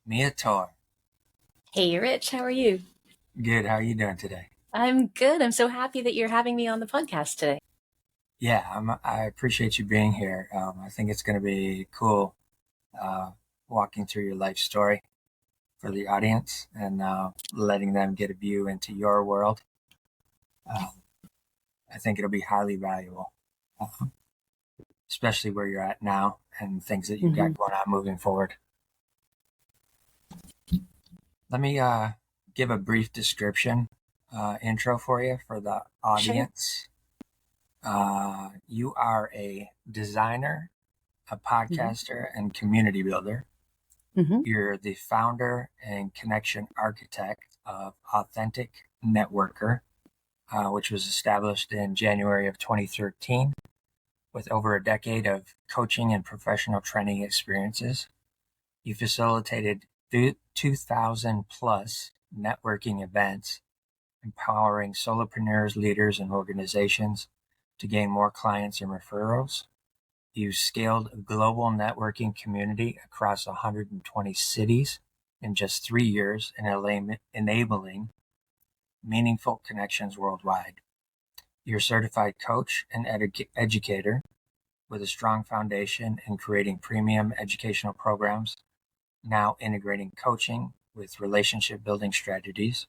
Mia Torr. Hey, Rich, how are you? Good. How are you doing today? I'm good. I'm so happy that you're having me on the podcast today. Yeah, I appreciate you being here. I think it's going to be cool uh, walking through your life story for the audience and letting them get a view into your world. Um, I think it'll be highly valuable, uh, especially where you're at now and things that you've Hmm. got going on moving forward. Let me give a brief description intro for you for the Sure. audience. You are a designer, a Hmm. podcaster, and community builder. Hmm. You're the founder and connection architect of Authentic Networker, which was established in January of 2013 with over a decade of coaching and professional training experiences. You facilitated 2,000 plus networking events, empowering solopreneurs, leaders, and organizations to gain more clients and referrals. You scaled a global networking community across 120 cities in just 3 years and enabling meaningful connections worldwide. You're a certified coach and educator with a strong foundation in creating premium educational programs, now integrating coaching with relationship building strategies.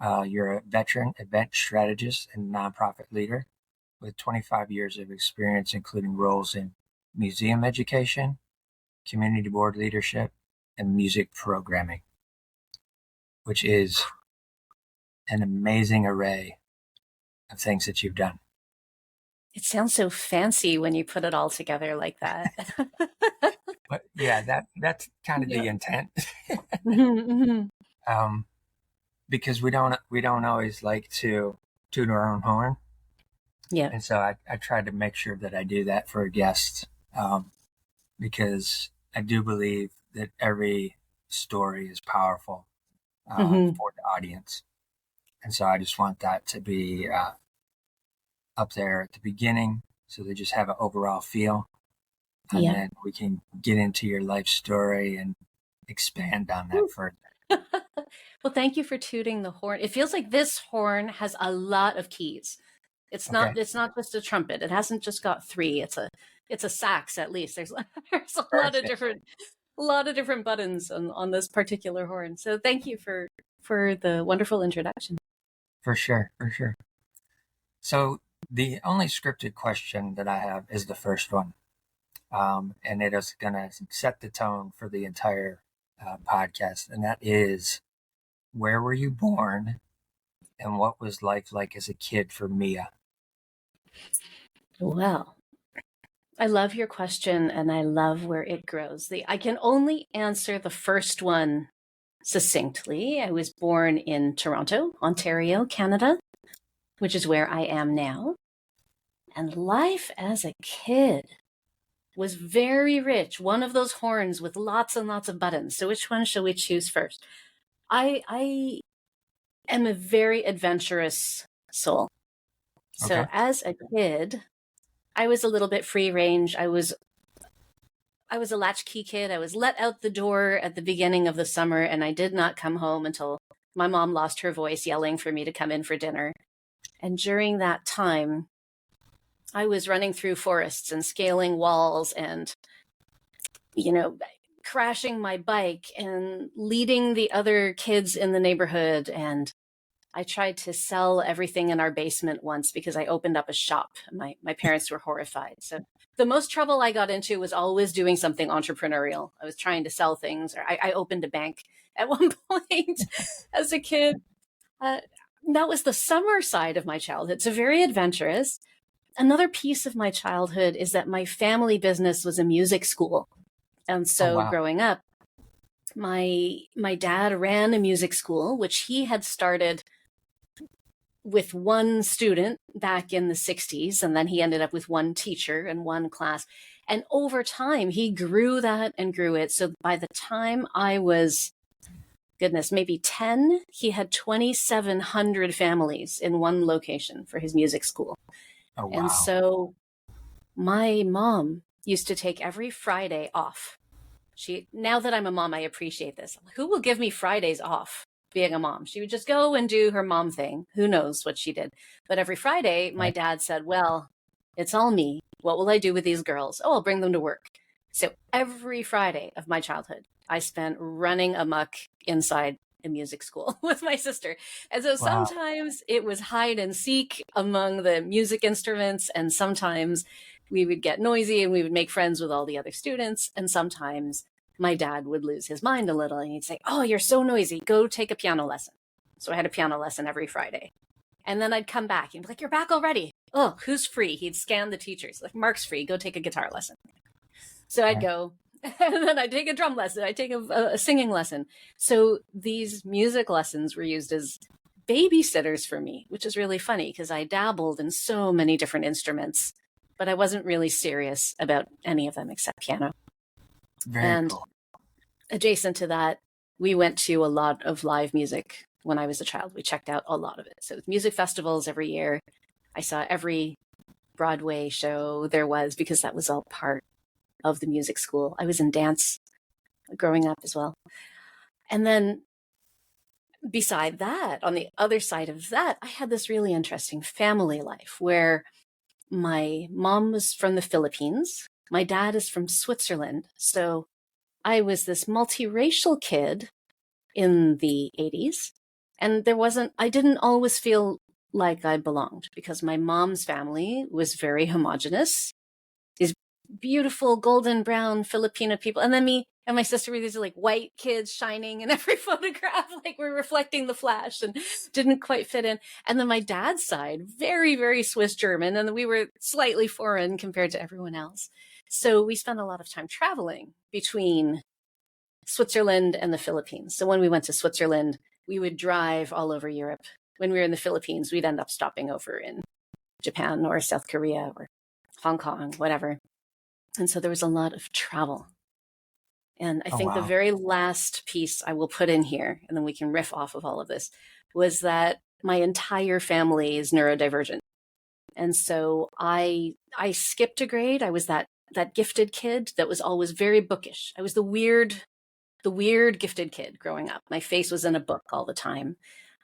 You're a veteran event strategist and nonprofit leader with 25 years of experience, including roles in museum education, community board leadership, and music programming, which is an amazing array of things that you've done. It sounds so fancy when you put it all together like that. But yeah, that's kind of Yeah. the intent, Hmm. um, because we don't always like to toot our own horn, Yeah. and so I tried to make sure that I do that for guests, because I do believe that every story is powerful Hmm. for the audience, and so I just want that to be up there at the beginning, so they just have an overall feel, and Yeah. then we can get into your life story and expand on that further. Well, thank you for tooting the horn. It feels like this horn has a lot of keys. It's not Okay, it's not just a trumpet. It hasn't just got three. It's a sax at least. There's there's perfect. a lot of different buttons on this particular horn. So thank you for the wonderful introduction. For sure, for sure. So the only scripted question that I have is the first one, and it is going to set the tone for the entire podcast, and that is, where were you born, and what was life like as a kid for Mia? Well, I love your question and I love where it grows. I can only answer the first one succinctly. I was born in Toronto, Ontario, Canada, which is where I am now. And life as a kid was very rich. One of those horns with lots and lots of buttons. So which one shall we choose first? I am a very adventurous soul. So Okay. as a kid, I was a little bit free range. I was a latchkey kid. I was let out the door at the beginning of the summer, and I did not come home until my mom lost her voice yelling for me to come in for dinner. And during that time, I was running through forests and scaling walls and, you know, crashing my bike and leading the other kids in the neighborhood. And I tried to sell everything in our basement once because I opened up a shop. My parents were horrified. So the most trouble I got into was always doing something entrepreneurial. I was trying to sell things, or I opened a bank at one point as a kid. Uh, that was the summer side of my childhood. So very adventurous. Another piece of my childhood is that my family business was a music school. And Oh so wow. growing up, my dad ran a music school, which he had started with one student back in the 60s, and then he ended up with one teacher and one class. And over time, he grew that and grew it. So by the time I was, goodness, maybe 10, he had 2,700 families in one location for his music school. Oh And wow. so my mom used to take every Friday off. Now that I'm a mom, I appreciate this. Who will give me Fridays off being a mom? She would just go and do her mom thing. Who knows what she did? But every Friday, my dad said, well, it's all me. What will I do with these girls? Oh, I'll bring them to work. So every Friday of my childhood, I spent running amok inside a music school with my sister. And so sometimes it was hide and seek among the music instruments, and sometimes we would get noisy and we would make friends with all the other students. And sometimes my dad would lose his mind a little and he'd say, oh, you're so noisy. Go take a piano lesson. So I had a piano lesson every Friday. And then I'd come back and be like, you're back already. Oh, who's free? He'd scan the teachers. Like, Mark's free. Go take a guitar lesson. So I'd go, and then I'd take a drum lesson. I'd take a singing lesson. So these music lessons were used as babysitters for me, which is really funny because I dabbled in so many different instruments, but I wasn't really serious about any of them except piano. Very cool. Adjacent to that, we went to a lot of live music when I was a child. We checked out a lot of it. So music festivals every year. I saw every Broadway show there was because that was all part of the music school. I was in dance growing up as well. And then beside that, on the other side of that, I had this really interesting family life where my mom was from the Philippines. My dad is from Switzerland. So I was this multiracial kid in the 80s. And I didn't always feel like I belonged because my mom's family was very homogenous. These beautiful golden brown Filipina people. And then me and my sister were these like white kids shining in every photograph, like we're reflecting the flash and didn't quite fit in. And then my dad's side, very, very Swiss German. And we were slightly foreign compared to everyone else. So we spent a lot of time traveling between Switzerland and the Philippines. So when we went to Switzerland, we would drive all over Europe. When we were in the Philippines, we'd end up stopping over in Japan or South Korea or Hong Kong, whatever. And so there was a lot of travel. And I think the very last piece I will put in here, and then we can riff off of all of this, was that my entire family is neurodivergent. And so I skipped a grade. I was that gifted kid that was always very bookish. I was the weird gifted kid growing up. My face was in a book all the time.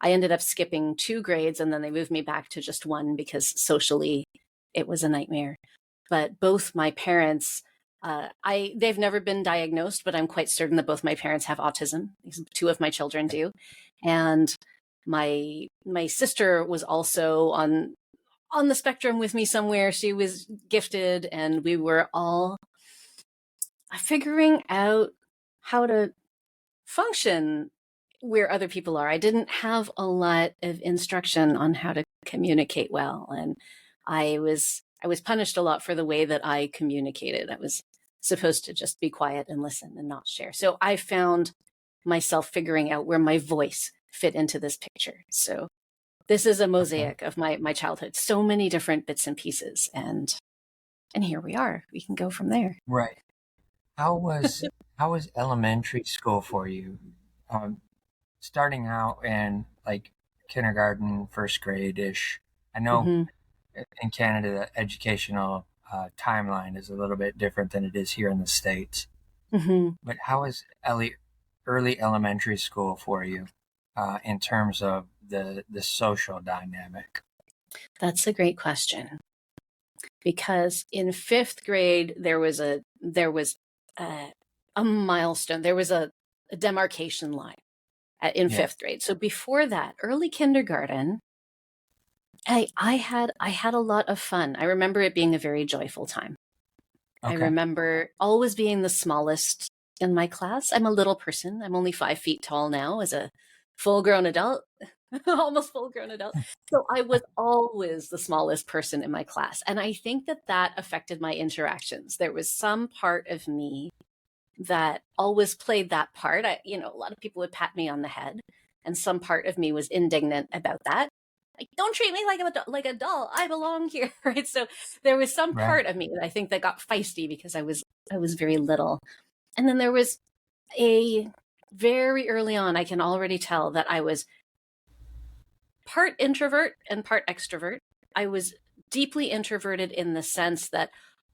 I ended up skipping 2 grades, and then they moved me back to just 1 because socially it was a nightmare. But both my parents, they've never been diagnosed, but I'm quite certain that both my parents have autism. 2 of my children do. And my sister was also on the spectrum with me somewhere. She was gifted, and we were all figuring out how to function where other people are. I didn't have a lot of instruction on how to communicate well. And I was punished a lot for the way that I communicated. I was supposed to just be quiet and listen and not share. So I found myself figuring out where my voice fit into this picture. So this is a mosaic of my childhood. So many different bits and pieces. And here we are. We can go from there. Right. How was elementary school for you? Starting out in like kindergarten, first grade-ish. I know in Canada, the educational timeline is a little bit different than it is here in the States. But how was early elementary school for you in terms of the social dynamic? That's a great question. Because in 5th grade, there was a milestone. There was a demarcation line in 5th grade. So before that, early kindergarten, I had a lot of fun. I remember it being a very joyful time. I remember always being the smallest in my class. I'm a little person. I'm only 5 feet tall now as a full-grown adult, almost full-grown adult. So I was always the smallest person in my class. And I think that affected my interactions. There was some part of me that always played that part. A lot of people would pat me on the head, and some part of me was indignant about that. Like, don't treat me like a doll. I belong here, right? So there was some part of me that I think that got feisty because I was very little. And then there was a very early on, I can already tell that I was part introvert and part extrovert. I was deeply introverted in the sense that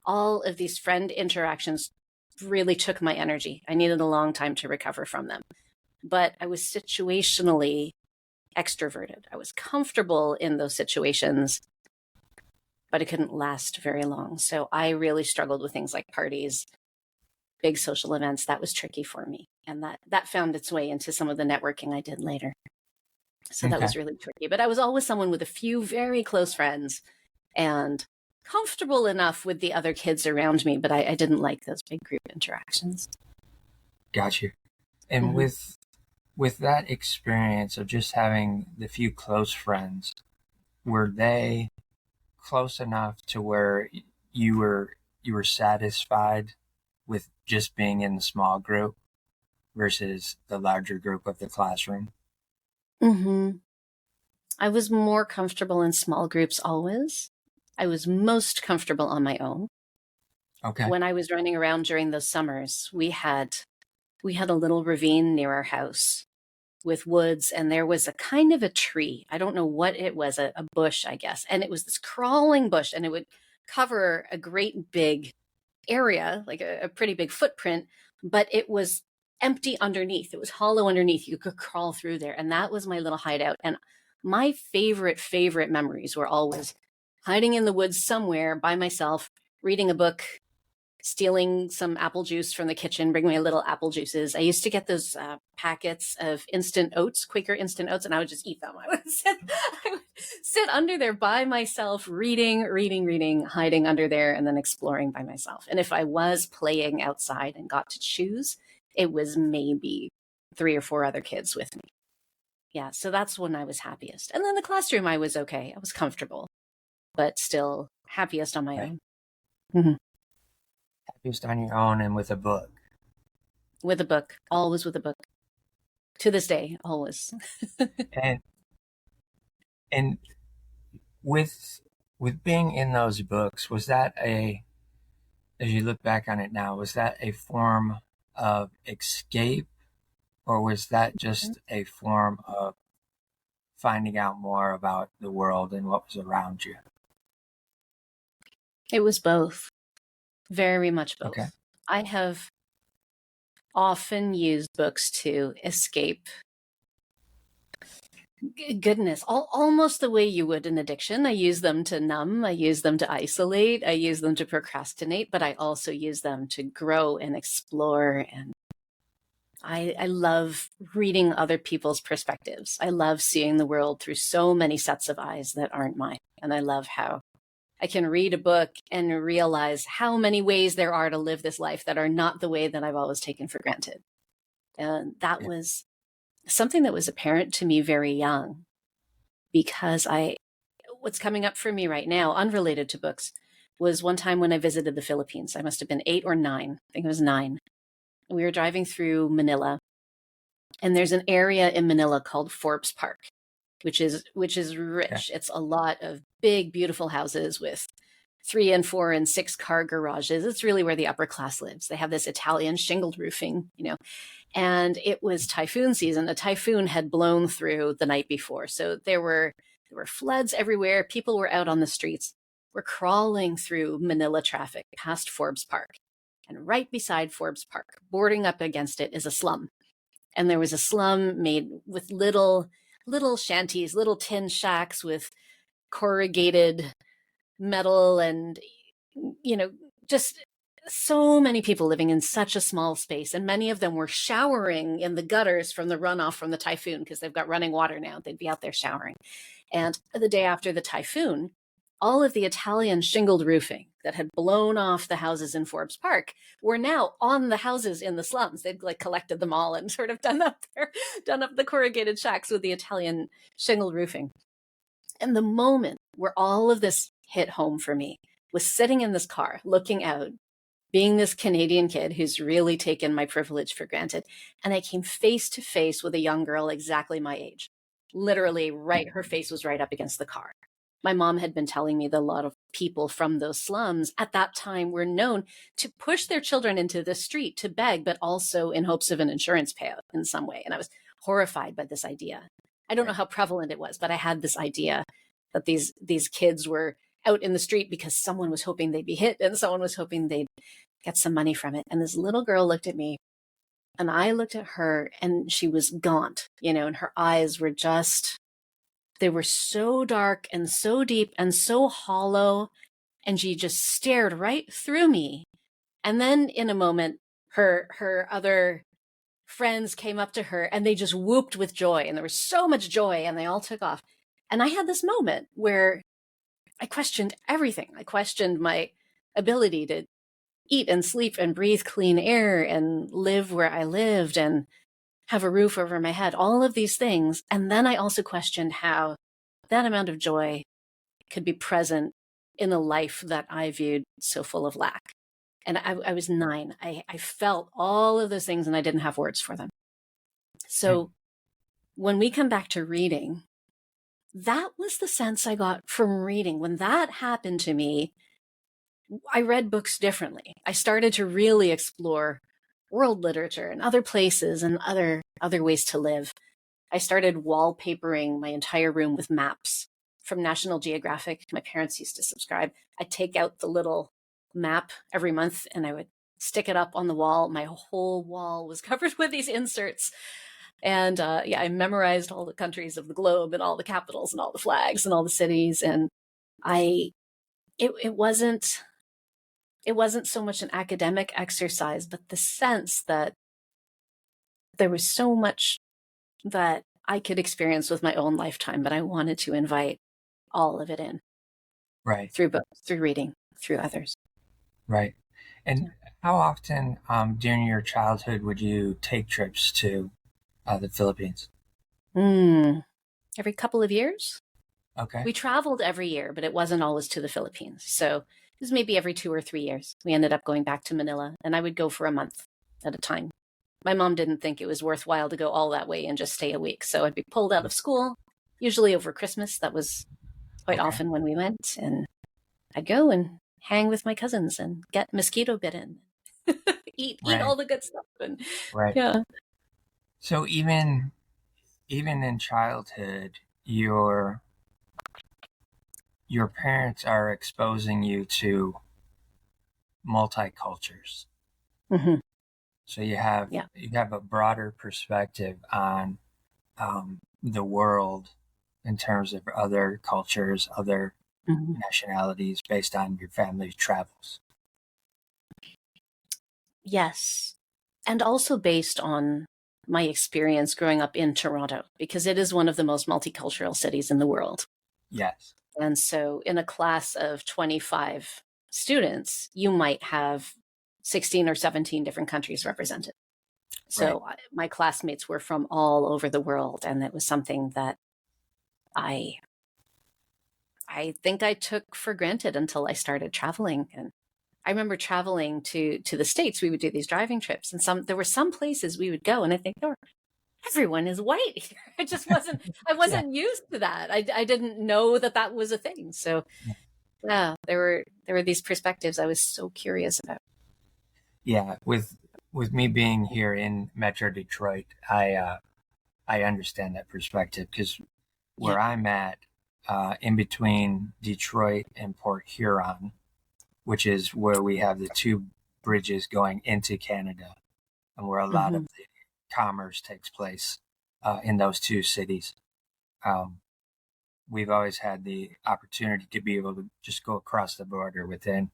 all of these friend interactions really took my energy. I needed a long time to recover from them. But I was situationally extroverted. I was comfortable in those situations, but it couldn't last very long. So I really struggled with things like parties, big social events. That was tricky for me. And that found its way into some of the networking I did later. So that was really tricky. But I was always someone with a few very close friends and comfortable enough with the other kids around me, but I didn't like those big group interactions. Got you. And with that experience of just having the few close friends, were they close enough to where you were satisfied with just being in the small group versus the larger group of the classroom? I was more comfortable in small groups always. I was most comfortable on my own. Okay. When I was running around during those summers, we had a little ravine near our house with woods, and there was a kind of a tree. I don't know what it was, a bush, I guess. And it was this crawling bush, and it would cover a great big area, like a pretty big footprint, but it was empty underneath. It was hollow underneath. You could crawl through there. And that was my little hideout. And my favorite memories were always hiding in the woods somewhere by myself, reading a book, stealing some apple juice from the kitchen, bring my little apple juices. I used to get those packets of instant oats, Quaker instant oats, and I would just eat them. I would sit under there by myself, reading, hiding under there, and then exploring by myself. And if I was playing outside and got to choose, it was maybe 3 or 4 other kids with me. Yeah, so that's when I was happiest. And then the classroom, I was okay. I was comfortable, but still happiest on my own. Mm-hmm. Happiest on your own and with a book. With a book, always with a book. To this day, always. and with being in those books, was that as you look back on it now, was that a form of escape, or was that just a form of finding out more about the world and what was around you? It was both. Very much both. Okay. I have often used books to escape goodness, almost the way you would an addiction. I use them to numb. I use them to isolate. I use them to procrastinate, but I also use them to grow and explore. And I love reading other people's perspectives. I love seeing the world through so many sets of eyes that aren't mine. And I love how I can read a book and realize how many ways there are to live this life that are not the way that I've always taken for granted. And that was something that was apparent to me very young, because what's coming up for me right now, unrelated to books, was one time when I visited the Philippines. I must have been 8 or 9. I think it was 9. We were driving through Manila, and there's an area in Manila called Forbes Park, which is rich. Yeah. It's a lot of big, beautiful houses with 3 and 4 and 6 car garages. It's really where the upper class lives. They have this Italian shingled roofing, and it was typhoon season. A typhoon had blown through the night before. So there were floods everywhere. People were out on the streets. We're crawling through Manila traffic past Forbes Park. And right beside Forbes Park, boarding up against it, is a slum. And there was a slum made with little shanties, little tin shacks with corrugated metal, and just so many people living in such a small space. And many of them were showering in the gutters from the runoff from the typhoon, because they've got running water now. They'd be out there showering. And the day after the typhoon, all of the Italian shingled roofing that had blown off the houses in Forbes Park were now on the houses in the slums. They'd collected them all and sort of done up the corrugated shacks with the Italian shingled roofing. And the moment where all of this hit home for me was sitting in this car, looking out, being this Canadian kid who's really taken my privilege for granted. And I came face to face with a young girl exactly my age. Literally, her face was right up against the car. My mom had been telling me that a lot of people from those slums at that time were known to push their children into the street to beg, but also in hopes of an insurance payout in some way. And I was horrified by this idea. I don't know how prevalent it was, but I had this idea that these kids were out in the street because someone was hoping they'd be hit and someone was hoping they'd get some money from it. And this little girl looked at me and I looked at her, and she was gaunt, and her eyes were they were so dark and so deep and so hollow. And she just stared right through me. And then in a moment, her other friends came up to her and they just whooped with joy. And there was so much joy, and they all took off. And I had this moment where I questioned everything. I questioned my ability to eat and sleep and breathe clean air and live where I lived and have a roof over my head, all of these things. And then I also questioned how that amount of joy could be present in a life that I viewed so full of lack. And I was 9. I felt all of those things and I didn't have words for them. So when we come back to reading, that was the sense I got from reading. When that happened to me, I read books differently. I started to really explore world literature and other places and other ways to live. I started wallpapering my entire room with maps from National Geographic. My parents used to subscribe. I'd take out the little map every month and I would stick it up on the wall. My whole wall was covered with these inserts. And I memorized all the countries of the globe and all the capitals and all the flags and all the cities. And it wasn't so much an academic exercise, but the sense that there was so much that I could experience with my own lifetime, but I wanted to invite all of it in. Right. Through books, through reading, through others. Right. And how often during your childhood would you take trips to the Philippines? Every couple of years. Okay. We traveled every year, but it wasn't always to the Philippines. So it was maybe every 2 or 3 years. We ended up going back to Manila, and I would go for a month at a time. My mom didn't think it was worthwhile to go all that way and just stay a week. So I'd be pulled out of school, usually over Christmas. That was quite often when we went. And I'd go and hang with my cousins and get mosquito bitten, eat all the good stuff. And yeah. So even in childhood, your parents are exposing you to multicultures. Mm-hmm. So you have a broader perspective on the world in terms of other cultures, other nationalities, based on your family's travels. Yes. And also based on my experience growing up in Toronto, because it is one of the most multicultural cities in the world. Yes. And so in a class of 25 students, you might have 16 or 17 different countries represented. So my classmates were from all over the world. And it was something that I think I took for granted until I started traveling. And I remember traveling to the States. We would do these driving trips, and there were some places we would go, and I think, oh, everyone is white here. I wasn't used to that. I didn't know that was a thing. So there were these perspectives I was so curious about. Yeah, with me being here in Metro Detroit, I understand that perspective, because where I'm at, in between Detroit and Port Huron, which is where we have the 2 bridges going into Canada, and where a lot of the commerce takes place in those 2 cities. We've always had the opportunity to be able to just go across the border within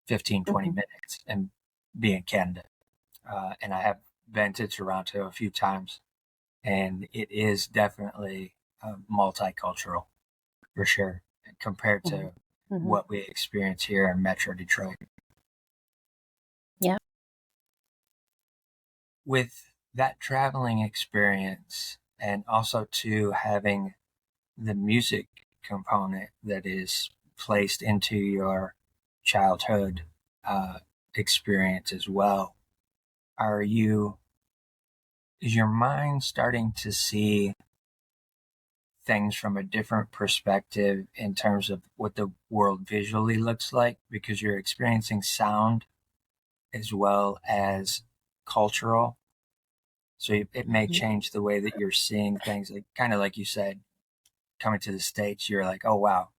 15, 20 minutes and be in Canada. And I have been to Toronto a few times, and it is definitely multicultural, for sure, compared to what we experience here in Metro Detroit. Yeah. With that traveling experience, and also to having the music component that is placed into your childhood experience as well, is your mind starting to see things from a different perspective in terms of what the world visually looks like, because you're experiencing sound as well as cultural? So it may change the way that you're seeing things, like kind of like you said, coming to the States, you're like, oh wow,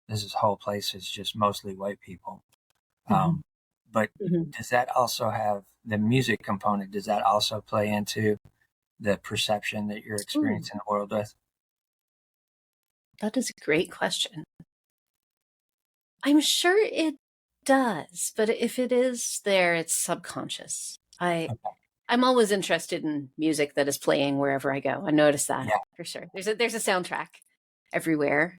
this whole place is just mostly white people. But Mhm. does that also have the music component? Does that also play into the perception that you're Ooh, experiencing the world with? that is a great question. I'm sure it does, but if it is there, it's subconscious. Okay. I'm always interested in music that is playing wherever I go. I notice that Yeah. for sure. There's a soundtrack everywhere.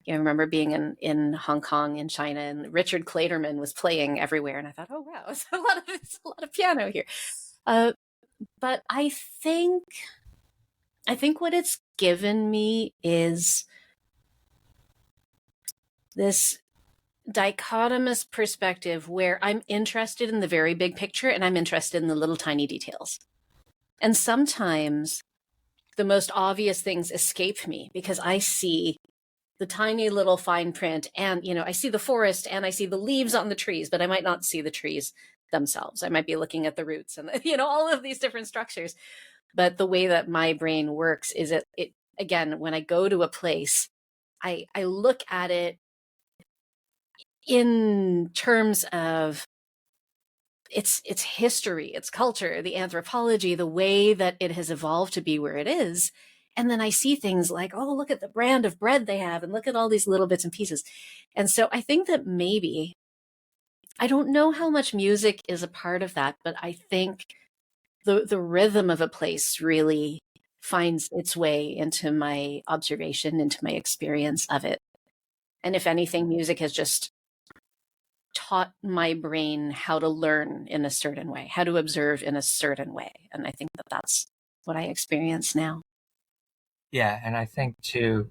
I remember being in Hong Kong, in China, and Richard Clayderman was playing everywhere, and I thought, oh wow, it's a lot of piano here. Uh, but I think what it's given me is this dichotomous perspective where I'm interested in the very big picture and I'm interested in the little tiny details. And sometimes the most obvious things escape me because I see the tiny little fine print and, I see the forest and I see the leaves on the trees, but I might not see the trees themselves. I might be looking at the roots and, all of these different structures. But the way that my brain works is it again, when I go to a place, I look at it in terms of its history, its culture, the anthropology, the way that it has evolved to be where it is. And then I see things like, oh, look at the brand of bread they have, and look at all these little bits and pieces. And so I think that maybe, I don't know how much music is a part of that, but I think the rhythm of a place really finds its way into my observation, into my experience of it. And if anything, music has just taught my brain how to learn in a certain way, how to observe in a certain way. And I think that that's what I experience now. Yeah. And I think too,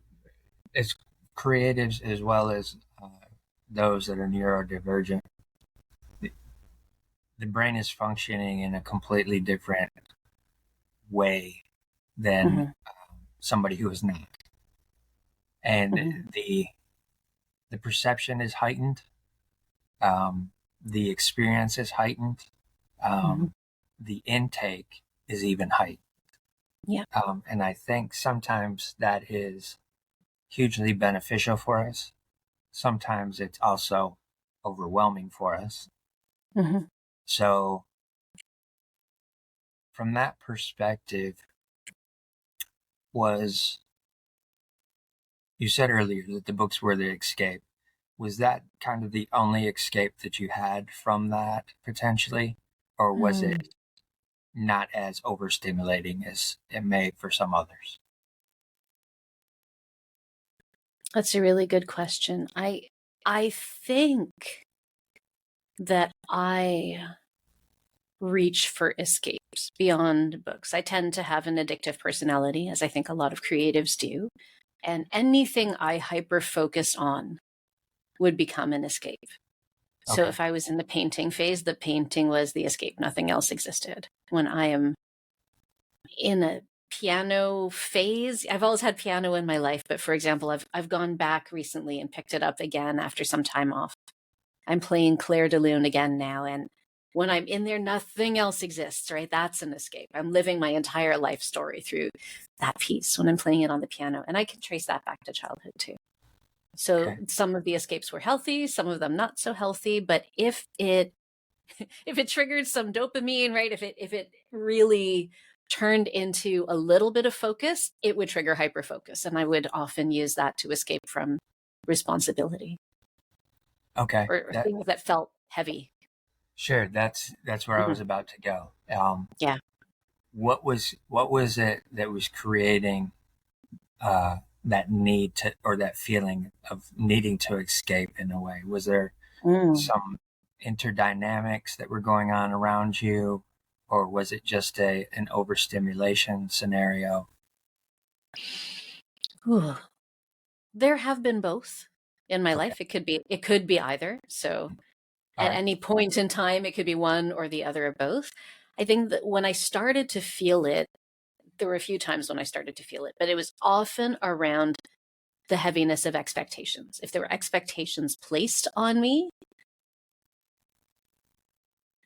as creatives as well as those that are neurodivergent, the, the brain is functioning in a completely different way than Mm-hmm. somebody who is not. Mm-hmm. And the perception is heightened. Um, the experience is heightened. Mm-hmm. The intake is even heightened. Yeah. And I think sometimes that is hugely beneficial for us. Sometimes it's also overwhelming for us. Mm-hmm. So, from that perspective, was you said earlier that the books were the escape. Was that kind of the only escape that you had from that potentially? Or was Mm. it not as overstimulating as it may for some others? That's a really good question. I think that I reach for escapes beyond books. I tend to have an addictive personality, as I think a lot of creatives do. And anything I hyper focus on would become an escape. So Okay. if I was in the painting phase, the painting was the escape. Nothing else existed. When I am in a piano phase, I've always had piano in my life, but for example, I've gone back recently and picked it up again after some time off. I'm playing Claire de Lune again now, and when I'm in there, nothing else exists, right? That's an escape. I'm living my entire life story through that piece when I'm playing it on the piano, and I can trace that back to childhood too. So Okay. some of the escapes were healthy, some of them not so healthy, but if it if it triggered some dopamine, right? If it really turned into a little bit of focus, it would trigger hyperfocus, and I would often use that to escape from responsibility Okay. or That things that felt heavy. sure. That's where I Mhm. was about to go. Yeah. What was it that was creating that need to, or that feeling of needing to escape in a way? Was there Mm. some interdynamics that were going on around you, or was it just an overstimulation scenario? Ooh. There have been both in my Okay. life. It could be either. So All at right. any point in time, it could be one or the other of both. I think that when I started to feel it, there were a few times when I started to feel it, but it was often around the heaviness of expectations. If there were expectations placed on me,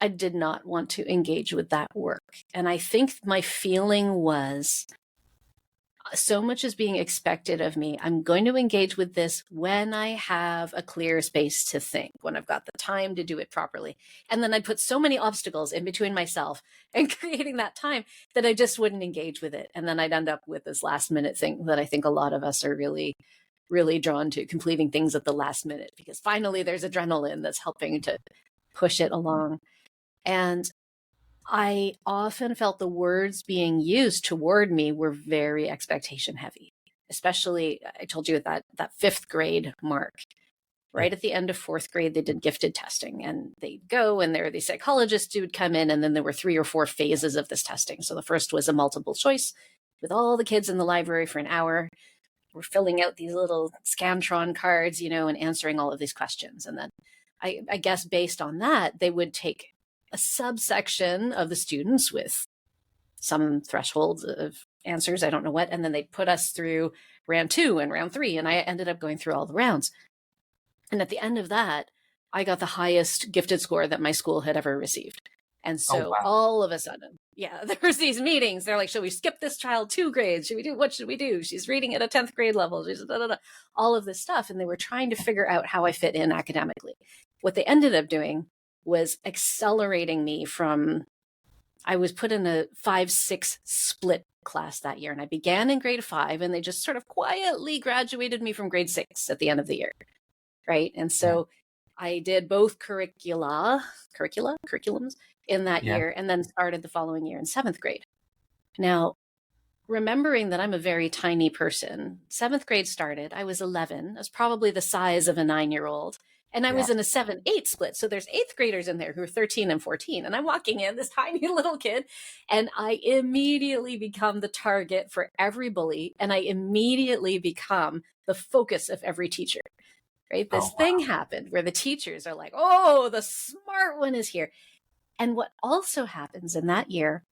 I did not want to engage with that work. And I think my feeling was so much is being expected of me. I'm going to engage with this when I have a clear space to think, when I've got the time to do it properly. And then I'd put so many obstacles in between myself and creating that time that I just wouldn't engage with it. And then I'd end up with this last minute thing that I think a lot of us are really, really drawn to, completing things at the last minute, because finally there's adrenaline that's helping to push it along. And I often felt the words being used toward me were very expectation heavy, especially, I told you, at that fifth grade mark. Right at the end of fourth grade, they did gifted testing, and they'd go, and there were these psychologists who would come in, and then there were 3 or 4 phases of this testing. So the first was a multiple choice with all the kids in the library for an hour. We're filling out these little Scantron cards, and answering all of these questions. And then I guess based on that, they would take a subsection of the students with some thresholds of answers, I don't know what, and then they'd put us through round 2 and round 3, and I ended up going through all the rounds. And at the end of that, I got the highest gifted score that my school had ever received. And so all of a sudden, there was these meetings. They're like, should we skip this child 2 grades? What should we do? She's reading at a 10th grade level. She's all of this stuff. And they were trying to figure out how I fit in academically. What they ended up doing was accelerating me from, I was put in a 5-6 split class that year. And I began in grade 5, and they just sort of quietly graduated me from grade 6 at the end of the year. Right. And so I did both curriculums in that year, and then started the following year in 7th grade. Now, remembering that I'm a very tiny person, 7th grade started, I was 11. I was probably the size of a 9-year-old. And I was in a 7-8 split. So there's 8th graders in there who are 13 and 14. And I'm walking in, this tiny little kid, and I immediately become the target for every bully. And I immediately become the focus of every teacher. Right? This thing happened where the teachers are like, oh, the smart one is here. And what also happens in that year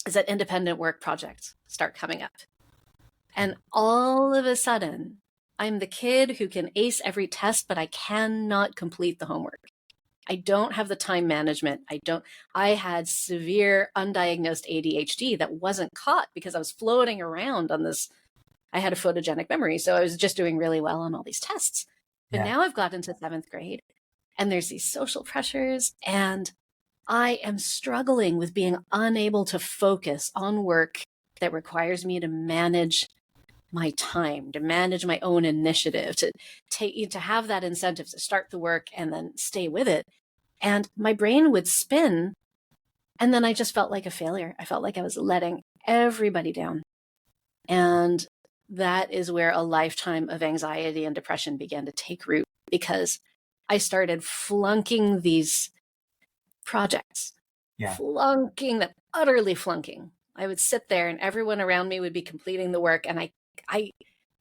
is that independent work projects start coming up. And all of a sudden, I'm the kid who can ace every test, but I cannot complete the homework. I don't have the time management. I had severe undiagnosed ADHD that wasn't caught because I was floating around on this. I had a photogenic memory. So I was just doing really well on all these tests. But now I've gotten to 7th grade, and there's these social pressures, and I am struggling with being unable to focus on work that requires me to manage my time, to manage my own initiative, to have that incentive to start the work and then stay with it. And my brain would spin, and then I just felt like a failure. I felt like I was letting everybody down. And that is where a lifetime of anxiety and depression began to take root, because I started flunking these projects, flunking them, utterly flunking. I would sit there, and everyone around me would be completing the work. And I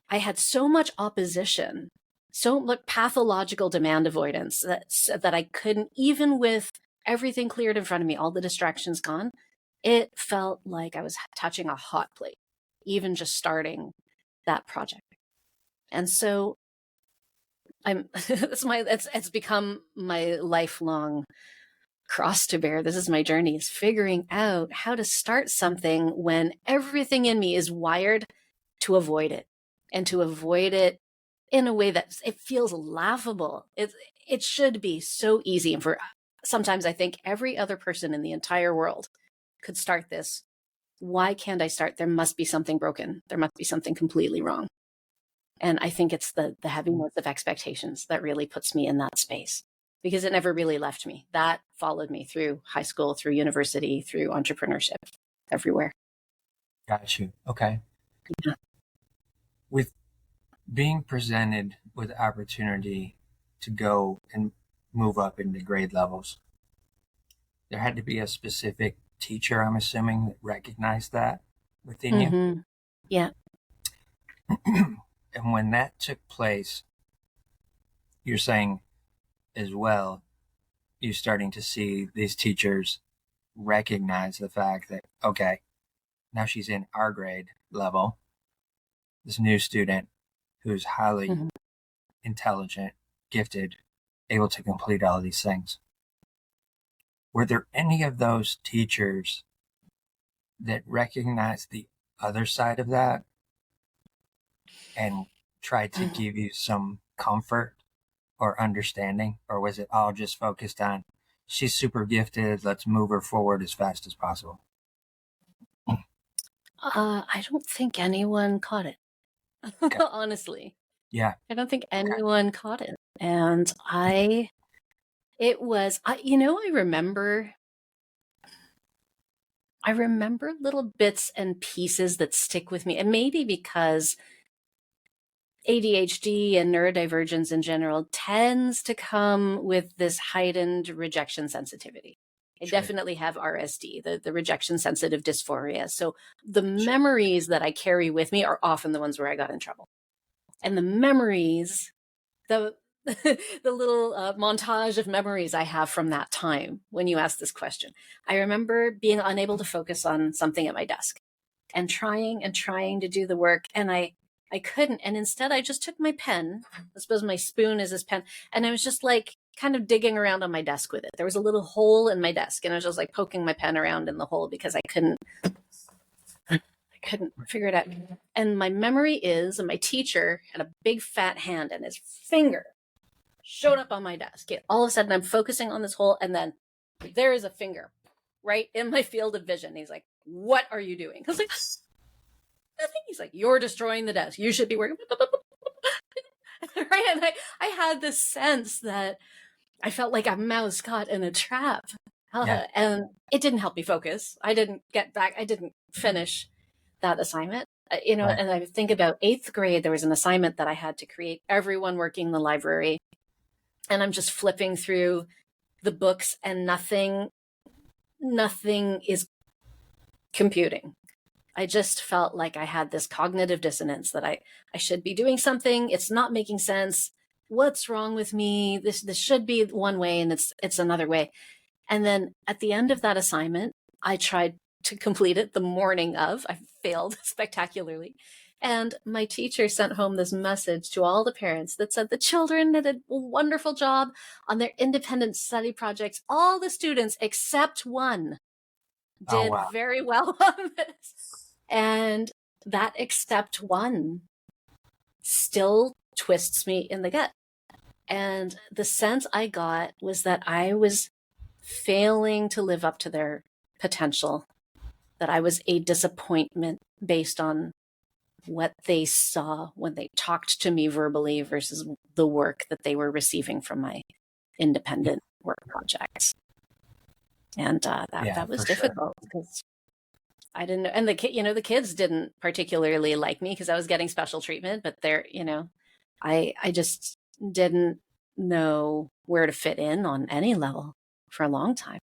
had so much opposition, so much pathological demand avoidance that I couldn't, even with everything cleared in front of me, all the distractions gone, it felt like I was touching a hot plate, even just starting that project. And so it's become my lifelong cross to bear. This is my journey, is figuring out how to start something when everything in me is wired to avoid it, and to avoid it in a way that it feels laughable. It should be so easy. And for sometimes I think every other person in the entire world could start this. Why can't I start? There must be something broken. There must be something completely wrong. And I think it's the heaviness of expectations that really puts me in that space, because it never really left me. That followed me through high school, through university, through entrepreneurship, everywhere. Got you. Okay. Yeah. With being presented with opportunity to go and move up into grade levels, there had to be a specific teacher, I'm assuming, that recognized that within you. Yeah. And when that took place, you're saying as well, you're starting to see these teachers recognize the fact that, okay, now she's in our grade level, this new student who's highly intelligent, gifted, able to complete all these things. Were there any of those teachers that recognized the other side of that and tried to give you some comfort or understanding? Or was it all just focused on, she's super gifted, let's move her forward as fast as possible? I don't think anyone caught it. Okay. Honestly. Yeah. I don't think Okay. anyone caught it. And I remember little bits and pieces that stick with me. And maybe because ADHD and neurodivergence in general tends to come with this heightened rejection sensitivity. I Sure. definitely have RSD, the rejection sensitive dysphoria. So the Sure. memories that I carry with me are often the ones where I got in trouble. And the memories, the little montage of memories I have from that time when you asked this question. I remember being unable to focus on something at my desk and trying to do the work, and I couldn't. And instead I just took my pen, I suppose my spoon is this pen, and I was just like kind of digging around on my desk with it. There was a little hole in my desk, and I was just like poking my pen around in the hole because I couldn't figure it out. And my memory is, and my teacher had a big fat hand, and his finger showed up on my desk. All of a sudden I'm focusing on this hole, and then there is a finger right in my field of vision. He's like, "What are you doing?" I was like, "Nothing." He's like, "You're destroying the desk. You should be working." Right? And I had this sense that I felt like a mouse caught in a trap. And it didn't help me focus. I didn't finish that assignment. Right. And I think about 8th grade, there was an assignment that I had to create, everyone working in the library. And I'm just flipping through the books, and nothing is computing. I just felt like I had this cognitive dissonance that I should be doing something. It's not making sense. What's wrong with me? This should be one way, and it's another way. And then at the end of that assignment, I tried to complete it the morning of. I failed spectacularly. And my teacher sent home this message to all the parents that said the children did a wonderful job on their independent study projects. All the students except one did very well on this. And that except one still twists me in the gut. And the sense I got was that I was failing to live up to their potential, that I was a disappointment based on what they saw when they talked to me verbally versus the work that they were receiving from my independent work projects. And that was difficult because I didn't know. And the kids didn't particularly like me because I was getting special treatment, but I just didn't know where to fit in on any level for a long time.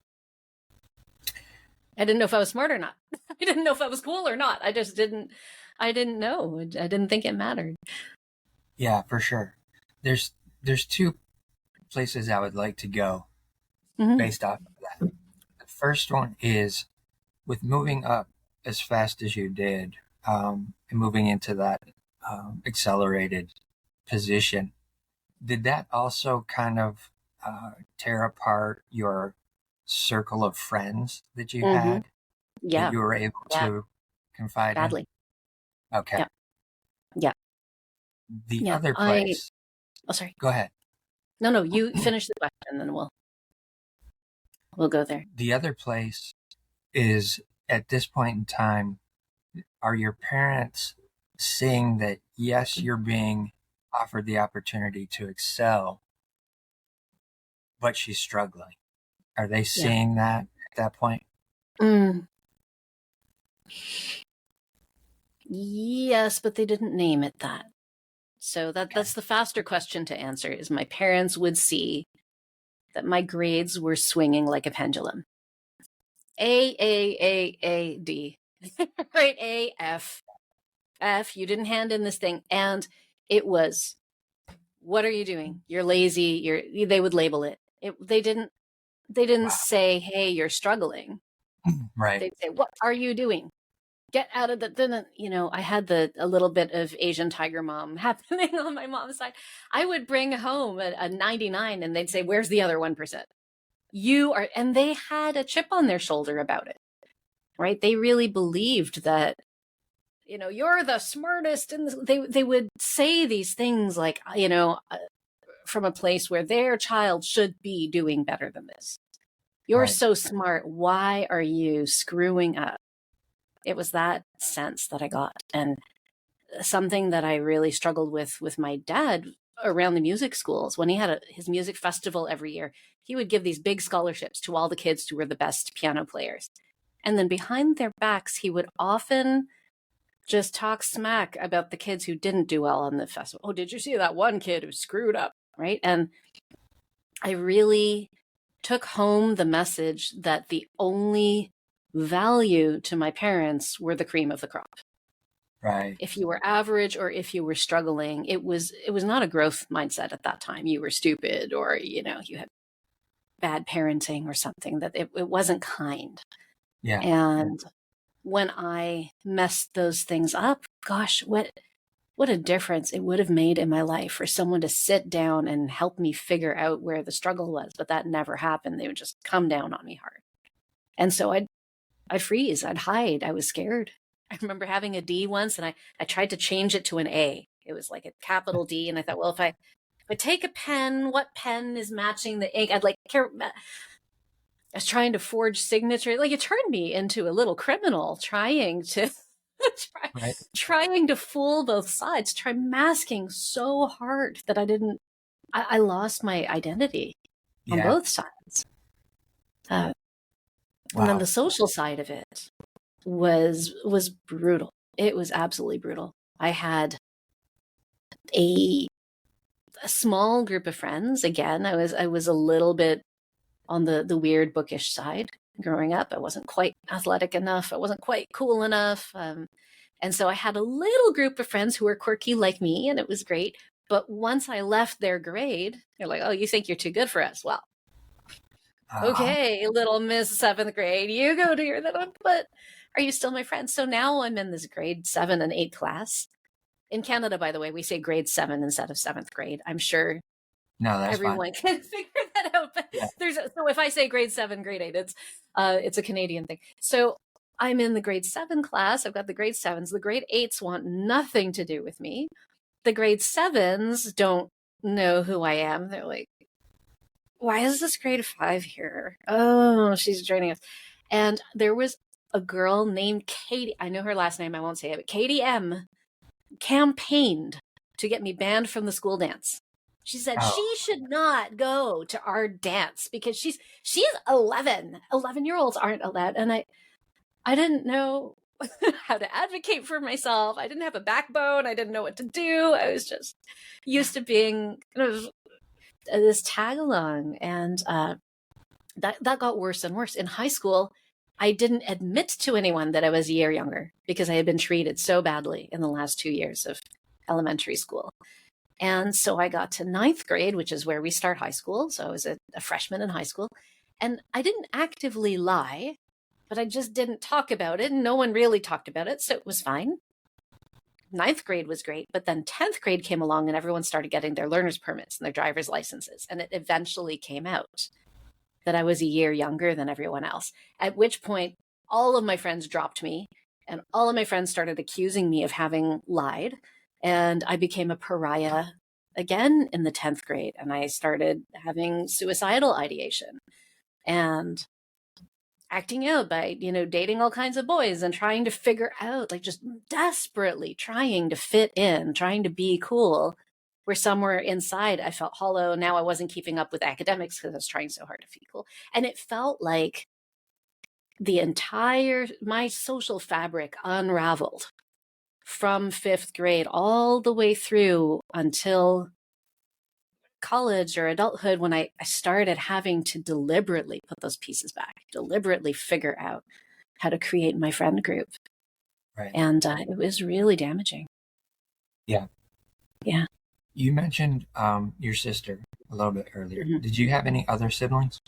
I didn't know if I was smart or not. I didn't know if I was cool or not. I didn't know. I didn't think it mattered. Yeah, for sure. There's 2 places I would like to go based off of that. The first one is with moving up as fast as you did, and moving into that accelerated position. Did that also kind of tear apart your circle of friends that you had? Yeah. That you were able to confide badly. in? Okay. Yeah. The other place. Sorry. Go ahead. No, you finish the question, then we'll go there. The other place is, at this point in time, are your parents seeing that, yes, you're being offered the opportunity to excel, but she's struggling? Are they seeing that at that point? Yes, but they didn't name it that. So that's the faster question to answer, is my parents would see that my grades were swinging like a pendulum. A, D. Right? A, F. F, you didn't hand in this thing. And it was, what are you doing? You're lazy. They would label it. They didn't say, hey, you're struggling. Right. They'd say, what are you doing? Get out of the, I had a little bit of Asian tiger mom happening on my mom's side. I would bring home a 99 and they'd say, where's the other 1%? And they had a chip on their shoulder about it, right? They really believed that you're the smartest. And they would say these things like, from a place where their child should be doing better than this. You're so smart. Why are you screwing up? It was that sense that I got. And something that I really struggled with my dad around the music schools. When he had his music festival every year, he would give these big scholarships to all the kids who were the best piano players. And then behind their backs, he would often just talk smack about the kids who didn't do well on the festival. Oh, did you see that one kid who screwed up? Right. And I really took home the message that the only value to my parents were the cream of the crop. Right. If you were average or if you were struggling, it was not a growth mindset at that time. You were stupid or, you had bad parenting or something, that it wasn't kind. Yeah. And when I messed those things up, gosh, what a difference it would have made in my life for someone to sit down and help me figure out where the struggle was. But that never happened. They would just come down on me hard. And so I'd freeze, I'd hide. I was scared. I remember having a D once and I tried to change it to an A. It was like a capital D. And I thought, well, if I take a pen, what pen is matching the ink? I was trying to forge signature. Like, it turned me into a little criminal trying to trying to fool both sides, try masking so hard that I lost my identity on both sides. And then the social side of it was brutal. It was absolutely brutal. I had a small group of friends. Again, I was a little bit on the weird bookish side growing up. I wasn't quite athletic enough. I wasn't quite cool enough. And so I had a little group of friends who were quirky like me, and it was great. But once I left their grade, they're like, oh, you think you're too good for us? Well, okay, little Miss 7th grade, you go to your little, but are you still my friend? So now I'm in this grade 7 and 8 class. In Canada, by the way, we say grade 7 instead of 7th grade. I'm sure everyone can figure that out. But so if I say grade 7, grade 8, it's a Canadian thing. So I'm in the grade 7 class. I've got the grade 7s. The grade 8s want nothing to do with me. The grade 7s don't know who I am. They're like, why is this grade 5 here? Oh, she's joining us. And there was a girl named Katie. I know her last name. I won't say it, but Katie M campaigned to get me banned from the school dance. She said she should not go to our dance because she's 11. 11-year-olds aren't allowed. And I didn't know how to advocate for myself. I didn't have a backbone. I didn't know what to do. I was just used to being this tag along. And that got worse and worse. In high school, I didn't admit to anyone that I was a year younger because I had been treated so badly in the last 2 years of elementary school. And so I got to 9th grade, which is where we start high school. So I was a freshman in high school. And I didn't actively lie, but I just didn't talk about it. And no one really talked about it. So it was fine. 9th grade was great. But then 10th grade came along and everyone started getting their learner's permits and their driver's licenses. And it eventually came out that I was a year younger than everyone else, at which point all of my friends dropped me and all of my friends started accusing me of having lied. And I became a pariah again in the 10th grade. And I started having suicidal ideation and acting out by, dating all kinds of boys and trying to figure out, like, just desperately trying to fit in, trying to be cool, where somewhere inside I felt hollow. Now I wasn't keeping up with academics because I was trying so hard to be cool. And it felt like my social fabric unraveled from 5th grade all the way through until college or adulthood, when I started having to deliberately put those pieces back, deliberately figure out how to create my friend group. Right. And it was really damaging. Yeah. Yeah. You mentioned your sister a little bit earlier. Mm-hmm. Did you have any other siblings?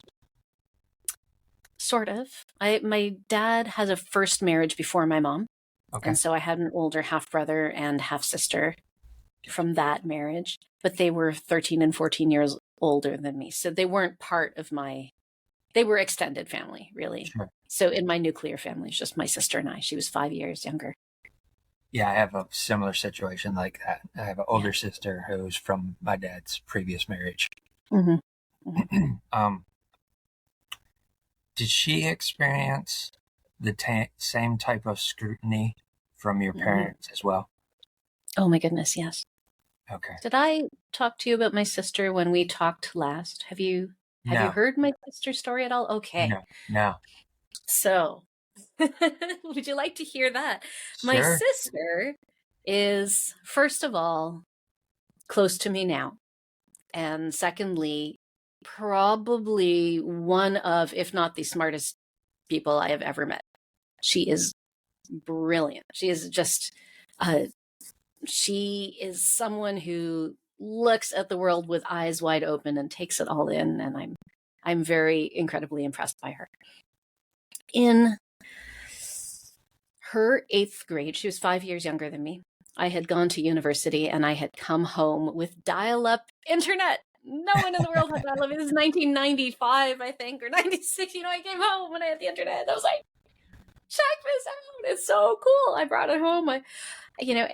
Sort of. My dad has a first marriage before my mom. Okay. And so I had an older half brother and half sister from that marriage, but they were 13 and 14 years older than me. So they weren't part of they were extended family, really. Sure. So in my nuclear family, it's just my sister and I. She was 5 years younger. Yeah, I have a similar situation like that. I have an older sister who's from my dad's previous marriage. Mm-hmm. Mm-hmm. um, did she experience the same type of scrutiny from your Mm-hmm. parents as well? Oh my goodness, yes. Okay. Did I talk to you about my sister when we talked last? Have you No, heard my sister's story at all? Okay. no, no. So, would you like to hear that? My Sure. sister is, first of all, close to me now. And secondly, probably one of, if not the smartest people I have ever met. She is brilliant. She is just, she is someone who looks at the world with eyes wide open and takes it all in. And I'm very incredibly impressed by her. In her 8th grade, she was 5 years younger than me. I had gone to university and I had come home with dial-up internet. No one in the world had dial-up. It was 1995, I think, or 96. I came home and I had the internet. I was like, check this out. It's so cool. I brought it home.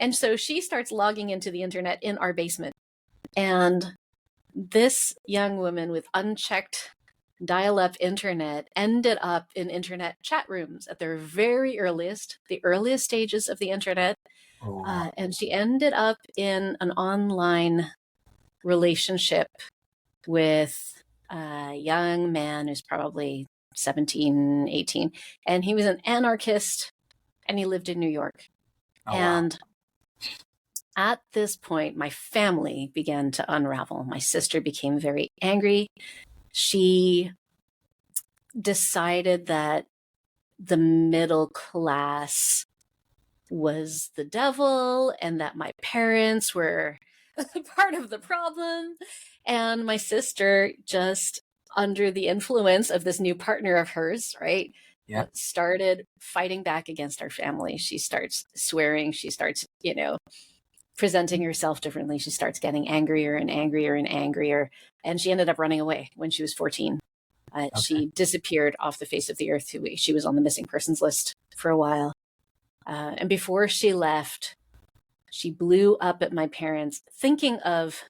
And so she starts logging into the internet in our basement. And this young woman with unchecked dial-up internet ended up in internet chat rooms at their very earliest, the earliest stages of the internet. And she ended up in an online relationship with a young man who's probably 17, 18. And he was an anarchist and he lived in New York. And at this point, my family began to unravel. My sister became very angry. She decided that the middle class was the devil and that my parents were part of the problem. And my sister, just under the influence of this new partner of hers, right, started fighting back against our family. She starts swearing. She starts, presenting herself differently. She starts getting angrier and angrier and angrier. And she ended up running away when she was 14. She disappeared off the face of the earth. She was on the missing persons list for a while. And before she left, she blew up at my parents, thinking of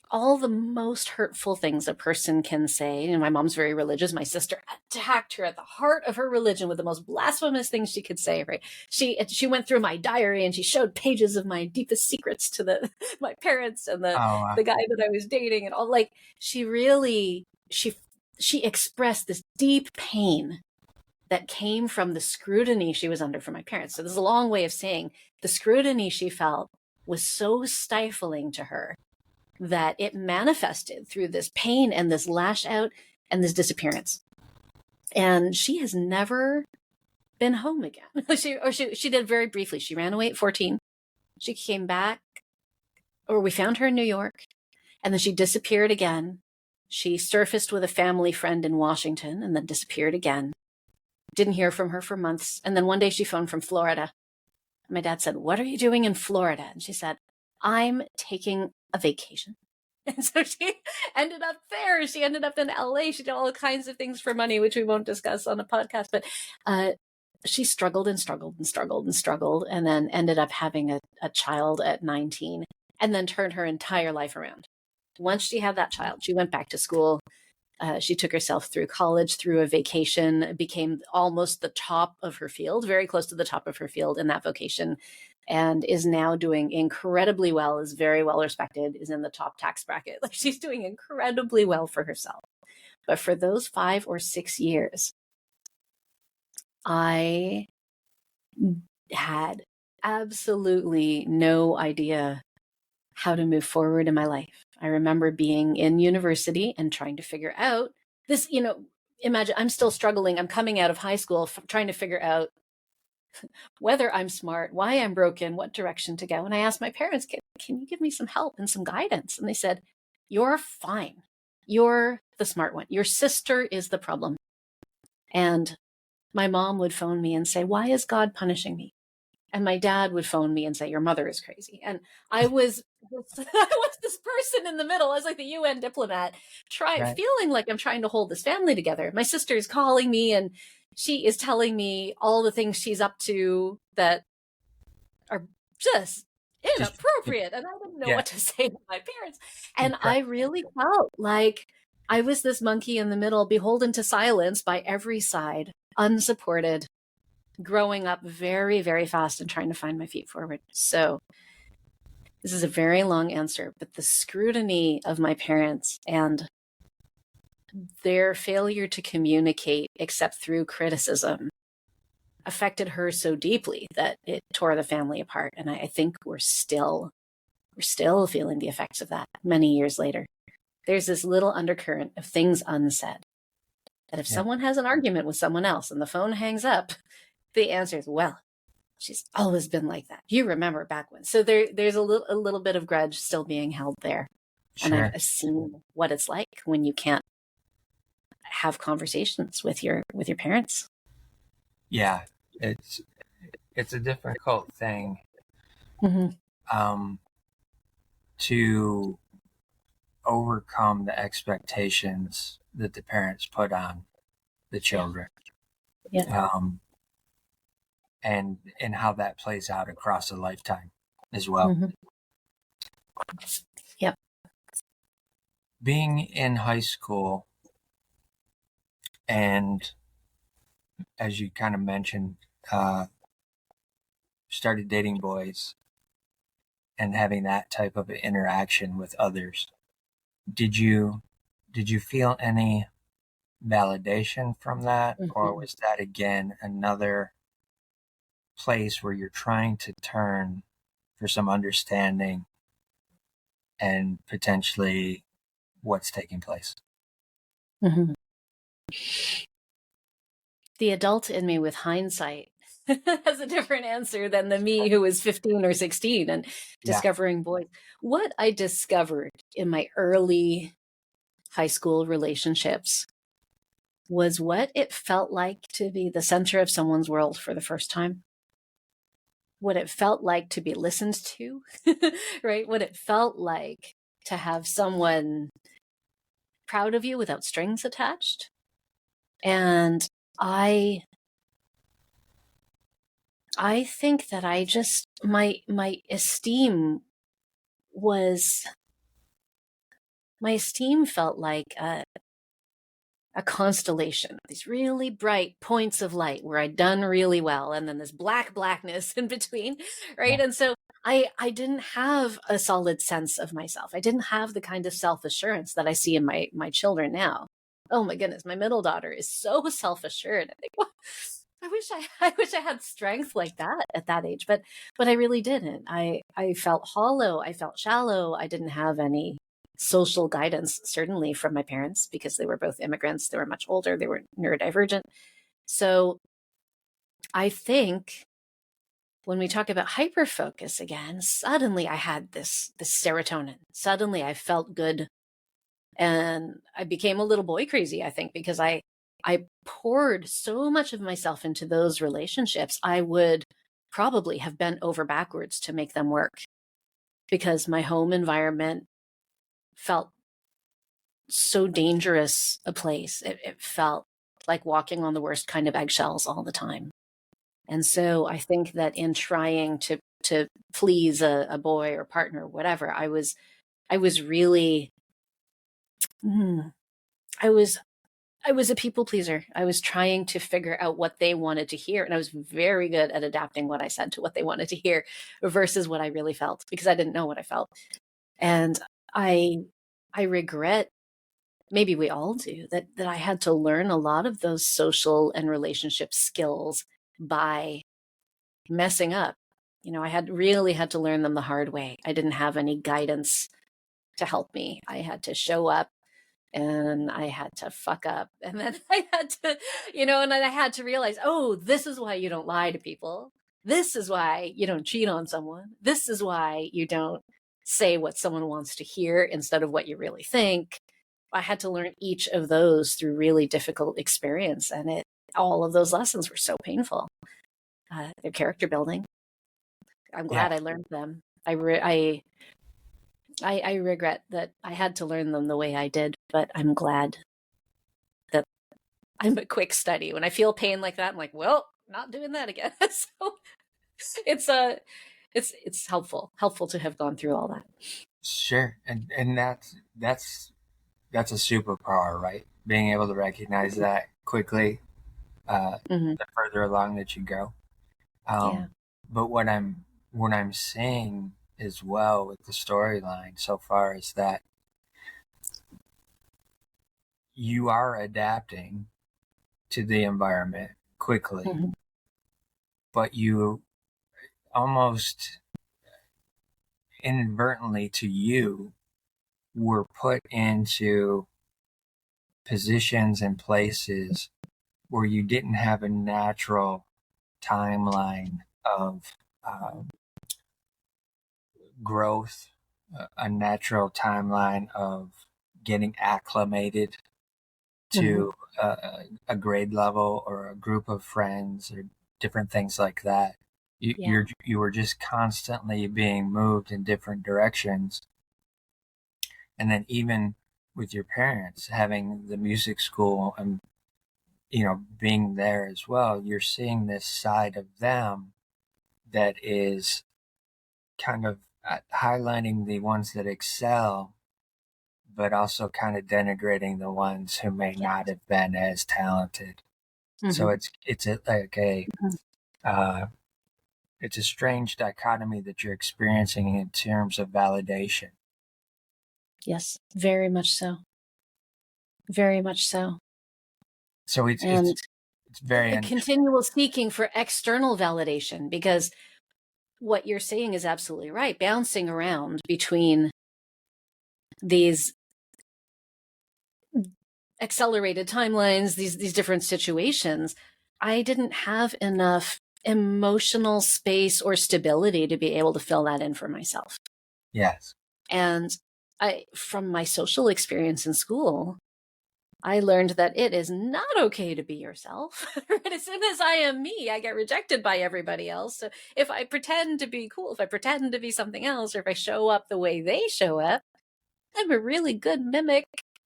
all the most hurtful things a person can say. And my mom's very religious. My sister attacked her at the heart of her religion with the most blasphemous things she could say, right? She went through my diary and she showed pages of my deepest secrets to my parents and the guy that I was dating and all. Like, she really, she expressed this deep pain that came from the scrutiny she was under from my parents. So this is a long way of saying the scrutiny she felt was so stifling to her that it manifested through this pain and this lash out and this disappearance. And she has never been home again. She did very briefly. She ran away at 14. She came back, or we found her in New York, and then she disappeared again. She surfaced with a family friend in Washington and then disappeared again. Didn't hear from her for months. And then one day she phoned from Florida. My dad said, "What are you doing in Florida?" And she said, "I'm taking a vacation." And so she ended up there. She ended up in LA. She did all kinds of things for money, which we won't discuss on the podcast. But she struggled and struggled and struggled and struggled, and then ended up having a child at 19, and then turned her entire life around. Once she had that child, she went back to school. She took herself through college, through a vacation, became almost the top of her field, very close to the top of her field in that vocation, and is now doing incredibly well, is very well respected, is in the top tax bracket. Like, she's doing incredibly well for herself. But for those 5 or 6 years, I had absolutely no idea how to move forward in my life. I remember being in university and trying to figure out this, imagine I'm still struggling. I'm coming out of high school, trying to figure out whether I'm smart, why I'm broken, what direction to go. And I asked my parents, can you give me some help and some guidance? And they said, "You're fine. You're the smart one. Your sister is the problem." And my mom would phone me and say, "Why is God punishing me?" And my dad would phone me and say, "Your mother is crazy." And I was this person in the middle. I was like the UN diplomat, feeling like I'm trying to hold this family together. My sister is calling me and she is telling me all the things she's up to that are just inappropriate. And I didn't know yeah, what to say to my parents. And I correct. really felt like I was this monkey in the middle, beholden to silence by every side, unsupported, growing up very, very fast and trying to find my feet forward. So this is a very long answer, but the scrutiny of my parents and their failure to communicate except through criticism affected her so deeply that it tore the family apart. And I think we're still feeling the effects of that many years later. There's this little undercurrent of things unsaid, that if Yeah, someone has an argument with someone else and the phone hangs up, the answer is, well, she's always been like that. You remember back when. So there's a little bit of grudge still being held there. And sure. I've seen what it's like when you can't have conversations with your parents. Yeah, it's a difficult thing um, to overcome the expectations that the parents put on the children, Yeah. and how that plays out across a lifetime as well. Mm-hmm. Yep. Being in high school, and as you kind of mentioned, started dating boys and having that type of interaction with others. Did you feel any validation from that, or Mm-hmm. was that again another place where you're trying to turn for some understanding and potentially what's taking place? Mm-hmm. The adult in me with hindsight has a different answer than the me who was 15 or 16 and Yeah. discovering boys. What I discovered in my early high school relationships was what it felt like to be the center of someone's world for the first time. What it felt like to be listened to, right? What it felt like to have someone proud of you without strings attached. And I think that I just my esteem felt like a constellation, these really bright points of light where I'd done really well, and then this blackness in between, right? Yeah. And so I didn't have a solid sense of myself. I didn't have the kind of self-assurance that I see in my children now. Oh my goodness, my middle daughter is so self-assured. I think, well, I wish I had strength like that at that age, but I really didn't. I felt hollow. I felt shallow. I didn't have any social guidance, certainly from my parents, because they were both immigrants. They were much older. They were neurodivergent. So I think when we talk about hyperfocus again, suddenly I had this serotonin. Suddenly I felt good, and I became a little boy crazy, I think, because I poured so much of myself into those relationships. I would probably have bent over backwards to make them work, because my home environment felt so dangerous a place. It felt like walking on the worst kind of eggshells all the time. And so I think that in trying to please a boy or partner or whatever, I was really I was a people pleaser. I was trying to figure out what they wanted to hear, and I was very good at adapting what I said to what they wanted to hear versus what I really felt, because I didn't know what I felt. And I regret, maybe we all do, that I had to learn a lot of those social and relationship skills by messing up. You know, I really had to learn them the hard way. I didn't have any guidance to help me. I had to show up, and I had to fuck up. And then I had to, and then I had to realize, oh, this is why you don't lie to people. This is why you don't cheat on someone. This is why you don't say what someone wants to hear instead of what you really think. I had to learn each of those through really difficult experience. And all of those lessons were so painful. They're character building. I'm Yeah. glad I learned them. I regret that I had to learn them the way I did, but I'm glad that I'm a quick study. When I feel pain like that, I'm like, well, not doing that again. So it's it's helpful to have gone through all that. Sure. And that's a superpower, right? Being able to recognize that quickly, Mm-hmm. the further along that you go. Yeah. But what I'm seeing as well with the storyline so far is that you are adapting to the environment quickly, Mm-hmm. but you almost inadvertently to you were put into positions and places where you didn't have a natural timeline of uh, growth, a natural timeline of getting acclimated Mm-hmm. to a grade level or a group of friends or different things like that. Yeah. You were just constantly being moved in different directions, and then even with your parents having the music school and being there as well, you're seeing this side of them that is kind of highlighting the ones that excel, but also kind of denigrating the ones who may Yeah. not have been as talented. So Mm-hmm. uh, it's a strange dichotomy that you're experiencing in terms of validation. Yes, very much so. Very much so. So And it's very a continual seeking for external validation, because what you're saying is absolutely right. Bouncing around between these accelerated timelines, these different situations, I didn't have enough emotional space or stability to be able to fill that in for myself. yes, And from my social experience in school, I learned that it is not okay to be yourself. As soon as I am me, I get rejected by everybody else. So if I pretend to be cool, if I pretend to be something else, or if I show up the way they show up, I'm a really good mimic.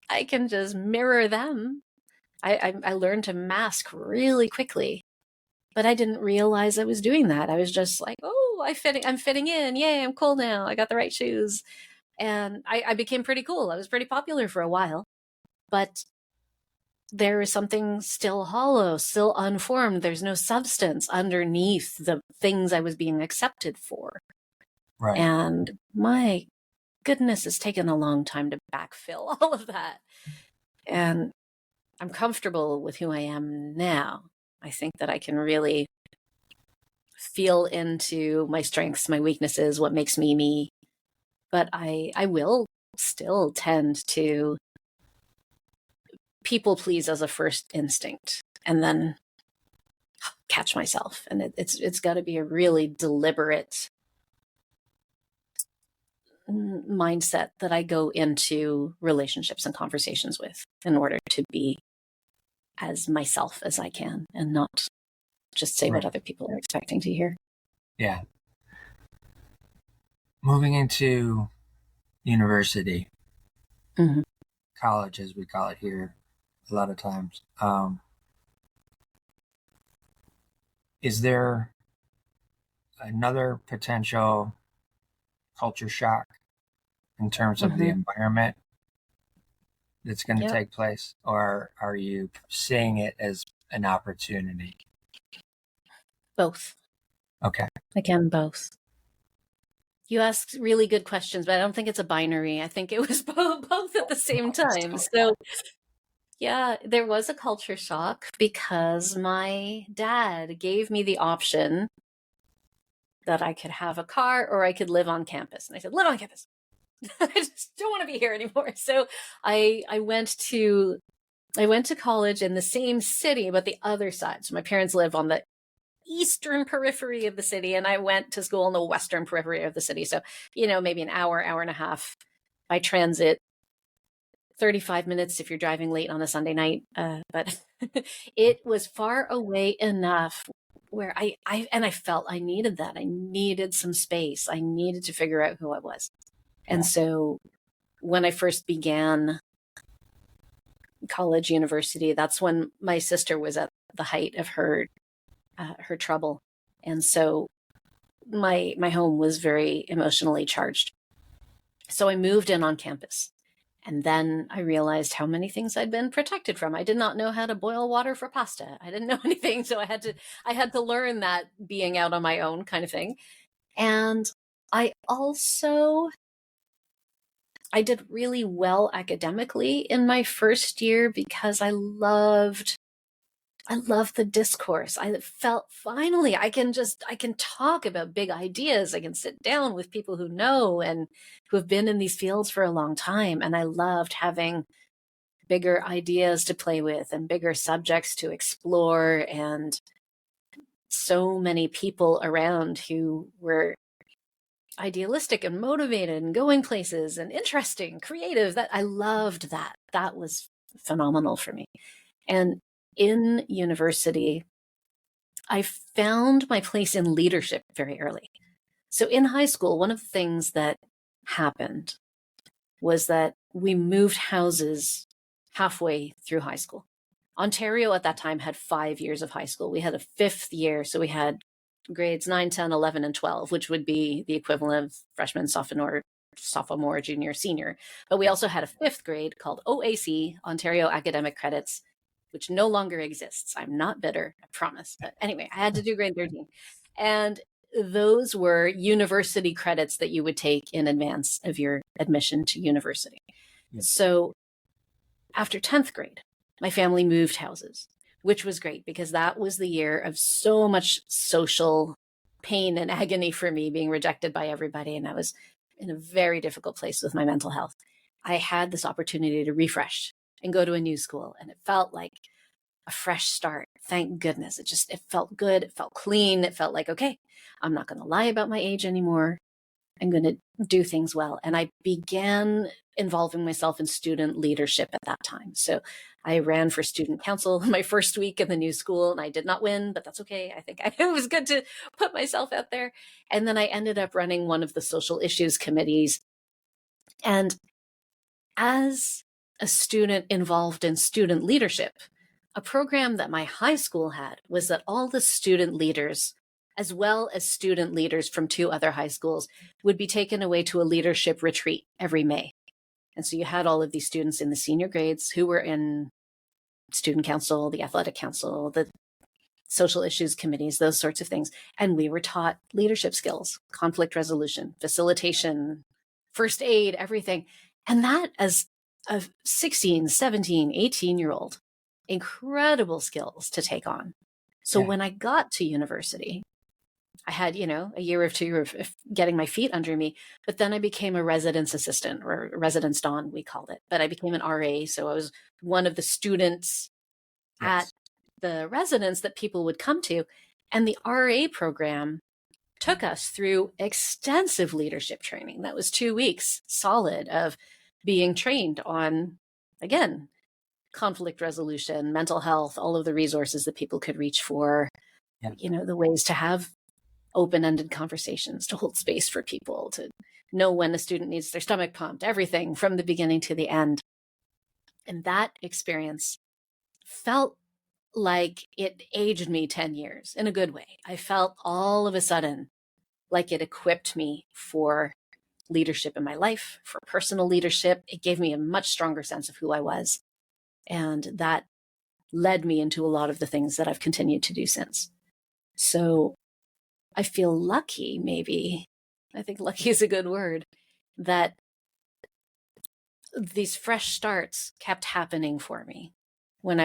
I can just mirror them. I learned to mask really quickly, but I didn't realize I was doing that. I was just like, oh, I'm fitting in. Yay, I'm cool now. I got the right shoes. And I became pretty cool. I was pretty popular for a while, but there is something still hollow, still unformed. There's no substance underneath the things I was being accepted for. right, And my goodness, it's taken a long time to backfill all of that. And I'm comfortable with who I am now. I think that I can really feel into my strengths, my weaknesses, what makes me me. But I will still tend to people please as a first instinct, and then catch myself. And it's got to be a really deliberate mindset that I go into relationships and conversations with in order to be as myself as I can and not just say what right. other people are expecting to hear. Yeah. Moving into university, Mm-hmm. college, as we call it here, a lot of times. Is there another potential culture shock in terms of the Mm-hmm. environment that's going to Yep. take place, or are you seeing it as an opportunity? Both. Okay. Again, both. You asked really good questions, but I don't think it's a binary. I think it was both at the same time. So, yeah, there was a culture shock because my dad gave me the option that I could have a car or I could live on campus. And I said, live on campus. I just don't want to be here anymore. So I went to college in the same city, but the other side. So my parents live on the eastern periphery of the city, and I went to school in the western periphery of the city. So, maybe an hour, hour and a half by transit, 35 minutes if you're driving late on a Sunday night. But it was far away enough where I felt I needed that. I needed some space. I needed to figure out who I was. Yeah. And so when I first began college, university, that's when my sister was at the height of her trouble. And so my home was very emotionally charged. So I moved in on campus. And then I realized how many things I'd been protected from. I did not know how to boil water for pasta. I didn't know anything. So I had to learn that being out on my own kind of thing. And I did really well academically in my first year because I loved the discourse. I felt finally I can talk about big ideas. I can sit down with people who know and who have been in these fields for a long time. And I loved having bigger ideas to play with and bigger subjects to explore, and so many people around who were idealistic and motivated and going places and interesting, creative. That I loved that. That was phenomenal for me. And in university, I found my place in leadership very early. So in high school, one of the things that happened was that we moved houses halfway through high school. Ontario at that time had 5 years of high school. We had a fifth year. So we had grades 9, 10, 11, and 12, which would be the equivalent of freshman, sophomore, junior, senior. But we also had a fifth grade called OAC, Ontario Academic Credits, which no longer exists. I'm not bitter, I promise. But anyway, I had to do grade 13. And those were university credits that you would take in advance of your admission to university. Yes. So after 10th grade, my family moved houses, which was great because that was the year of so much social pain and agony for me, being rejected by everybody. And I was in a very difficult place with my mental health. I had this opportunity to refresh and go to a new school. And it felt like a fresh start. Thank goodness. It felt good. It felt clean. It felt like, okay, I'm not going to lie about my age anymore. I'm going to do things well. And I began involving myself in student leadership at that time. So I ran for student council my first week in the new school, and I did not win, but that's okay. I think it was good to put myself out there. And then I ended up running one of the social issues committees. And as a student involved in student leadership, a program that my high school had was that all the student leaders, as well as student leaders from 2 other high schools, would be taken away to a leadership retreat every May. And so you had all of these students in the senior grades who were in student council, the athletic council, the social issues committees, those sorts of things. And we were taught leadership skills, conflict resolution, facilitation, first aid, everything. And that, as a 16, 17, 18-year-old, incredible skills to take on. So when I got to university, I had, a year or 2 of getting my feet under me, but then I became a residence assistant, or residence don, we called it. But I became an RA. So I was one of the students at the residence that people would come to. And the RA program took us through extensive leadership training. That was 2 weeks solid of being trained on, again, conflict resolution, mental health, all of the resources that people could reach for, the ways to have open-ended conversations, to hold space for people, to know when a student needs their stomach pumped, everything from the beginning to the end. And that experience felt like it aged me 10 years in a good way. I felt all of a sudden like it equipped me for leadership in my life, for personal leadership. It gave me a much stronger sense of who I was. And that led me into a lot of the things that I've continued to do since. So I feel lucky, maybe, I think lucky is a good word, that these fresh starts kept happening for me. When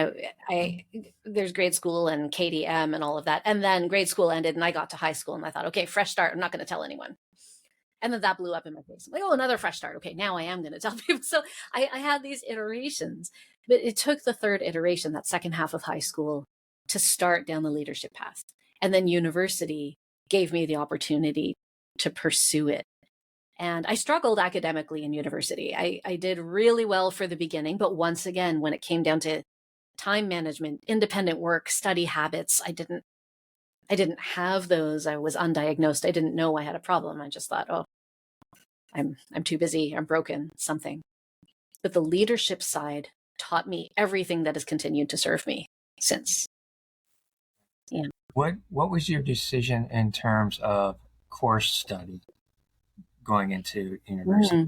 there's grade school and KDM and all of that. And then grade school ended and I got to high school and I thought, okay, fresh start. I'm not going to tell anyone. And then that blew up in my face. I'm like, oh, another fresh start. Okay, now I am going to tell people. So I had these iterations, but it took the third iteration, that second half of high school, to start down the leadership path. And then university gave me the opportunity to pursue it. And I struggled academically in university. I did really well for the beginning, but once again, when it came down to time management, independent work, study habits, I didn't have those. I was undiagnosed. I didn't know I had a problem. I just thought, oh, I'm too busy. I'm broken, something. But the leadership side taught me everything that has continued to serve me since. Yeah. What was your decision in terms of course study going into university?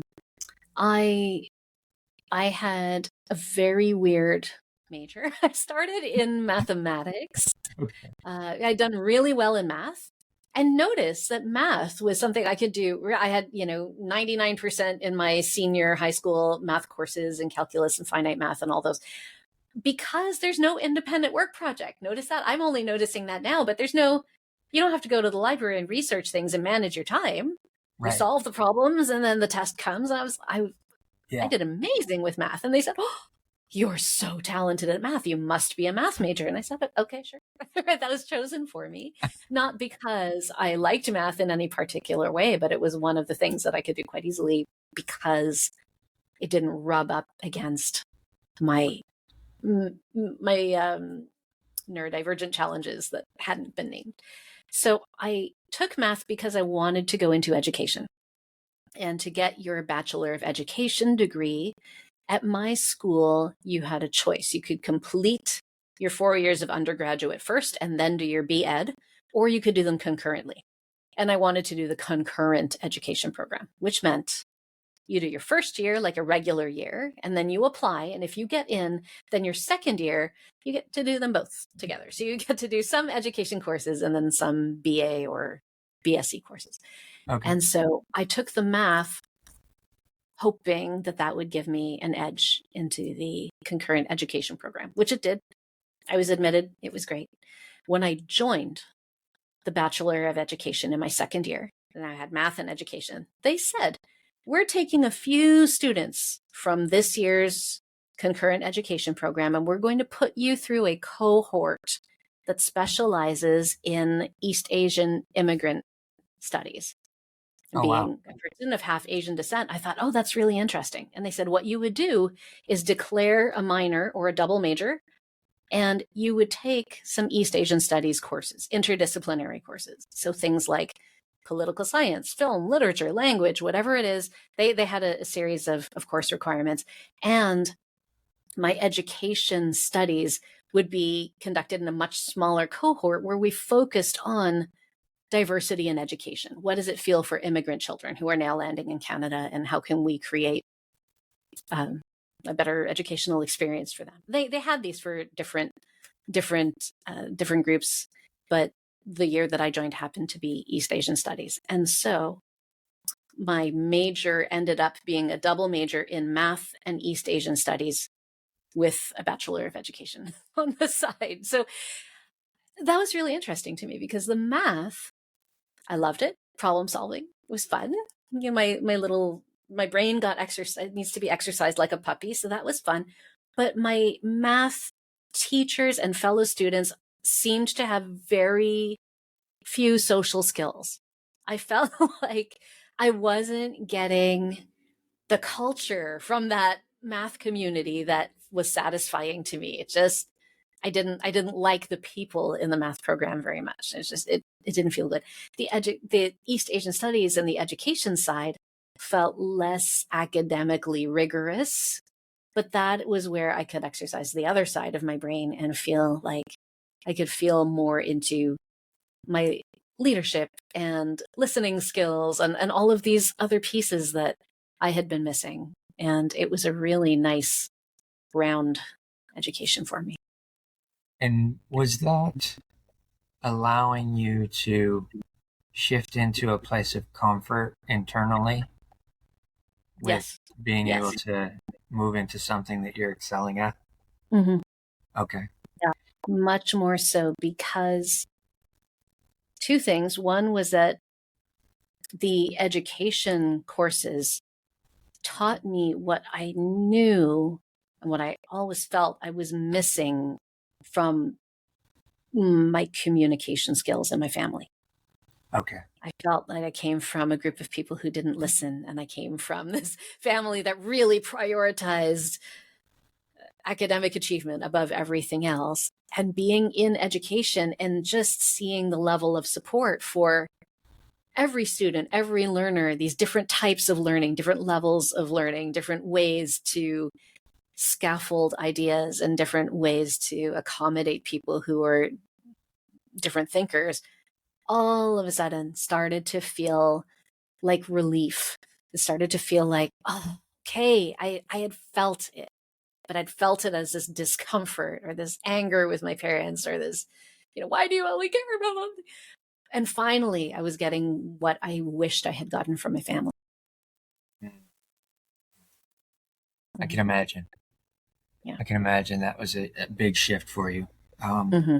I had a very weird major. I started in mathematics. Okay. I'd done really well in math and noticed that math was something I could do. I had, 99% in my senior high school math courses and calculus and finite math and all those, because there's no independent work project. Notice that? I'm only noticing that now, but you don't have to go to the library and research things and manage your time. You Right. solve the problems and then the test comes. I Yeah. did amazing with math. And they said, "Oh, you're so talented at math. You must be a math major." And I said, "Okay, sure." That was chosen for me, not because I liked math in any particular way, but it was one of the things that I could do quite easily because it didn't rub up against my neurodivergent challenges that hadn't been named. So I took math because I wanted to go into education. And to get your Bachelor of Education degree, at my school, you had a choice. You could complete your 4 years of undergraduate first and then do your B.Ed, or you could do them concurrently. And I wanted to do the concurrent education program, which meant you do your first year like a regular year, and then you apply. And if you get in, then your second year, you get to do them both together. So you get to do some education courses and then some BA or BSc courses. Okay. And so I took the math hoping that that would give me an edge into the concurrent education program, which it did. I was admitted. It was great. When I joined the Bachelor of Education in my second year, and I had math and education, they said, "We're taking a few students from this year's concurrent education program, and we're going to put you through a cohort that specializes in East Asian immigrant studies." Oh, Being wow. a person of half Asian descent, I thought, oh, that's really interesting. And they said, what you would do is declare a minor or a double major, and you would take some East Asian studies courses, interdisciplinary courses. So things like political science, film, literature, language, whatever it is. They had a series of course requirements. And my education studies would be conducted in a much smaller cohort where we focused on diversity in education. What does it feel for immigrant children who are now landing in Canada, and how can we create a better educational experience for them? They had these for different groups, but the year that I joined happened to be East Asian Studies, and so my major ended up being a double major in math and East Asian Studies with a Bachelor of Education on the side. So that was really interesting to me because the math, I loved it. Problem solving was fun. My brain got exercise, needs to be exercised like a puppy. So that was fun. But my math teachers and fellow students seemed to have very few social skills. I felt like I wasn't getting the culture from that math community that was satisfying to me. It just, I didn't like the people in the math program very much. It's just, it didn't feel good. The East Asian Studies and the education side felt less academically rigorous, but that was where I could exercise the other side of my brain and feel like I could feel more into my leadership and listening skills and all of these other pieces that I had been missing. And it was a really nice round education for me. And was that allowing you to shift into a place of comfort internally with Yes. being Yes. able to move into something that you're excelling at? Mm-hmm. Okay. Yeah, much more so, because two things. One was that the education courses taught me what I knew and what I always felt I was missing from my communication skills in my family. Okay. I felt like I came from a group of people who didn't listen, and I came from this family that really prioritized academic achievement above everything else. And being in education and just seeing the level of support for every student, every learner, these different types of learning, different levels of learning, different ways to scaffold ideas and different ways to accommodate people who are different thinkers. all of a sudden started to feel like relief. It started to feel like, oh, okay, I had felt it, but I'd felt it as this discomfort or this anger with my parents or this, why do you only care about them? And finally, I was getting what I wished I had gotten from my family. I can imagine. Yeah. I can imagine that was a big shift for you. Mm-hmm.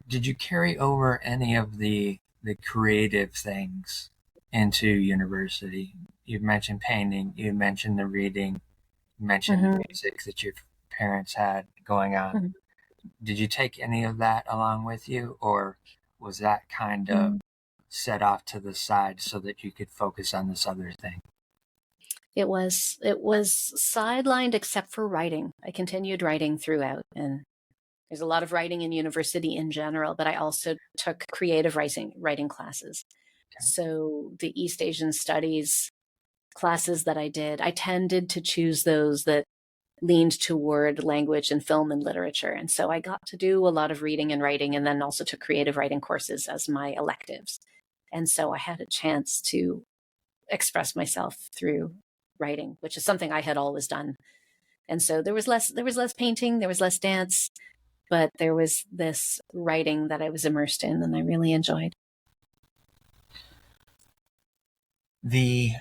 Did you carry over any of the creative things into university? You mentioned painting, you mentioned the reading, you mentioned the music that your parents had going on. Mm-hmm. Did you take any of that along with you, or was that kind of set off to the side so that you could focus on this other thing? It was sidelined except for writing. I continued writing throughout, and there's a lot of writing in university in general, but I also took creative writing classes. Okay. So the East Asian Studies classes that I did, I tended to choose those that leaned toward language and film and literature. And so I got to do a lot of reading and writing, and then also took creative writing courses as my electives. And so I had a chance to express myself through writing, which is something I had always done. And so there was less painting, there was less dance, but there was this writing that I was immersed in and I really enjoyed. The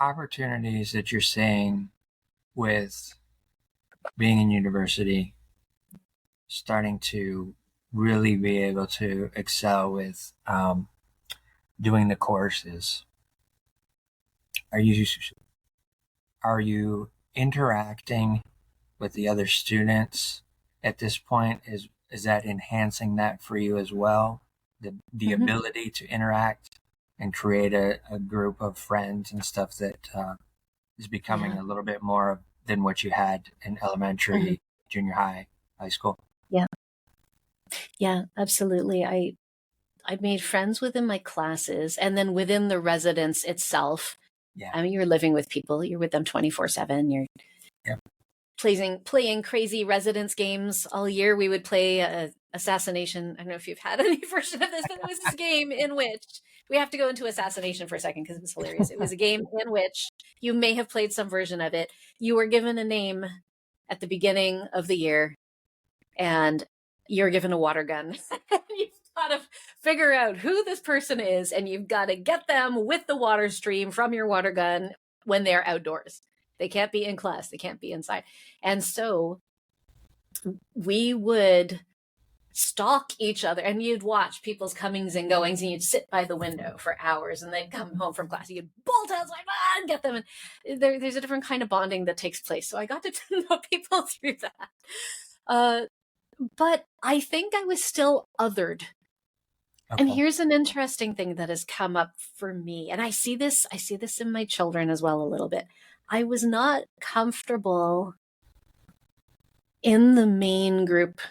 opportunities that you're seeing with being in university, starting to really be able to excel with doing the courses, are you interacting with the other students at this point? Is that enhancing that for you as well? The ability to interact and create a group of friends and stuff that is becoming a little bit more than what you had in elementary, junior high, high school. Yeah, absolutely. I made friends within my classes, and then within the residence itself. Yeah. I mean, you're living with people, you're with them 24/7. You're playing crazy residence games all year. We would play assassination. I don't know if you've had any version of this, but it was this game in which we have to go into assassination for a second because it was hilarious. It was a game in which you may have played some version of it. You were given a name at the beginning of the year, and you're given a water gun. You've got to figure out who this person is, and you've got to get them with the water stream from your water gun when they're outdoors. They can't be in class. They can't be inside. And so we would stalk each other, and you'd watch people's comings and goings, and you'd sit by the window for hours, and they'd come home from class. You'd bolt out like, and get them. And there's a different kind of bonding that takes place. So I got to know people through that. But I think I was still othered. Okay. And here's an interesting thing that has come up for me. And I see this in my children as well a little bit. I was not comfortable in the main group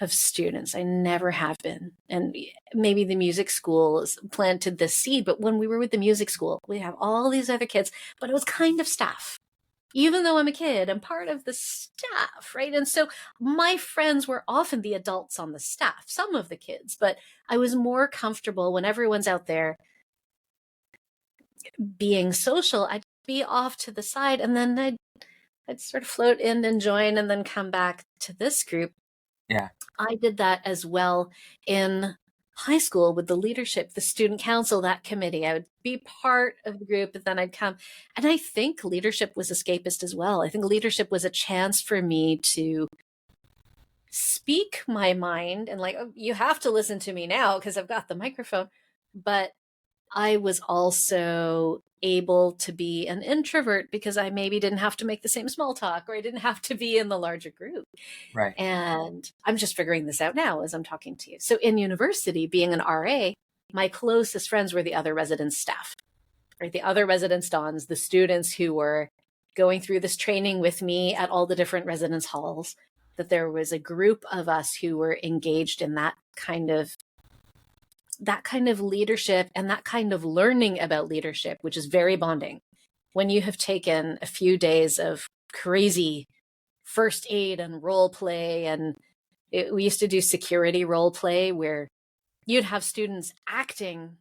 of students. I never have been. And maybe the music school planted this seed, but when we were with the music school, we have all these other kids, but it was kind of staff. Even though I'm a kid, I'm part of the staff, right? And so my friends were often the adults on the staff, some of the kids, but I was more comfortable when everyone's out there being social. I'd be off to the side, and then I'd sort of float in and join and then come back to this group. Yeah. I did that as well in high school with the leadership, the student council, that committee. I would be part of the group, and then I'd come. And I think leadership was escapist as well. I think leadership was a chance for me to speak my mind and like, oh, you have to listen to me now because I've got the microphone. But I was also able to be an introvert because I maybe didn't have to make the same small talk, or I didn't have to be in the larger group. Right. And I'm just figuring this out now as I'm talking to you. So in university, being an RA, my closest friends were the other residence staff, right? The other residence dons, the students who were going through this training with me at all the different residence halls, that there was a group of us who were engaged in that kind of leadership and that kind of learning about leadership, which is very bonding. When you have taken a few days of crazy first aid and role play and We used to do security role play where you'd have students acting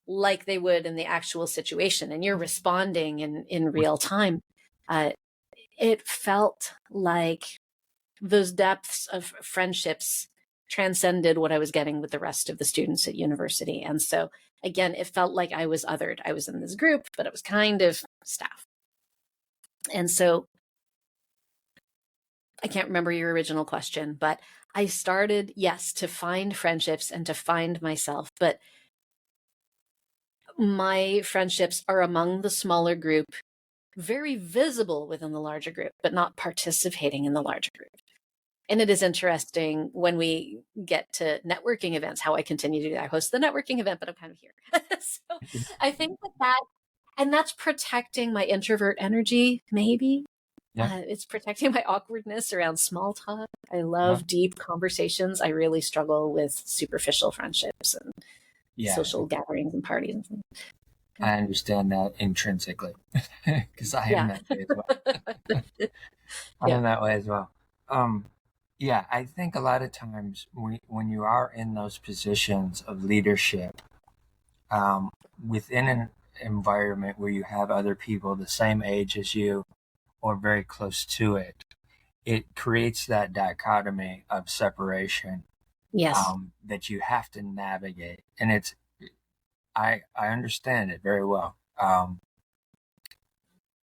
like they would in the actual situation, and you're responding in real time. It felt like those depths of friendships transcended what I was getting with the rest of the students at university. And so, again, it felt like I was othered. I was in this group, but it was kind of staff. And so, I can't remember your original question, but I started, yes, to find friendships and to find myself. But my friendships are among the smaller group, very visible within the larger group, but not participating in the larger group. And it is interesting when we get to networking events, how I continue to do that. I host the networking event, but I'm kind of here. So I think and that's protecting my introvert energy, maybe. Yeah. It's protecting my awkwardness around small talk. I love deep conversations. I really struggle with superficial friendships and social gatherings and parties and things. I understand that intrinsically because I am that way as well. I am that way as well. Yeah, I think a lot of times when you are in those positions of leadership, within an environment where you have other people the same age as you or very close to it, it creates that dichotomy of separation that you have to navigate. And I understand it very well.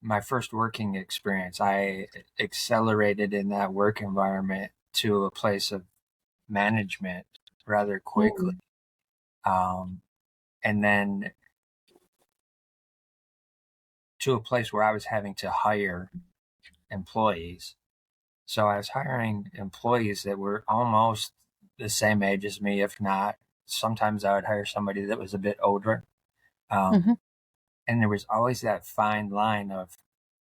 My first working experience, I accelerated in that work environment to a place of management rather quickly. And then to a place where I was having to hire employees. So I was hiring employees that were almost the same age as me, if not. Sometimes I would hire somebody that was a bit older. And there was always that fine line of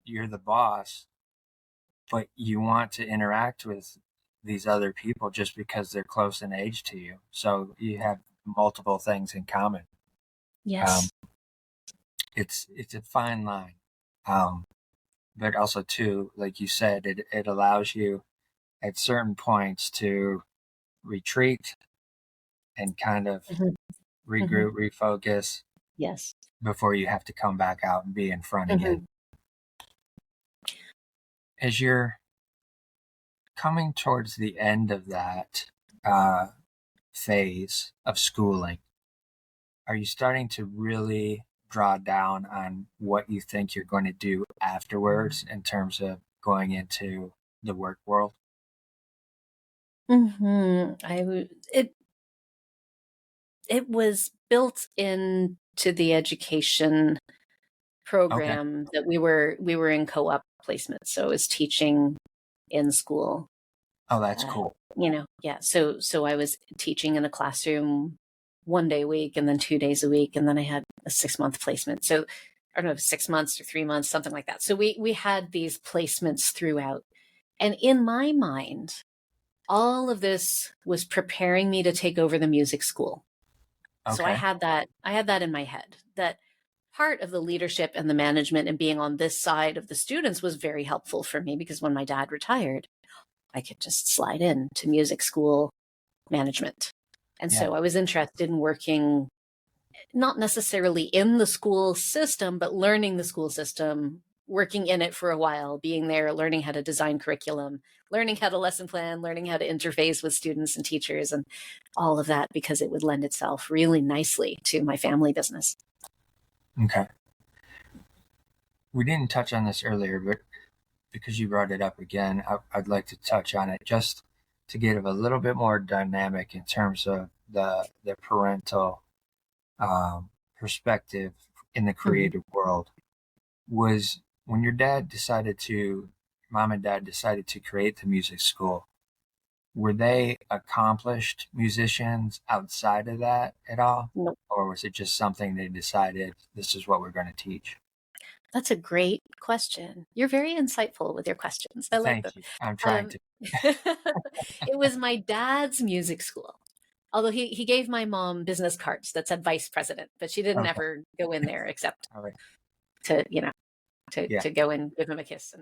you're the boss, but you want to interact with these other people just because they're close in age to you. So you have multiple things in common. Yes. It's a fine line. But also too, like you said, it allows you at certain points to retreat and kind of regroup, refocus. Yes. Before you have to come back out and be in front again. As you're coming towards the end of that phase of schooling, are you starting to really draw down on what you think you're going to do afterwards in terms of going into the work world? It was built into the education program that we were in co-op placement, so it was teaching in school. Oh, that's cool. So I was teaching in a classroom 1 day a week and then 2 days a week, and then I had a 6-month placement. So I don't know, 6 months or 3 months, something like that. So we had these placements throughout, and in my mind, all of this was preparing me to take over the music school. So I had that in my head, that part of the leadership and the management and being on this side of the students was very helpful for me, because when my dad retired, I could just slide in to music school management. And so I was interested in working, not necessarily in the school system, but learning the school system, working in it for a while, being there, learning how to design curriculum, learning how to lesson plan, learning how to interface with students and teachers and all of that, because it would lend itself really nicely to my family business. Okay. We didn't touch on this earlier, but because you brought it up again, I'd like to touch on it just to give a little bit more dynamic in terms of the parental perspective in the creative world. Was when your mom and dad decided to create the music school, were they accomplished musicians outside of that at all? Nope. Or was it just something they decided this is what we're going to teach? That's a great question. You're very insightful with your questions. I like them. Thank you. I'm trying to. It was my dad's music school. Although he gave my mom business cards that said vice president, but she didn't ever go in there except to Yeah. to go and give him a kiss.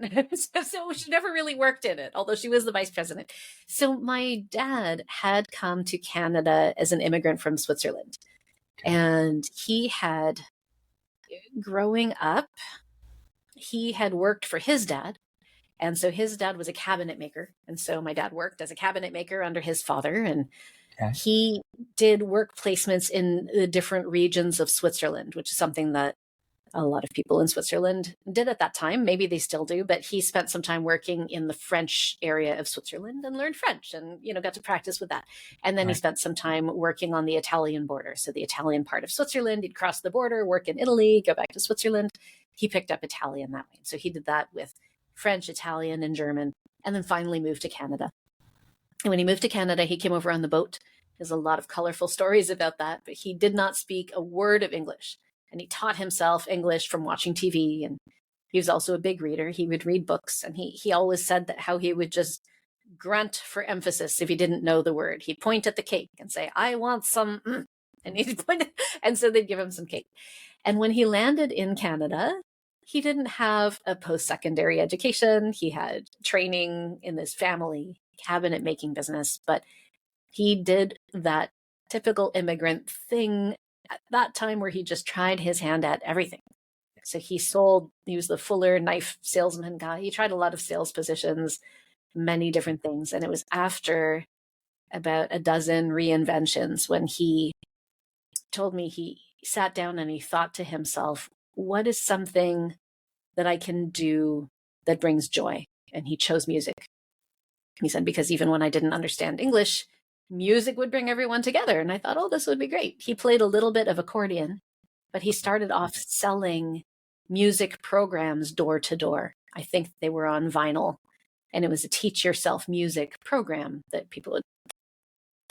So she never really worked in it, although she was the vice president. So my dad had come to Canada as an immigrant from Switzerland. Okay. And he had, growing up, he had worked for his dad. And so his dad was a cabinet maker. And so my dad worked as a cabinet maker under his father. And Okay. he did work placements in the different regions of Switzerland, which is something that a lot of people in Switzerland did at that time. Maybe they still do, but he spent some time working in the French area of Switzerland and learned French and, got to practice with that. And then he Right. spent some time working on the Italian border. So the Italian part of Switzerland, he'd cross the border, work in Italy, go back to Switzerland. He picked up Italian that way. So he did that with French, Italian, and German, and then finally moved to Canada. And when he moved to Canada, he came over on the boat. There's a lot of colorful stories about that, but he did not speak a word of English. And he taught himself English from watching TV. And he was also a big reader. He would read books. And he always said that how he would just grunt for emphasis if he didn't know the word. He'd point at the cake and say, I want some, and he'd point, and so they'd give him some cake. And when he landed in Canada, he didn't have a post-secondary education. He had training in this family cabinet making business, but he did that typical immigrant thing at that time where he just tried his hand at everything. So he was the fuller knife salesman guy. He tried a lot of sales positions, many different things. And it was after about a dozen reinventions when he told me he sat down and he thought to himself, what is something that I can do that brings joy? And he chose music. He said, because even when I didn't understand English, music would bring everyone together. And I thought, oh, this would be great. He played a little bit of accordion, but he started off selling music programs door to door. I think they were on vinyl. And it was a teach yourself music program that people would,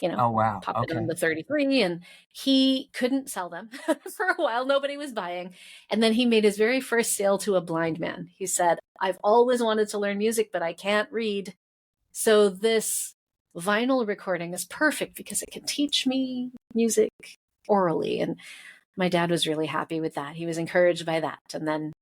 Oh, wow. pop it Okay. on the 33. And he couldn't sell them for a while. Nobody was buying. And then he made his very first sale to a blind man. He said, I've always wanted to learn music, but I can't read. So this vinyl recording is perfect because it can teach me music orally. And my dad was really happy with that. He was encouraged by that. And then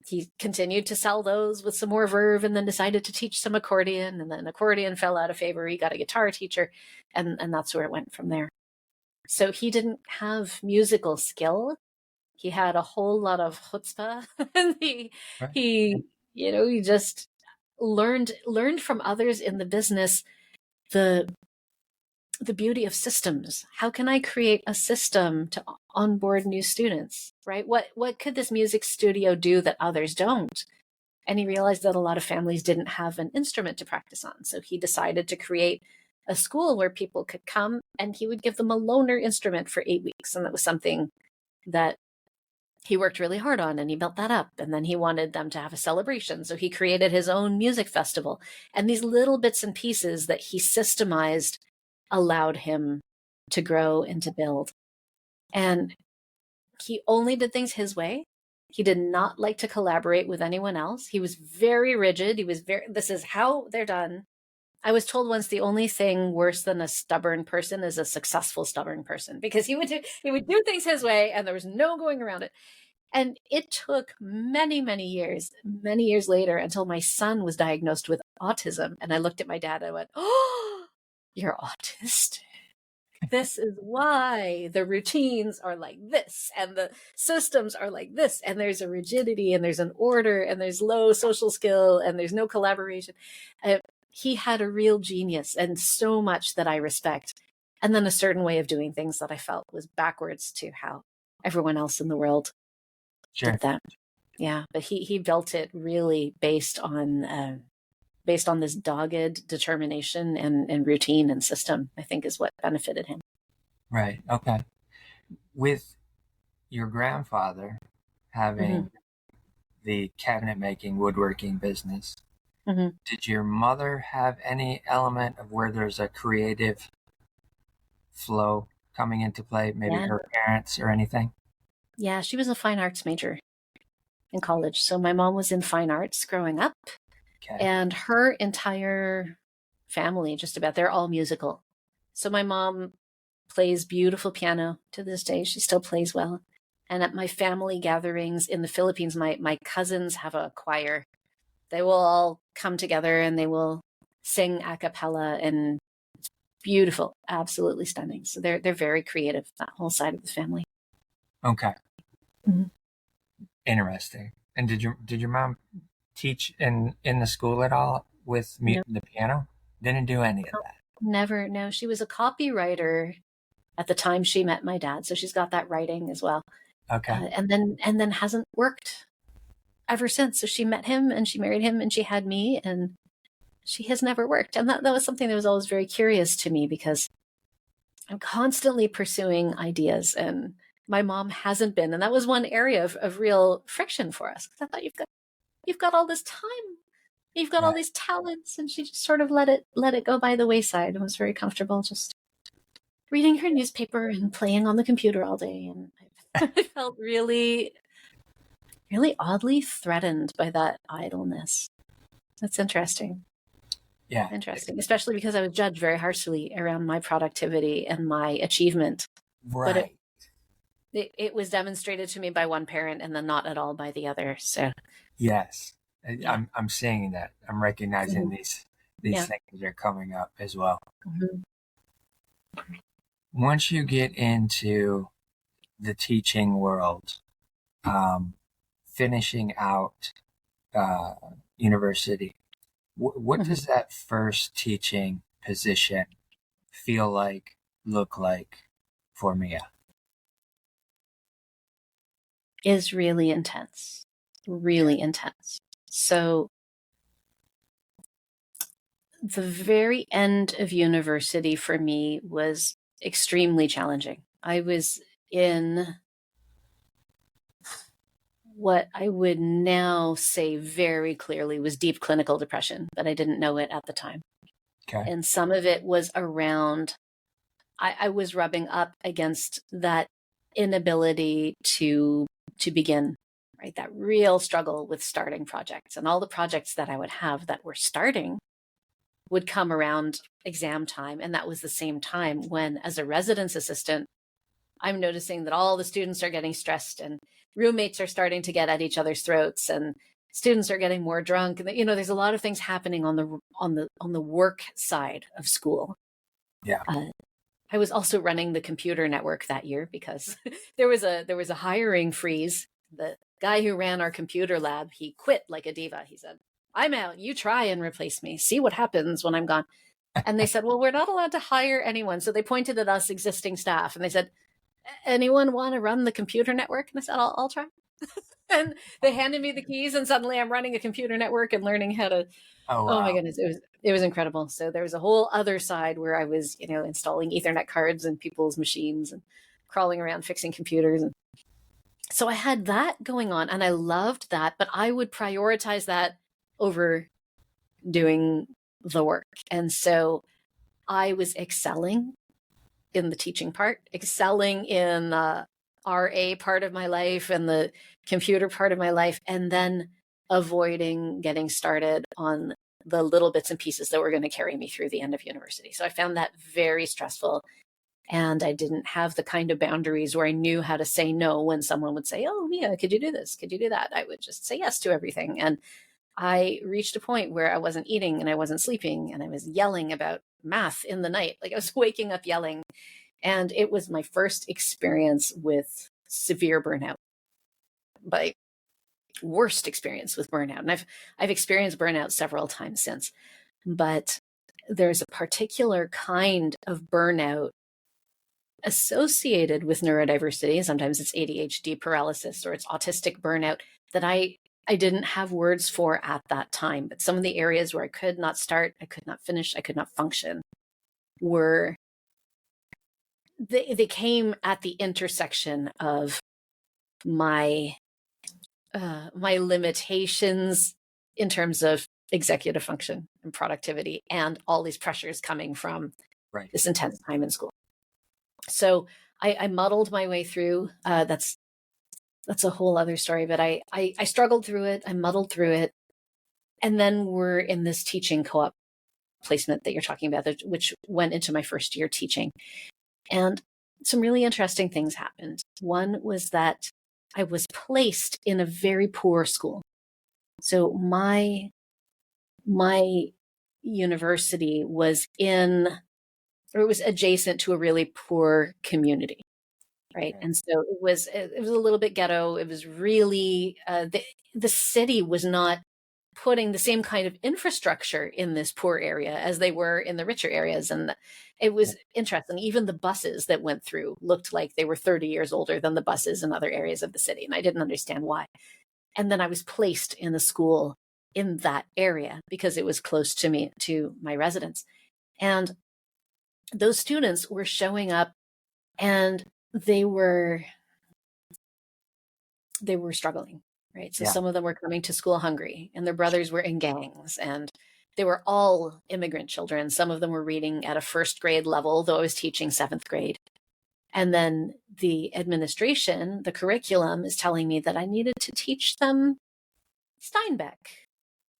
he continued to sell those with some more verve and then decided to teach some accordion. And then accordion fell out of favor. He got a guitar teacher and that's where it went from there. So he didn't have musical skill. He had a whole lot of chutzpah. And Right. he just learned from others in the business the beauty of systems. How can I create a system to onboard new students, right? What could this music studio do that others don't? And he realized that a lot of families didn't have an instrument to practice on. So he decided to create a school where people could come and he would give them a loaner instrument for 8 weeks. And that was something that he worked really hard on, and he built that up. And then he wanted them to have a celebration. So he created his own music festival. And these little bits and pieces that he systemized allowed him to grow and to build. And he only did things his way. He did not like to collaborate with anyone else. He was very rigid. This is how they're done. I was told once the only thing worse than a stubborn person is a successful stubborn person, because he would do things his way and there was no going around it. And it took many, many years later until my son was diagnosed with autism. And I looked at my dad and I went, oh, you're autistic. This is why the routines are like this and the systems are like this. And there's a rigidity and there's an order and there's low social skill and there's no collaboration. He had a real genius and so much that I respect. And then a certain way of doing things that I felt was backwards to how everyone else in the world did that. Yeah, but he built it really based on this dogged determination and routine and system, I think is what benefited him. Right. Okay. With your grandfather having the cabinet making, woodworking business, did your mother have any element of where there's a creative flow coming into play? Maybe her parents or anything? Yeah, she was a fine arts major in college. So my mom was in fine arts growing up. Okay. And her entire family, just about, they're all musical. So my mom plays beautiful piano to this day. She still plays well. And at my family gatherings in the Philippines, my cousins have a choir. They will all come together and they will sing a cappella, and it's beautiful, absolutely stunning. So they're very creative, that whole side of the family. Okay. Mm-hmm. Interesting. And did your mom teach in the school at all with No. the piano? Didn't do any of that. Never. No, she was a copywriter at the time she met my dad, so she's got that writing as well. Okay. And then hasn't worked ever since. So she met him and she married him and she had me, and she has never worked. And that was something that was always very curious to me, because I'm constantly pursuing ideas and my mom hasn't been. And that was one area of real friction for us. Because I thought, you've got all this time, you've got all these talents, and she just sort of let it go by the wayside and was very comfortable just reading her newspaper and playing on the computer all day. And I felt really, really oddly threatened by that idleness. That's interesting. Yeah. Interesting, especially because I was judged very harshly around my productivity and my achievement. Right. But it was demonstrated to me by one parent and then not at all by the other. So yes, yeah. I'm seeing that. I'm recognizing Mm-hmm. these things are coming up as well. Mm-hmm. Once you get into the teaching world, finishing out university, what Mm-hmm. does that first teaching position feel like, look like for Mia? Is really intense. Really intense. So the very end of university for me was extremely challenging. I was in what I would now say very clearly was deep clinical depression, but I didn't know it at the time. Okay. And some of it was around, I was rubbing up against that inability to begin, right? That real struggle with starting projects, and all the projects that I would have that were starting would come around exam time. And that was the same time when, as a residence assistant, I'm noticing that all the students are getting stressed and roommates are starting to get at each other's throats and students are getting more drunk. And, there's a lot of things happening on the work side of school. Yeah. I was also running the computer network that year because there was a hiring freeze. The guy who ran our computer lab, he quit like a diva. He said, "I'm out. You try and replace me. See what happens when I'm gone." And they said, "Well, we're not allowed to hire anyone." So they pointed at us existing staff and they said, "Anyone want to run the computer network?" And I said, I'll try. And they handed me the keys, and suddenly I'm running a computer network and learning how to. Oh, wow. Oh my goodness, it was incredible. So there was a whole other side where I was, installing Ethernet cards in people's machines and crawling around fixing computers. And so I had that going on, and I loved that, but I would prioritize that over doing the work. And so I was excelling in the teaching part, excelling in the RA part of my life and the computer part of my life, and then avoiding getting started on the little bits and pieces that were going to carry me through the end of university. So I found that very stressful. And I didn't have the kind of boundaries where I knew how to say no when someone would say, "Oh, Mia, could you do this? Could you do that?" I would just say yes to everything. And I reached a point where I wasn't eating and I wasn't sleeping and I was yelling about math in the night. Like I was waking up yelling. And it was my first experience with severe burnout, my worst experience with burnout. And I've experienced burnout several times since, but there's a particular kind of burnout associated with neurodiversity. Sometimes it's ADHD paralysis or it's autistic burnout that I didn't have words for at that time. But some of the areas where I could not start, I could not finish, I could not function were they came at the intersection of my limitations in terms of executive function and productivity and all these pressures coming from this intense time in school. So I muddled my way through. That's a whole other story, but I struggled through it. I muddled through it. And then we're in this teaching co-op placement that you're talking about, which went into my first year teaching. And some really interesting things happened. One was that I was placed in a very poor school. So my university was it was adjacent to a really poor community, right? Okay. And so it was a little bit ghetto. It was really the city was not putting the same kind of infrastructure in this poor area as they were in the richer areas. And it was interesting. Even the buses that went through looked like they were 30 years older than the buses in other areas of the city. And I didn't understand why. And then I was placed in a school in that area because it was close to my residence. And those students were showing up, and they were struggling, right? So Yeah. some of them were coming to school hungry, and their brothers were in gangs, and they were all immigrant children. Some of them were reading at a first grade level, though I was teaching seventh grade. And then the administration, the curriculum, is telling me that I needed to teach them Steinbeck.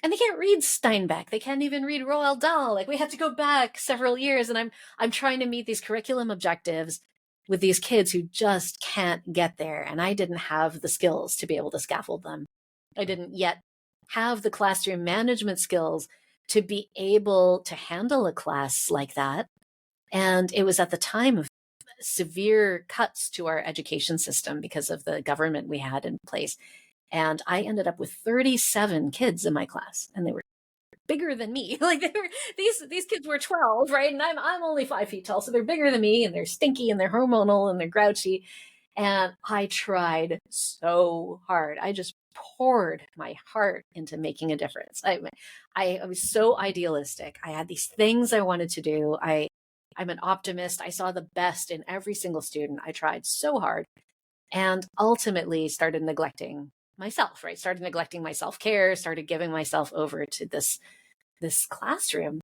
And they can't read Steinbeck. They can't even read Roald Dahl. Like, we had to go back several years, and I'm trying to meet these curriculum objectives with these kids who just can't get there. And I didn't have the skills to be able to scaffold them. I didn't yet have the classroom management skills to be able to handle a class like that. And it was at the time of severe cuts to our education system because of the government we had in place. And I ended up with 37 kids in my class, and they were bigger than me. Like, they were, these kids were 12, right? And I'm only 5 feet tall. So they're bigger than me, and they're stinky, and they're hormonal, and they're grouchy. And I tried so hard. I just poured my heart into making a difference. I was so idealistic. I had these things I wanted to do. I'm an optimist. I saw the best in every single student. I tried so hard, and ultimately started neglecting myself, right? Started neglecting my self-care, started giving myself over to this classroom.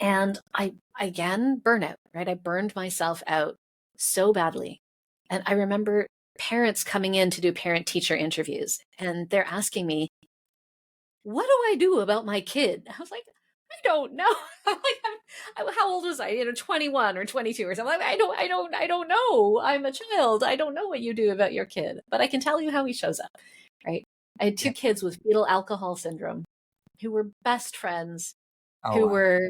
And I, again, burnout, right? I burned myself out so badly. And I remember parents coming in to do parent-teacher interviews, and they're asking me, what do I do about my kid? I was like, I don't know. How old was I? 21 or 22 or something. I don't know. I'm a child. I don't know what you do about your kid, but I can tell you how he shows up, right? I had two kids with fetal alcohol syndrome who were best friends, Oh, wow.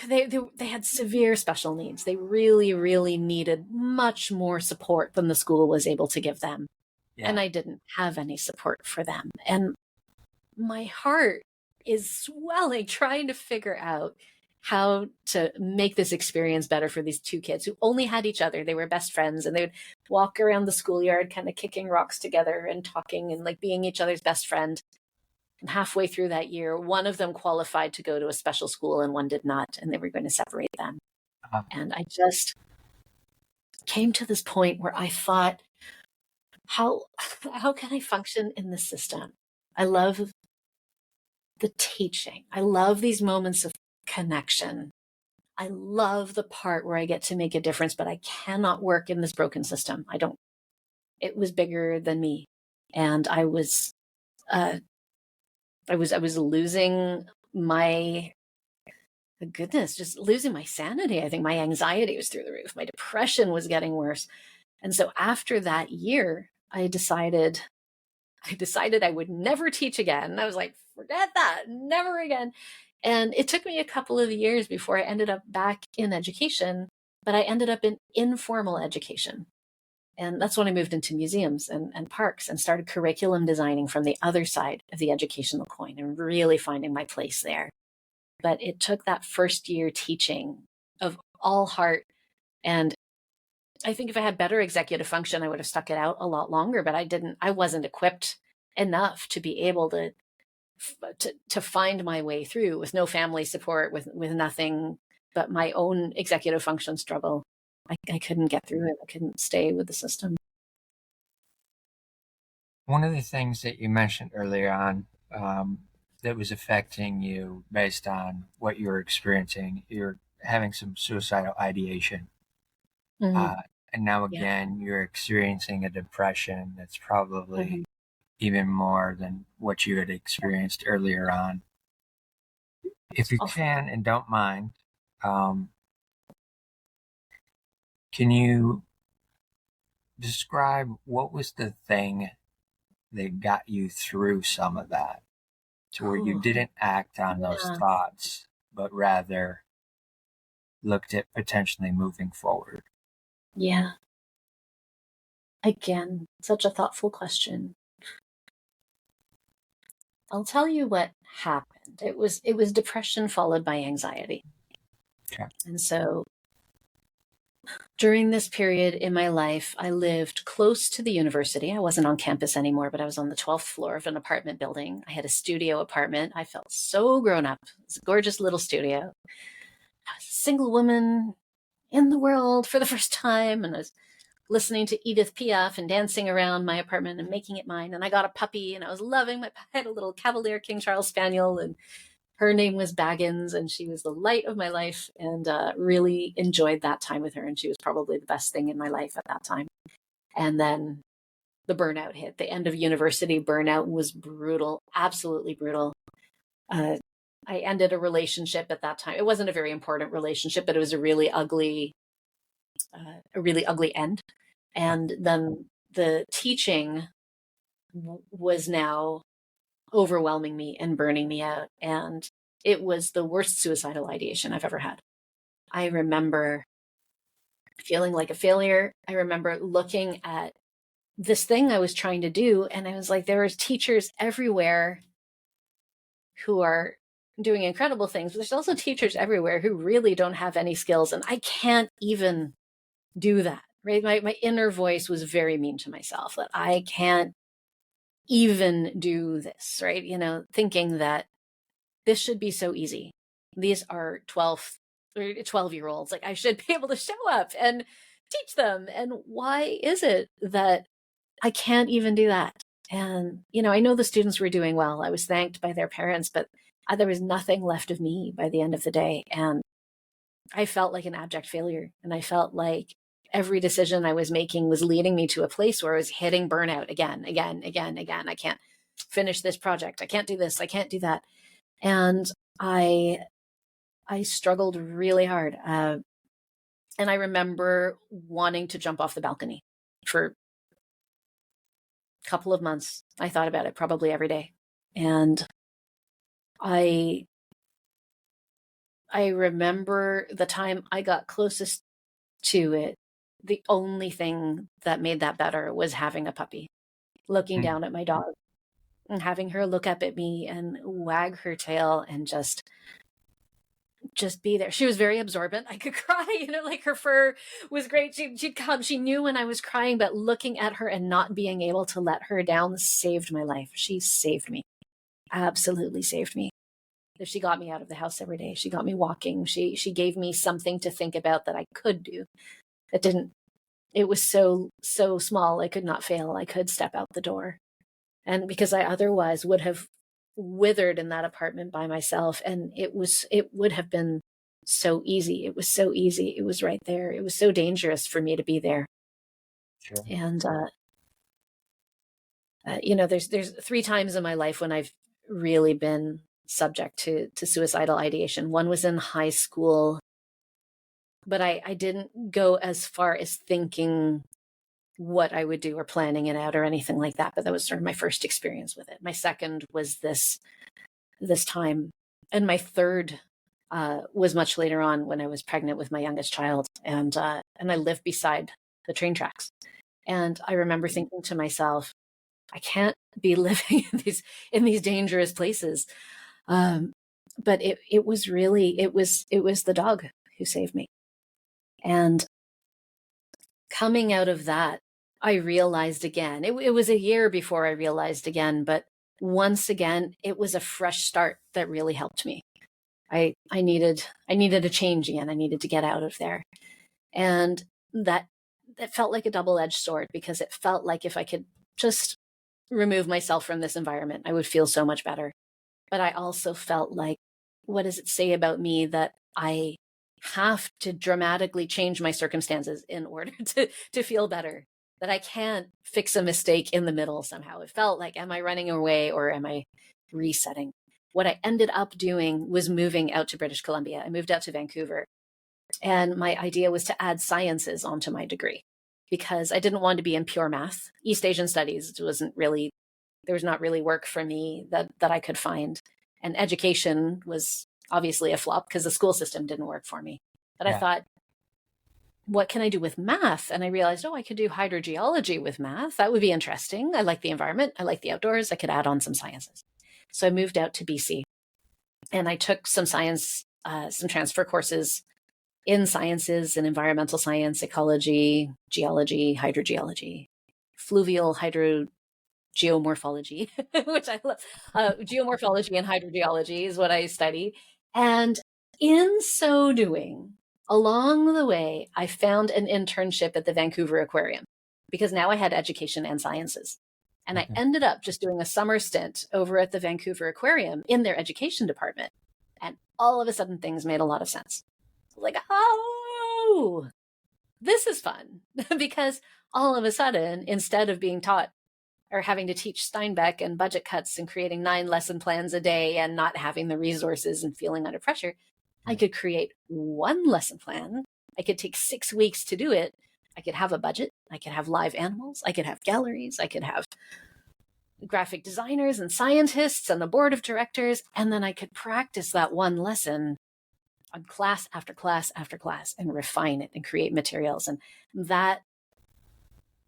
They had severe special needs. They really, really needed much more support than the school was able to give them. Yeah. And I didn't have any support for them. And my heart is swelling trying to figure out how to make this experience better for these two kids who only had each other. They were best friends, and they would walk around the schoolyard kind of kicking rocks together and talking and like being each other's best friend. And halfway through that year, one of them qualified to go to a special school and one did not, and they were going to separate them. And I just came to this point where I thought, how can I function in this system? I love the teaching. I love these moments of connection. I love the part where I get to make a difference, but I cannot work in this broken system. It was bigger than me. And I was losing my goodness, just losing my sanity. I think my anxiety was through the roof. My depression was getting worse. And so after that year, I decided I would never teach again. I was like, forget that, never again. And it took me a couple of years before I ended up back in education, but I ended up in informal education. And that's when I moved into museums and parks and started curriculum designing from the other side of the educational coin and really finding my place there. But it took that first year teaching of all heart. And I think if I had better executive function, I would have stuck it out a lot longer, but I wasn't equipped enough to be able to find my way through with no family support, with nothing but my own executive function struggle. I couldn't get through it. I couldn't stay with the system. One of the things that you mentioned earlier on that was affecting you based on what you were experiencing, you're having some suicidal ideation. Mm-hmm. And now Yeah. again, you're experiencing a depression that's probably Mm-hmm. even more than what you had experienced earlier on. If you can and don't mind, can you describe what was the thing that got you through some of that to where you Oh, didn't act on those yeah. thoughts, but rather looked at potentially moving forward? Yeah. Again, such a thoughtful question. I'll tell you what happened. It was depression followed by anxiety. Okay. And so during this period in my life, I lived close to the university. I wasn't on campus anymore, but I was on the 12th floor of an apartment building. I had a studio apartment. I felt so grown up. It was a gorgeous little studio. I was a single woman in the world for the first time, and I was listening to Edith Piaf and dancing around my apartment and making it mine. And I got a puppy, and I was loving my. I had a little Cavalier King Charles Spaniel, and her name was Baggins, and she was the light of my life, and really enjoyed that time with her. And she was probably the best thing in my life at that time. And then the burnout hit. The end of university burnout was brutal, absolutely brutal. I ended a relationship at that time. It wasn't a very important relationship, but it was a really ugly end. And then the teaching was now overwhelming me and burning me out. And it was the worst suicidal ideation I've ever had. I remember feeling like a failure. I remember looking at this thing I was trying to do, and I was like, there are teachers everywhere who are doing incredible things, but there's also teachers everywhere who really don't have any skills, and I can't even do that, right? My inner voice was very mean to myself, that I can't even do this, right? Thinking that this should be so easy. These are 12-year-olds. Like, I should be able to show up and teach them. And why is it that I can't even do that? And, I know the students were doing well. I was thanked by their parents, but there was nothing left of me by the end of the day. And I felt like an abject failure. And I felt like every decision I was making was leading me to a place where I was hitting burnout again. I can't finish this project. I can't do this. I can't do that. And I struggled really hard. And I remember wanting to jump off the balcony for a couple of months. I thought about it probably every day. And I remember the time I got closest to it. The only thing that made that better was having a puppy, looking down at my dog and having her look up at me and wag her tail and just be there. She was very absorbent. I could cry, like her fur was great. She'd come. She knew when I was crying, but looking at her and not being able to let her down saved my life. She saved me. Absolutely saved me. She got me out of the house every day. She got me walking. She gave me something to think about that I could do. It was so small. I could not fail. I could step out the door. And because I otherwise would have withered in that apartment by myself. And it would have been so easy. It was so easy. It was right there. It was so dangerous for me to be there. Sure. And, there's 3 times in my life when I've really been subject to suicidal ideation. One was in high school, but I didn't go as far as thinking what I would do or planning it out or anything like that. But that was sort of my first experience with it. My second was this time. And my third was much later on when I was pregnant with my youngest child. And I lived beside the train tracks. And I remember thinking to myself, I can't be living in these dangerous places. But it was the dog who saved me. And coming out of that, I realized again, it was a year before I realized again, but once again, it was a fresh start that really helped me. I needed a change again. I needed to get out of there. And that felt like a double-edged sword, because it felt like if I could just remove myself from this environment, I would feel so much better. But I also felt like, what does it say about me that I have to dramatically change my circumstances in order to feel better? That I can't fix a mistake in the middle somehow. It felt like, am I running away or am I resetting? What I ended up doing was moving out to British Columbia. I moved out to Vancouver. And my idea was to add sciences onto my degree. because I didn't want to be in pure math. East Asian studies wasn't really, there was not really work for me that I could find. And education was obviously a flop because the school system didn't work for me. But I thought, what can I do with math? And I realized, I could do hydrogeology with math. That would be interesting. I like the environment. I like the outdoors. I could add on some sciences. So I moved out to BC and I took some science, some transfer courses in sciences and environmental science, ecology, geology, hydrogeology, fluvial hydrogeomorphology, which I love. Geomorphology and hydrogeology is what I study. And in so doing, along the way, I found an internship at the Vancouver Aquarium because now I had education and sciences. And I ended up just doing a summer stint over at the Vancouver Aquarium in their education department. And all of a sudden, things made a lot of sense. Like, oh, this is fun. Because all of a sudden, instead of being taught or having to teach Steinbeck and budget cuts and creating 9 lesson plans a day and not having the resources and feeling under pressure, I could create 1 lesson plan. I could take 6 weeks to do it. I could have a budget. I could have live animals. I could have galleries. I could have graphic designers and scientists and the board of directors. And then I could practice that 1 lesson on class after class after class and refine it and create materials. And that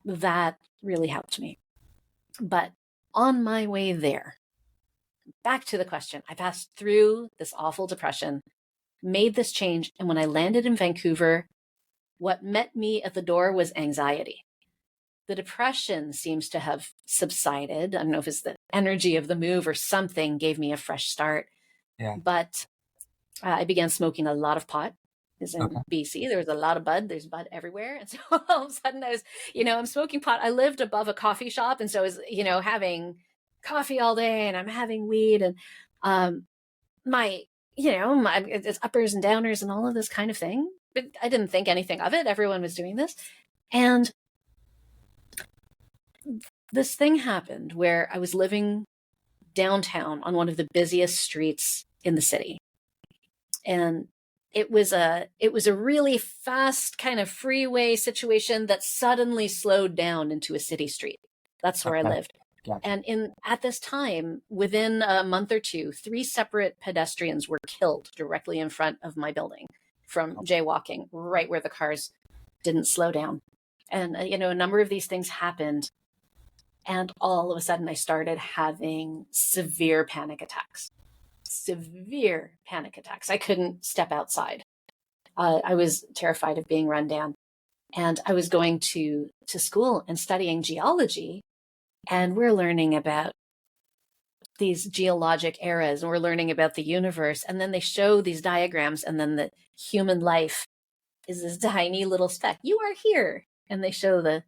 really helped me. But on my way there, back to the question, I passed through this awful depression, made this change. And when I landed in Vancouver, what met me at the door was anxiety. The depression seems to have subsided. I don't know if it's the energy of the move or something gave me a fresh start. Yeah. But I began smoking a lot of pot. Is in BC. There was a lot of bud. There's bud everywhere. And so all of a sudden I was, I'm smoking pot. I lived above a coffee shop. And so I was, having coffee all day and I'm having weed and it's uppers and downers and all of this kind of thing. But I didn't think anything of it. Everyone was doing this. And this thing happened where I was living downtown on one of the busiest streets in the city. And it was a really fast kind of freeway situation that suddenly slowed down into a city street. That's where I lived. Gotcha. And at this time, within a month or two, 3 separate pedestrians were killed directly in front of my building from jaywalking, right where the cars didn't slow down. And, a number of these things happened. And all of a sudden I started having severe panic attacks. I couldn't step outside. I was terrified of being run down. And I was going to school and studying geology. And we're learning about these geologic eras and we're learning about the universe. And then they show these diagrams and then the human life is this tiny little speck. You are here. And they show the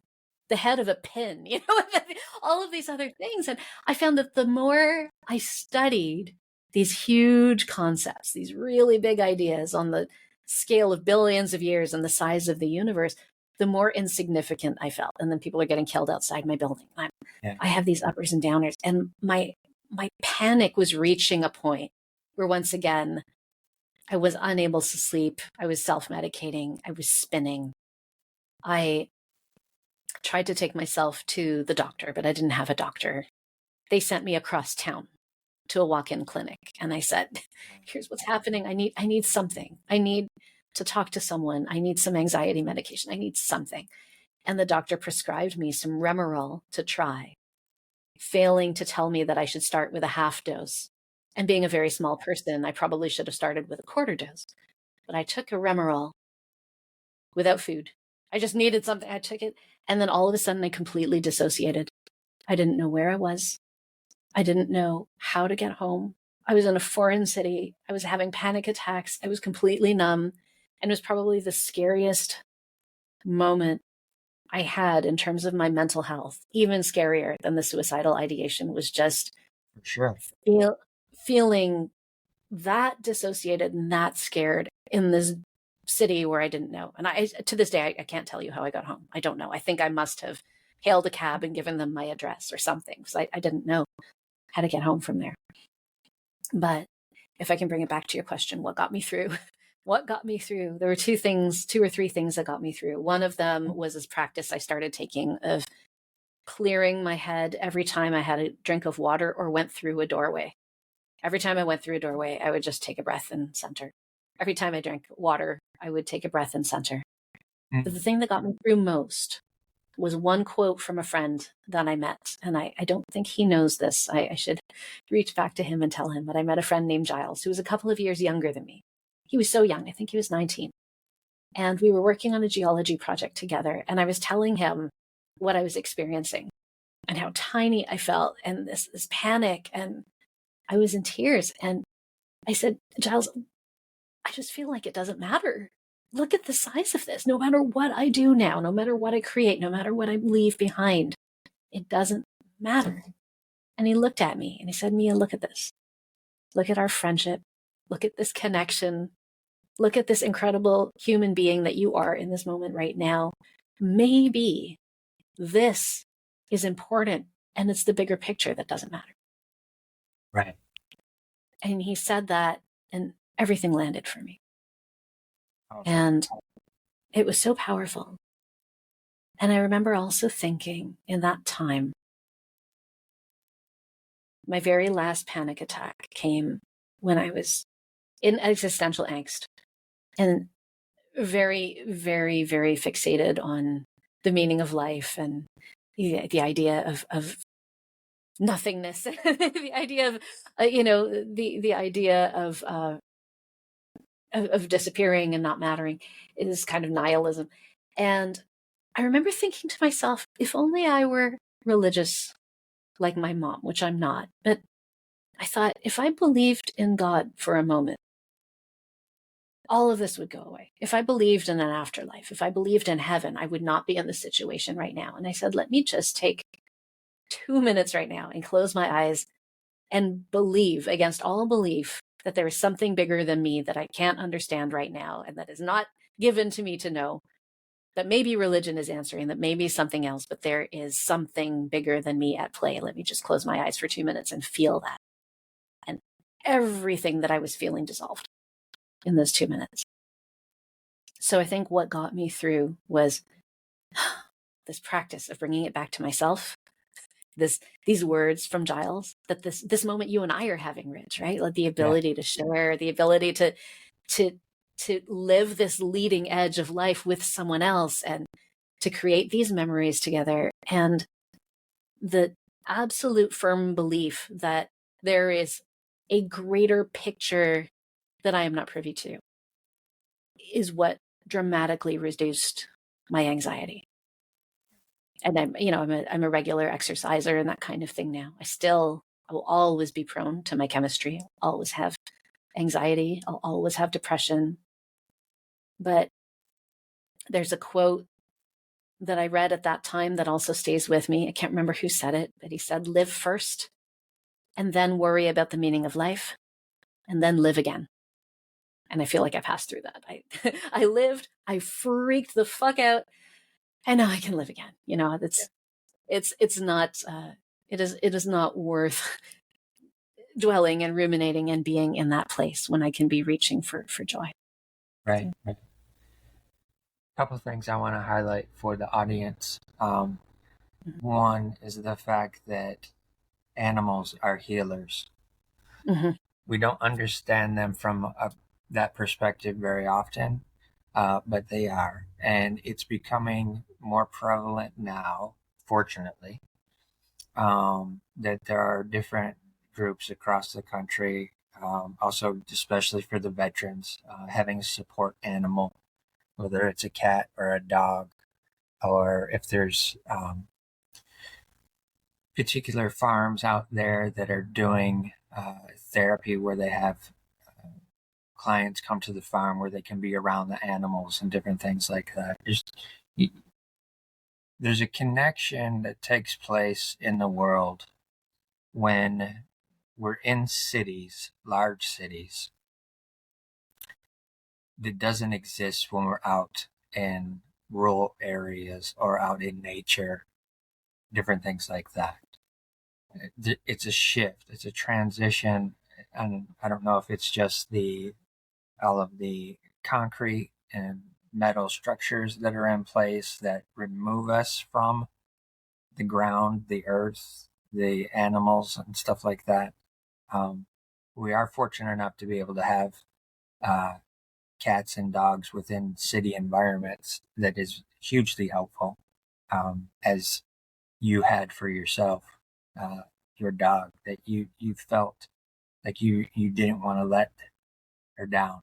head of a pin, all of these other things. And I found that the more I studied these huge concepts, these really big ideas on the scale of billions of years and the size of the universe, the more insignificant I felt. And then people are getting killed outside my building. I have these uppers and downers. And my panic was reaching a point where once again, I was unable to sleep. I was self-medicating. I was spinning. I tried to take myself to the doctor, but I didn't have a doctor. They sent me across town to a walk-in clinic. And I said, here's what's happening. I need something. I need to talk to someone. I need some anxiety medication. I need something. And the doctor prescribed me some Remerol to try, failing to tell me that I should start with a half dose. And being a very small person, I probably should have started with a quarter dose. But I took a Remerol without food. I just needed something. I took it. And then all of a sudden I completely dissociated. I didn't know where I was. I didn't know how to get home. I was in a foreign city. I was having panic attacks. I was completely numb. And it was probably the scariest moment I had in terms of my mental health. Even scarier than the suicidal ideation was just feeling that dissociated and that scared in this city where I didn't know. And to this day, I can't tell you how I got home. I don't know. I think I must have hailed a cab and given them my address or something because I didn't know how to get home from there. But if I can bring it back to your question, what got me through what got me through, there were two or three things that got me through. One of them was this practice I started taking of clearing my head every time I had a drink of water or went through a doorway. Every time I went through a doorway, I would just take a breath and center. Every time I drank water, I would take a breath and center. But the thing that got me through most was one quote from a friend that I met. And I don't think he knows this. I should reach back to him and tell him, but I met a friend named Giles, who was a couple of years younger than me. He was so young. I think he was 19. And we were working on a geology project together. And I was telling him what I was experiencing and how tiny I felt and this panic. And I was in tears. And I said, Giles, I just feel like it doesn't matter. Look at the size of this. No matter what I do now, no matter what I create, no matter what I leave behind, it doesn't matter. And he looked at me and he said, Mia, look at this. Look at our friendship. Look at this connection. Look at this incredible human being that you are in this moment right now. Maybe this is important and it's the bigger picture that doesn't matter. Right. And he said that and everything landed for me. Awesome. And it was so powerful. And I remember also thinking in that time, my very last panic attack came when I was in existential angst and very, very, very fixated on the meaning of life and the idea of nothingness, the idea of, the idea of disappearing and not mattering is kind of nihilism. And I remember thinking to myself, if only I were religious like my mom, which I'm not, but I thought if I believed in God for a moment, all of this would go away. If I believed in an afterlife, if I believed in heaven, I would not be in this situation right now. And I said, let me just take 2 minutes right now and close my eyes and believe against all belief that there is something bigger than me that I can't understand right now and that is not given to me to know, that maybe religion is answering, that maybe something else, but there is something bigger than me at play. Let me just close my eyes for 2 minutes and feel that. And everything that I was feeling dissolved in those 2 minutes. So I think what got me through was this practice of bringing it back to myself, these words from Giles, that this moment you and I are having, Rich, right? Like the ability to share, the ability to live this leading edge of life with someone else and to create these memories together. And the absolute firm belief that there is a greater picture that I am not privy to is what dramatically reduced my anxiety. And I'm a regular exerciser and that kind of thing now. I will always be prone to my chemistry. I'll always have anxiety. I'll always have depression. But there's a quote that I read at that time that also stays with me. I can't remember who said it, but he said, live first and then worry about the meaning of life and then live again. And I feel like I passed through that. I lived, I freaked the fuck out, and now I can live again. It's not, it is not worth dwelling and ruminating and being in that place when I can be reaching for joy. Right. A couple of things I want to highlight for the audience. One is the fact that animals are healers. Mm-hmm. We don't understand them from that perspective very often, but they are. And it's becoming more prevalent now, fortunately, that there are different groups across the country, also especially for the veterans, having a support animal, whether it's a cat or a dog, or if there's particular farms out there that are doing therapy where they have clients come to the farm where they can be around the animals and different things like that. There's a connection that takes place in the world when we're in cities, large cities, that doesn't exist when we're out in rural areas or out in nature, different things like that. It's a shift, it's a transition, and I don't know if it's just all of the concrete and metal structures that are in place that remove us from the ground, the earth, the animals, and stuff like that. We are fortunate enough to be able to have cats and dogs within city environments that is hugely helpful, as you had for yourself, your dog, that you felt like you didn't want to let her down.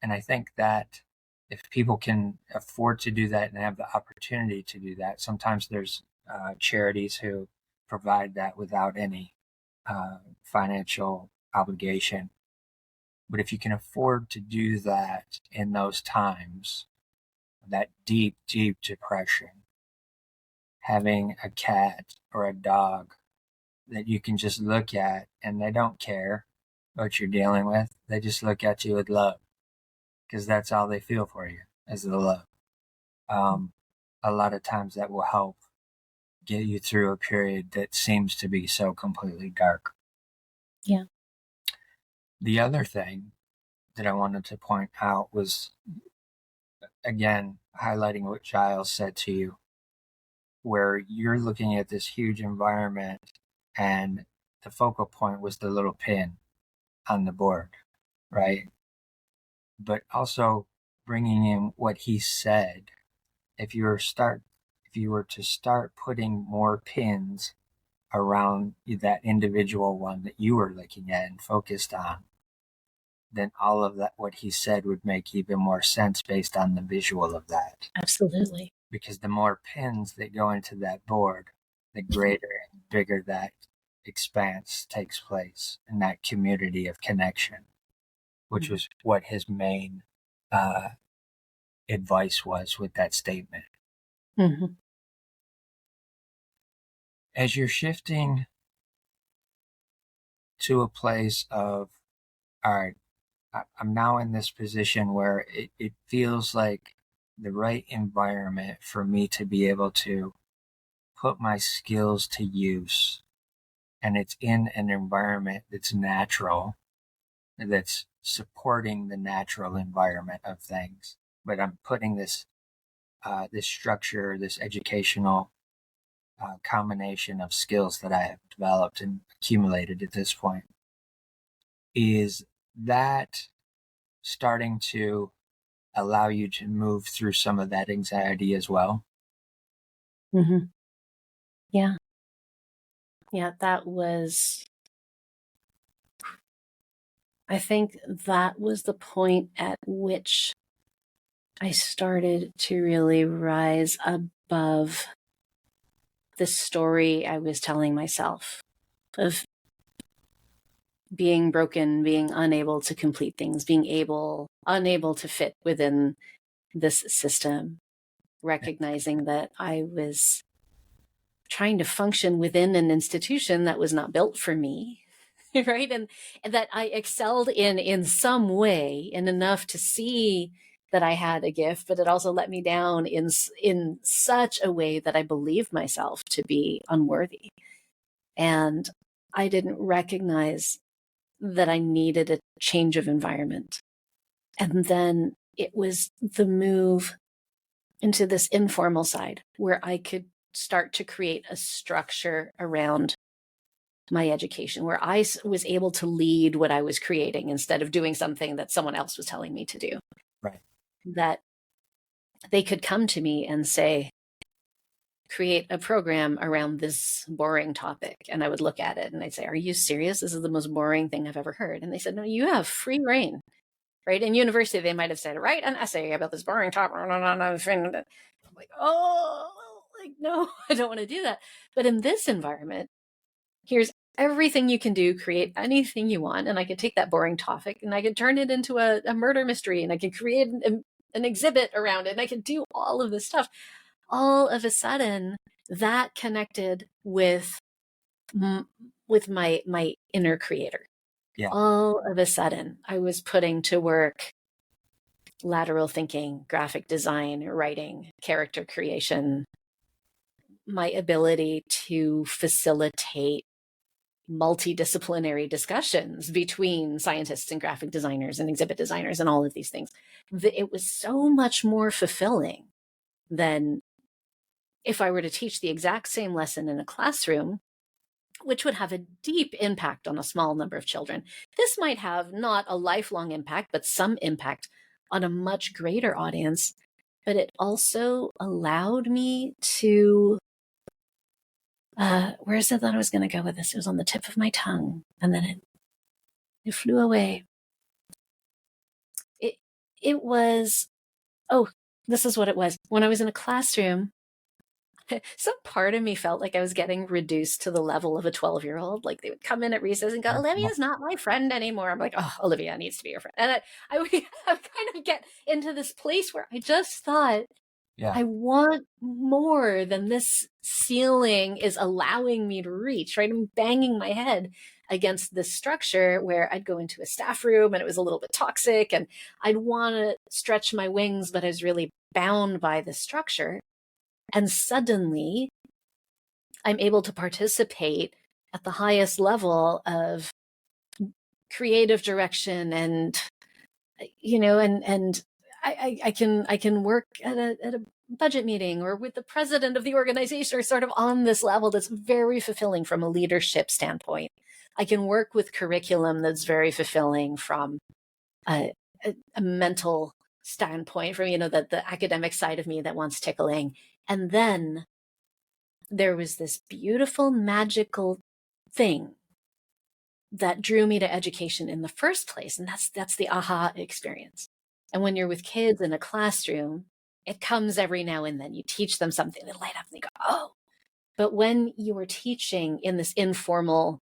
And I think that if people can afford to do that and have the opportunity to do that, sometimes there's charities who provide that without any financial obligation. But if you can afford to do that in those times, that deep, deep depression, having a cat or a dog that you can just look at and they don't care what you're dealing with, they just look at you with love, because that's all they feel for you is the love. A lot of times that will help get you through a period that seems to be so completely dark. Yeah. The other thing that I wanted to point out was, again, highlighting what Giles said to you, where you're looking at this huge environment and the focal point was the little pin on the board, right? But also bringing in what he said, if you were to start putting more pins around that individual one that you were looking at and focused on, then all of that, what he said, would make even more sense based on the visual of that. Absolutely. Because the more pins that go into that board, the greater and bigger that expanse takes place in that community of connection, which was what his main advice was with that statement. Mm-hmm. As you're shifting to a place of, all right, I'm now in this position where it feels like the right environment for me to be able to put my skills to use. And it's in an environment that's natural, that's supporting the natural environment of things. But I'm putting this structure, this educational combination of skills that I have developed and accumulated at this point. Is that starting to allow you to move through some of that anxiety as well? Mm-hmm. Yeah. Yeah, I think that was the point at which I started to really rise above the story I was telling myself of being broken, being unable to complete things, being unable to fit within this system, recognizing that I was trying to function within an institution that was not built for me, right? And that I excelled in some way, and enough to see that I had a gift, but it also let me down in such a way that I believed myself to be unworthy. And I didn't recognize that I needed a change of environment. And then it was the move into this informal side where I could start to create a structure around my education, where I was able to lead what I was creating instead of doing something that someone else was telling me to do. Right. That they could come to me and say, create a program around this boring topic. And I would look at it and I'd say, are you serious? This is the most boring thing I've ever heard. And they said, no, you have free reign. Right? In university, they might have said, write an essay about this boring topic. I'm like, oh, like, no, I don't want to do that. But in this environment, here's everything you can do, create anything you want. And I could take that boring topic and I could turn it into a murder mystery, and I could create an exhibit around it, and I could do all of this stuff. All of a sudden, that connected with my inner creator. Yeah. All of a sudden, I was putting to work lateral thinking, graphic design, writing, character creation, my ability to facilitate multidisciplinary discussions between scientists and graphic designers and exhibit designers and all of these things. It was so much more fulfilling than if I were to teach the exact same lesson in a classroom, which would have a deep impact on a small number of children. This might have not a lifelong impact, but some impact on a much greater audience. But it also allowed me to, where is it that I was going to go with this? It was on the tip of my tongue, and then it flew away. It was, this is what it was. When I was in a classroom, some part of me felt like I was getting reduced to the level of a 12-year-old. Like they would come in at recess and go, Olivia's not my friend anymore. I'm like, oh, Olivia needs to be your friend. And I would kind of get into this place where I just thought, I want more than this ceiling is allowing me to reach, right? I'm banging my head against this structure where I'd go into a staff room and it was a little bit toxic and I'd want to stretch my wings, but I was really bound by the structure. And suddenly I'm able to participate at the highest level of creative direction and, and I can work at a budget meeting or with the president of the organization or sort of on this level that's very fulfilling from a leadership standpoint. I can work with curriculum that's very fulfilling from a mental standpoint, from, the academic side of me that wants tickling. And then there was this beautiful, magical thing that drew me to education in the first place. And that's the aha experience. And when you're with kids in a classroom, it comes every now and then. You teach them something, they light up and they go, oh. But when you are teaching in this informal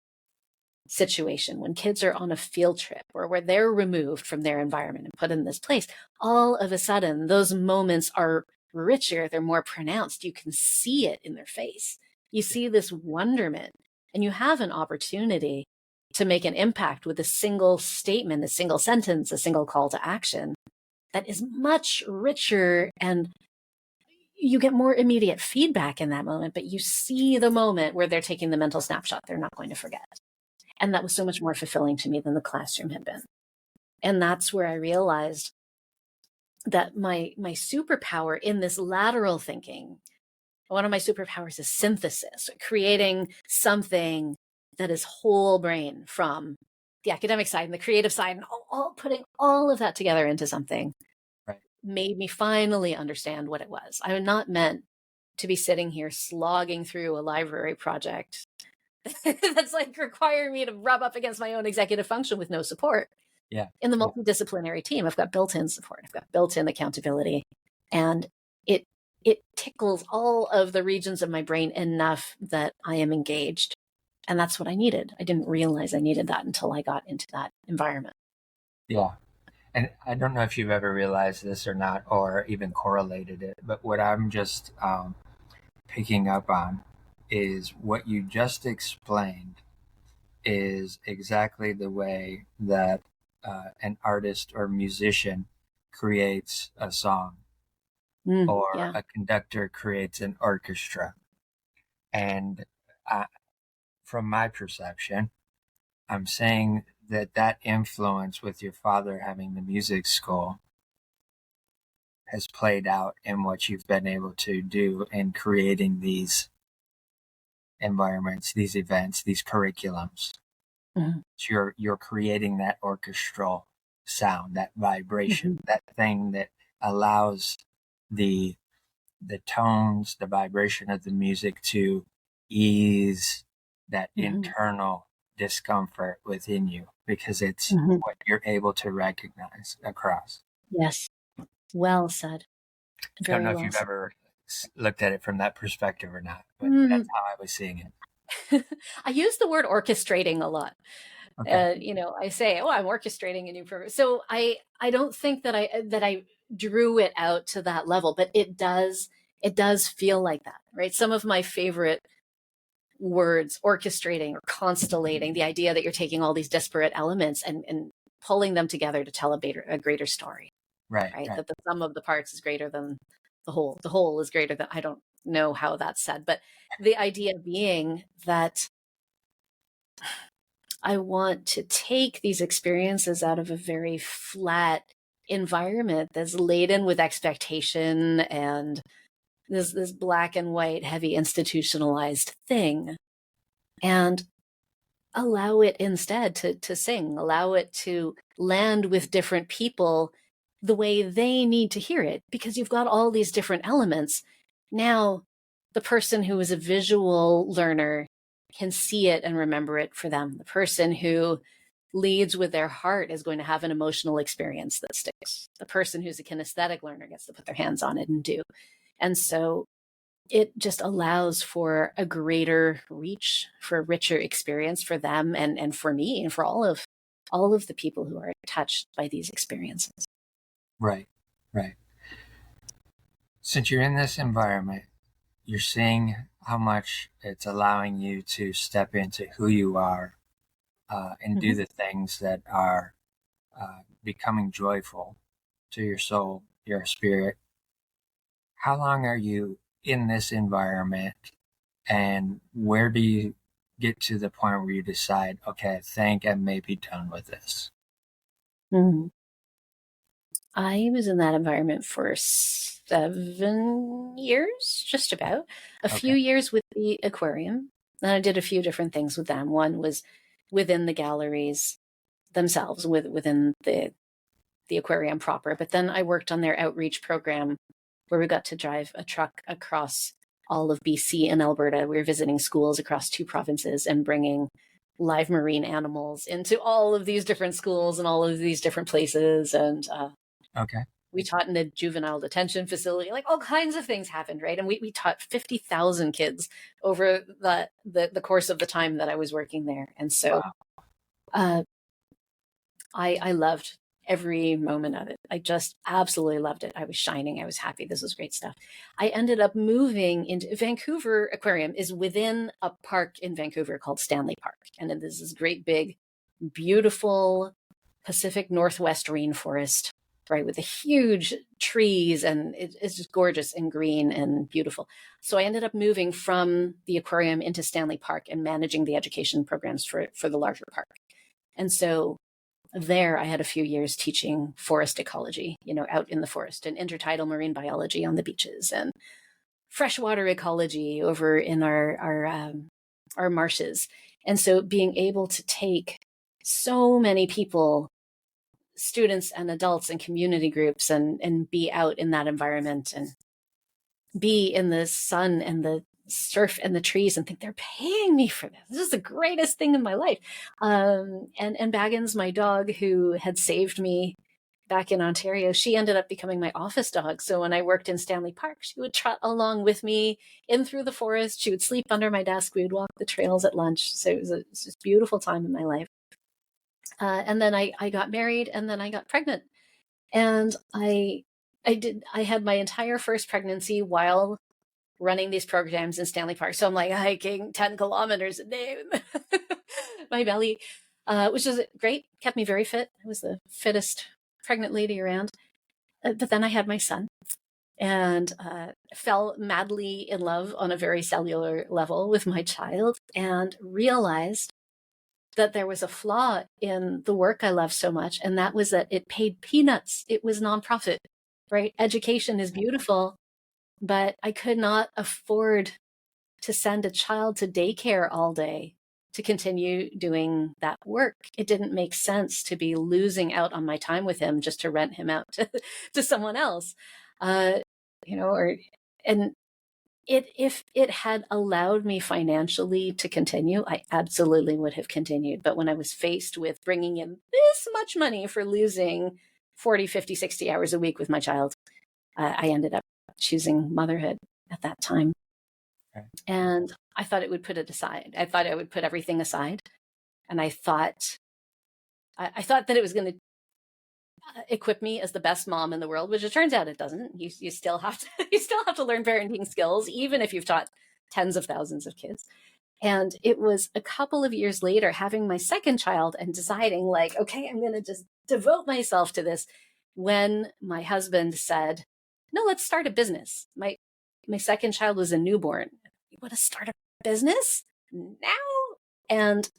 situation, when kids are on a field trip or where they're removed from their environment and put in this place, all of a sudden those moments are richer, they're more pronounced. You can see it in their face. You see this wonderment, and you have an opportunity to make an impact with a single statement, a single sentence, a single call to action that is much richer, and you get more immediate feedback in that moment, but you see the moment where they're taking the mental snapshot they're not going to forget. And that was so much more fulfilling to me than the classroom had been. And that's where I realized that my superpower in this lateral thinking, one of my superpowers is synthesis, creating something that is whole brain from the academic side and the creative side, and all putting all of that together into something made me finally understand what it was. I'm not meant to be sitting here slogging through a library project that's like requiring me to rub up against my own executive function with no support. In the multidisciplinary team, I've got built-in support, I've got built-in accountability, and it tickles all of the regions of my brain enough that I am engaged. And that's what I needed. I didn't realize I needed that until I got into that environment. And I don't know if you've ever realized this or not, or even correlated it, but what I'm just picking up on is what you just explained is exactly the way that an artist or musician creates a song, or a conductor creates an orchestra. And from my perception, I'm saying that influence with your father having the music school has played out in what you've been able to do in creating these environments, these events, these curriculums. So you're creating that orchestral sound, that vibration, that thing that allows the tones, the vibration of the music to ease that internal discomfort within you, because it's what you're able to recognize across. Yes. Well said. I don't know if you've ever looked at it from that perspective or not, but that's how I was seeing it. I use the word orchestrating a lot. Okay. I say, I'm orchestrating a new program. So I don't think that I drew it out to that level, but it does feel like that, right? Some of my favorite words, orchestrating or constellating, the idea that you're taking all these disparate elements and pulling them together to tell a greater story, right? That the sum of the parts is greater than the whole. The whole is greater than, I don't know how that's said, but the idea being that I want to take these experiences out of a very flat environment that's laden with expectation and this black and white, heavy institutionalized thing, and allow it instead to sing, allow it to land with different people the way they need to hear it, because you've got all these different elements. Now, the person who is a visual learner can see it and remember it for them. The person who leads with their heart is going to have an emotional experience that sticks. The person who's a kinesthetic learner gets to put their hands on it and do. And so it just allows for a greater reach, for a richer experience for them and for me and for all of the people who are touched by these experiences. Right, right. Since you're in this environment, you're seeing how much it's allowing you to step into who you are and do the things that are becoming joyful to your soul, your spirit. How long are you in this environment, and where do you get to the point where you decide, okay, I think I may be done with this? Mm-hmm. I was in that environment for 7 years, just about. A few years with the aquarium. And I did a few different things with them. One was within the galleries themselves, within the aquarium proper. But then I worked on their outreach program where we got to drive a truck across all of BC and Alberta. We were visiting schools across 2 provinces and bringing live marine animals into all of these different schools and all of these different places. And we taught in a juvenile detention facility. Like, all kinds of things happened, right? And we taught 50,000 kids over the course of the time that I was working there. And so I loved every moment of it. I just absolutely loved it. I was shining. I was happy. This was great stuff. I ended up moving into Vancouver Aquarium is within a park in Vancouver called Stanley Park. And it is this great, big, beautiful Pacific Northwest rainforest, right, with the huge trees, and it's just gorgeous and green and beautiful. So I ended up moving from the aquarium into Stanley Park and managing the education programs for the larger park. And so there I had a few years teaching forest ecology, out in the forest, and intertidal marine biology on the beaches, and freshwater ecology over in our marshes. And so being able to take so many people, students and adults and community groups, and be out in that environment and be in the sun and the surf and the trees and think they're paying me for this. This is the greatest thing in my life. And Baggins, my dog, who had saved me back in Ontario, she ended up becoming my office dog. So when I worked in Stanley Park, she would trot along with me in through the forest. She would sleep under my desk. We would walk the trails at lunch. So it was just a beautiful time in my life. And then I got married, and then I got pregnant. And I had my entire first pregnancy while running these programs in Stanley Park. So I'm like hiking 10 kilometers a day with my belly, which was great. Kept me very fit. I was the fittest pregnant lady around. But then I had my son and fell madly in love on a very cellular level with my child, and realized that there was a flaw in the work I love so much. And that was that it paid peanuts. It was nonprofit, right? Education is beautiful, but I could not afford to send a child to daycare all day to continue doing that work. It didn't make sense to be losing out on my time with him just to rent him out to someone else. If it had allowed me financially to continue, I absolutely would have continued. But when I was faced with bringing in this much money for losing 40, 50, 60 hours a week with my child, I ended up choosing motherhood at that time. Okay. And I thought it would put it aside. I thought I would put everything aside. And I thought that it was going to equip me as the best mom in the world, which it turns out it doesn't. You still have to learn parenting skills, even if you've taught tens of thousands of kids. And it was a couple of years later, having my second child and deciding, like, okay, I'm going to just devote myself to this, when my husband said, no, let's start a business. My second child was a newborn. You want to start a business now? And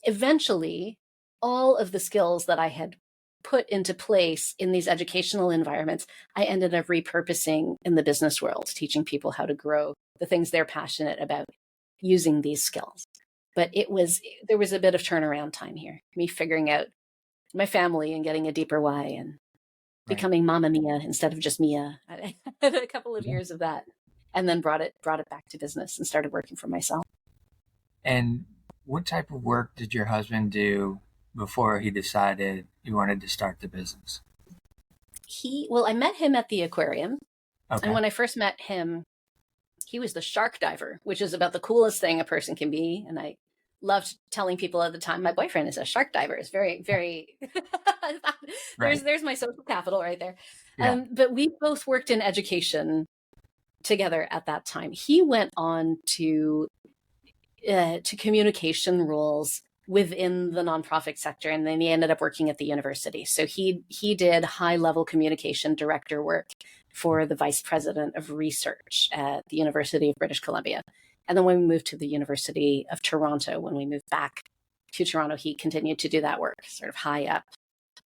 eventually, all of the skills that I had put into place in these educational environments, I ended up repurposing in the business world, teaching people how to grow the things they're passionate about using these skills. But there was a bit of turnaround time here, me figuring out my family and getting a deeper why and becoming Mama Mia instead of just Mia. I had a couple of years of that, and then brought it back to business and started working for myself. And what type of work did your husband do before he decided he wanted to start the business? I met him at the aquarium. Okay. And when I first met him, he was the shark diver, which is about the coolest thing a person can be. And I loved telling people at the time, my boyfriend is a shark diver. It's very, very, there's my social capital right there. Yeah. But we both worked in education together at that time. He went on to communication roles within the nonprofit sector, and then he ended up working at the university. So he did high-level communication director work for the vice president of research at the University of British Columbia. And then when we moved to the University of Toronto, when we moved back to Toronto, he continued to do that work, sort of high up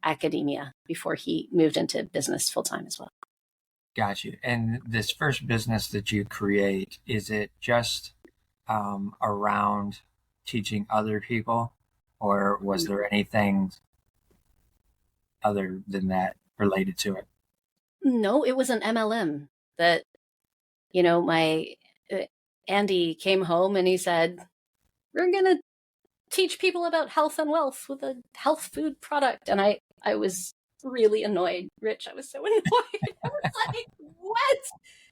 academia, before he moved into business full-time as well. Got you. And this first business that you create, is it just around teaching other people, or was there anything other than related to it? No, it was an MLM that, my Andy came home and he said, we're going to teach people about health and wealth with a health food product. And I was really annoyed, Rich. I was so annoyed. I was like, what?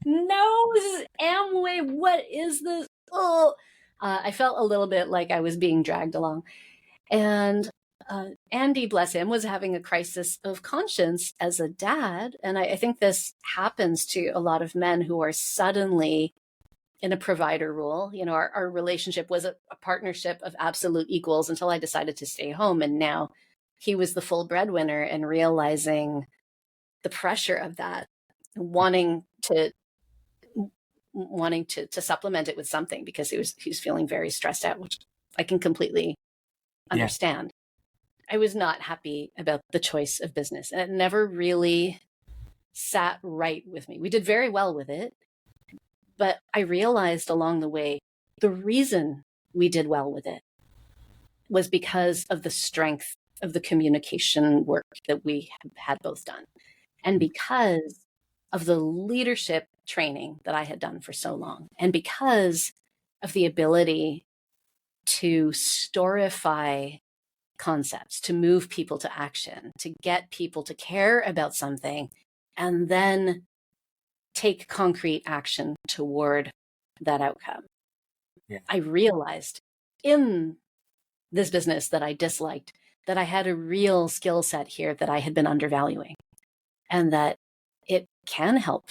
No, this is Amway. What is this? Oh, I felt a little bit like I was being dragged along. And Andy, bless him, was having a crisis of conscience as a dad. And I think this happens to a lot of men who are suddenly in a provider role. Our relationship was a partnership of absolute equals until I decided to stay home. And now he was the full breadwinner, and realizing the pressure of that, wanting to supplement it with something, because he was feeling very stressed out, which I can completely understand. Yeah. I was not happy about the choice of business, and it never really sat right with me. We did very well with it, but I realized along the way, the reason we did well with it was because of the strength of the communication work that we had both done, and because of the leadership training that I had done for so long, and because of the ability to storify concepts, to move people to action, to get people to care about something, and then take concrete action toward that outcome. Yeah. I realized in this business that I disliked that I had a real skill set here that I had been undervaluing, and that it can help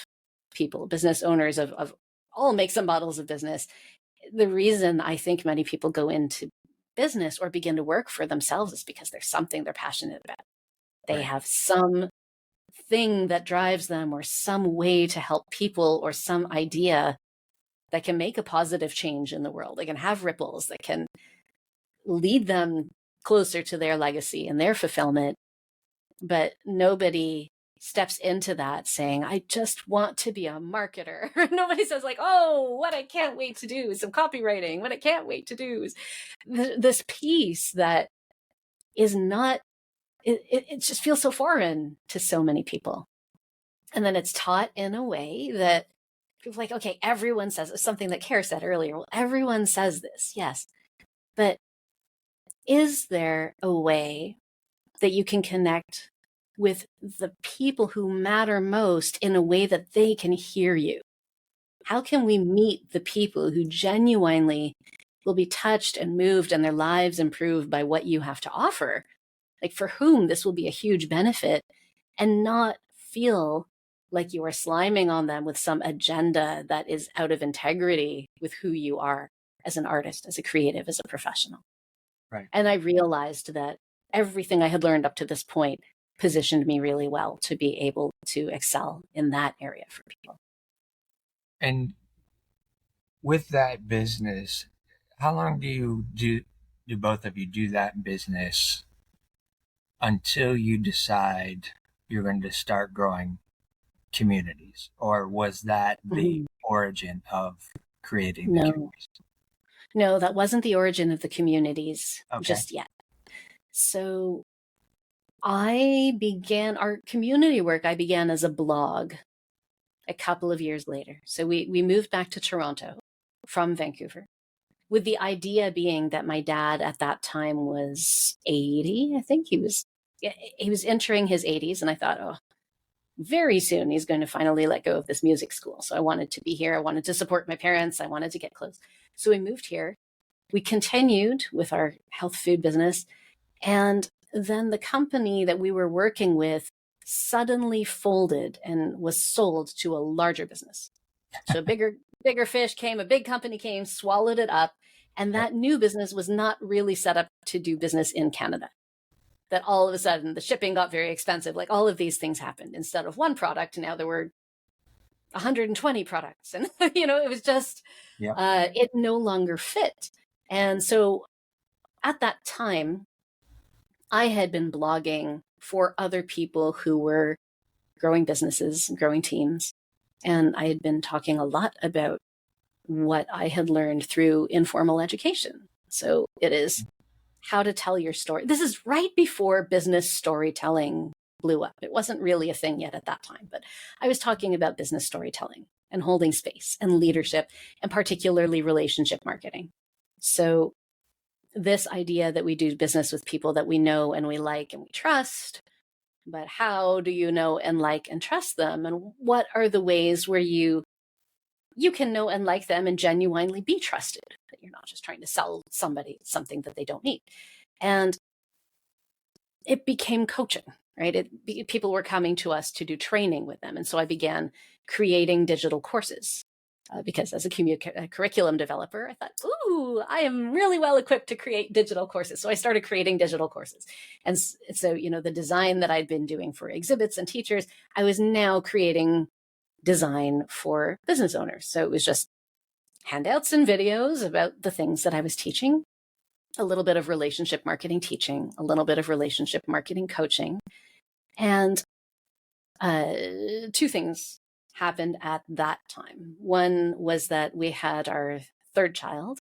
people, business owners of all makes and models of business. The reason I think many people go into business or begin to work for themselves is because there's something they're passionate about. They have some thing that drives them, or some way to help people, or some idea that can make a positive change in the world. They can have ripples that can lead them closer to their legacy and their fulfillment. But nobody steps into that saying, I just want to be a marketer. Nobody says like, oh, what I can't wait to do is some copywriting. What I can't wait to do is this piece that is not, it just feels so foreign to so many people. And then it's taught in a way that people are like, okay, everyone says something that Kara said earlier. Well, everyone says this. Yes. But is there a way that you can connect with the people who matter most in a way that they can hear you? How can we meet the people who genuinely will be touched and moved and their lives improved by what you have to offer? Like, for whom this will be a huge benefit, and not feel like you are sliming on them with some agenda that is out of integrity with who you are as an artist, as a creative, as a professional. Right. And I realized that everything I had learned up to this point positioned me really well to be able to excel in that area for people. And with that business, how long do do both of you do that in business until you decide you're going to start growing communities? Or was that the origin of creating the communities? No, that wasn't the origin of the communities Okay. just yet. So I began our community work. I began as a blog a couple of years later. So we moved back to Toronto from Vancouver, with the idea being that my dad at that time was 80. I think he was entering his 80s. And I thought, oh, very soon he's going to finally let go of this music school. So I wanted to be here. I wanted to support my parents. I wanted to get close. So we moved here. We continued with our health food business. And then the company that we were working with suddenly folded and was sold to a larger business. So a bigger fish came, a big company came, swallowed it up. And that new business was not really set up to do business in Canada. That all of a sudden the shipping got very expensive. Like all of these things happened. Instead of one product, now there were 120 products. And, it was just, it no longer fit. And so at that time, I had been blogging for other people who were growing businesses, growing teams. And I had been talking a lot about what I had learned through informal education. So it is how to tell your story. This is right before business storytelling blew up. It wasn't really a thing yet at that time, but I was talking about business storytelling and holding space and leadership, and particularly relationship marketing. So this idea that we do business with people that we know and we like and we trust, but how do you know and like and trust them? And what are the ways where you can know and like them and genuinely be trusted, that you're not just trying to sell somebody something that they don't need. And it became coaching, right? People were coming to us to do training with them. And so I began creating digital courses because as a curriculum developer, I thought, ooh, I am really well equipped to create digital courses. So I started creating digital courses. And so, the design that I'd been doing for exhibits and teachers, I was now creating design for business owners. So it was just handouts and videos about the things that I was teaching, a little bit of relationship marketing teaching, a little bit of relationship marketing coaching. And two things happened at that time. One was that we had our third child.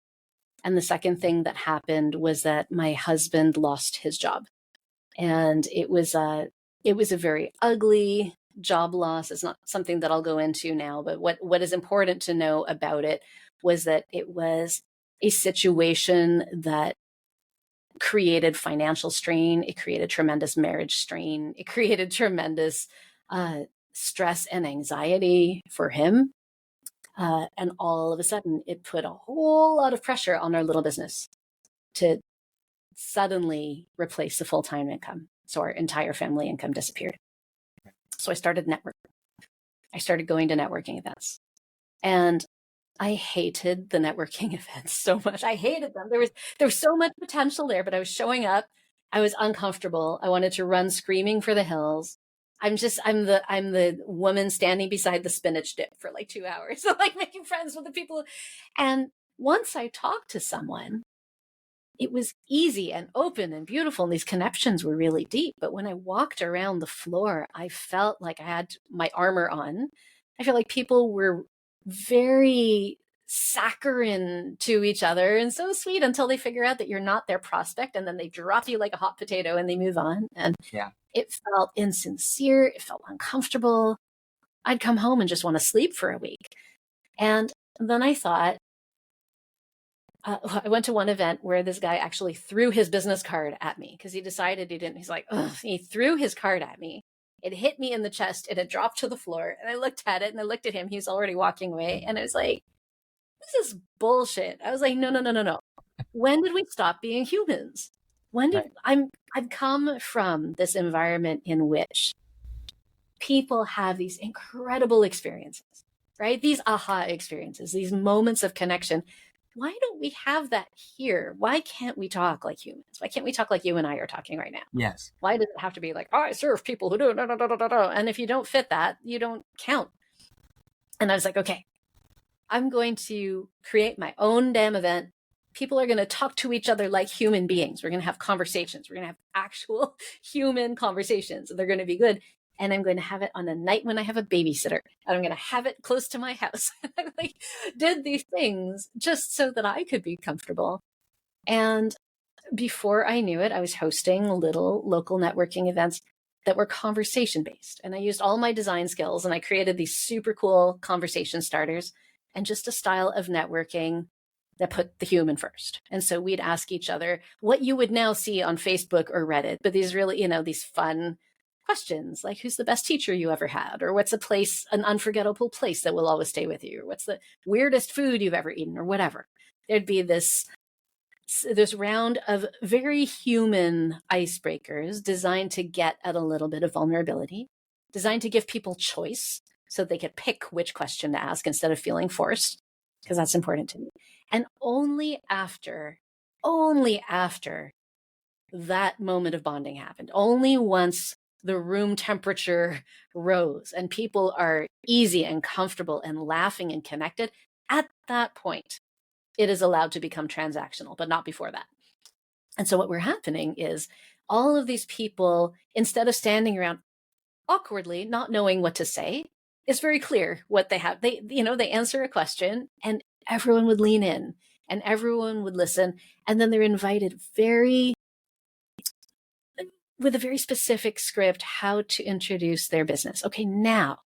And the second thing that happened was that my husband lost his job. And it was a very ugly job loss. It's not something that I'll go into now, but what is important to know about it was that it was a situation that created financial strain. It created tremendous marriage strain. It created tremendous stress and anxiety for him. And all of a sudden, it put a whole lot of pressure on our little business to suddenly replace the full-time income. So our entire family income disappeared. So I started networking. I started going to networking events. And I hated the networking events so much. I hated them. There was so much potential there, but I was showing up. I was uncomfortable. I wanted to run screaming for the hills. I'm the woman standing beside the spinach dip for like 2 hours, so like making friends with the people. And once I talked to someone, it was easy and open and beautiful, and these connections were really deep. But when I walked around the floor, I felt like I had my armor on. I feel like people were very saccharine to each other and so sweet until they figure out that you're not their prospect, and then they drop you like a hot potato and they move on. And it felt insincere. It felt uncomfortable. I'd come home and just want to sleep for a week. And then I thought, I went to one event where this guy actually threw his business card at me because he decided he didn't. He's like, ugh, he threw his card at me. It hit me in the chest. It had dropped to the floor. And I looked at it and I looked at him. He was already walking away. And I was like, this is bullshit. I was like, no. When did we stop being humans? I've come from this environment in which people have these incredible experiences, right? These aha experiences, these moments of connection. Why don't we have that here? Why can't we talk like humans? Why can't we talk like you and I are talking right now? Yes. Why does it have to be like, oh, I serve people who do, no. And if you don't fit that, you don't count. And I was like, okay, I'm going to create my own damn event People are going to talk to each other like human beings. We're going to have conversations. We're going to have actual human conversations, and they're going to be good. And I'm going to have it on a night when I have a babysitter, and I'm going to have it close to my house. I like did these things just so that I could be comfortable. And before I knew it, I was hosting little local networking events that were conversation based. And I used all my design skills, and I created these super cool conversation starters and just a style of networking that put the human first. And so we'd ask each other what you would now see on Facebook or Reddit, but these really, these fun questions like, who's the best teacher you ever had? Or what's an unforgettable place that will always stay with you? Or what's the weirdest food you've ever eaten, or whatever. There'd be this round of very human icebreakers designed to get at a little bit of vulnerability, designed to give people choice so they could pick which question to ask instead of feeling forced, because that's important to me. And only after that moment of bonding happened, only once the room temperature rose and people are easy and comfortable and laughing and connected, at that point, it is allowed to become transactional, but not before that. And so what we're happening is all of these people, instead of standing around awkwardly, not knowing what to say, it's very clear what they have. They answer a question and everyone would lean in and everyone would listen. And then they're invited with a very specific script how to introduce their business. Okay, now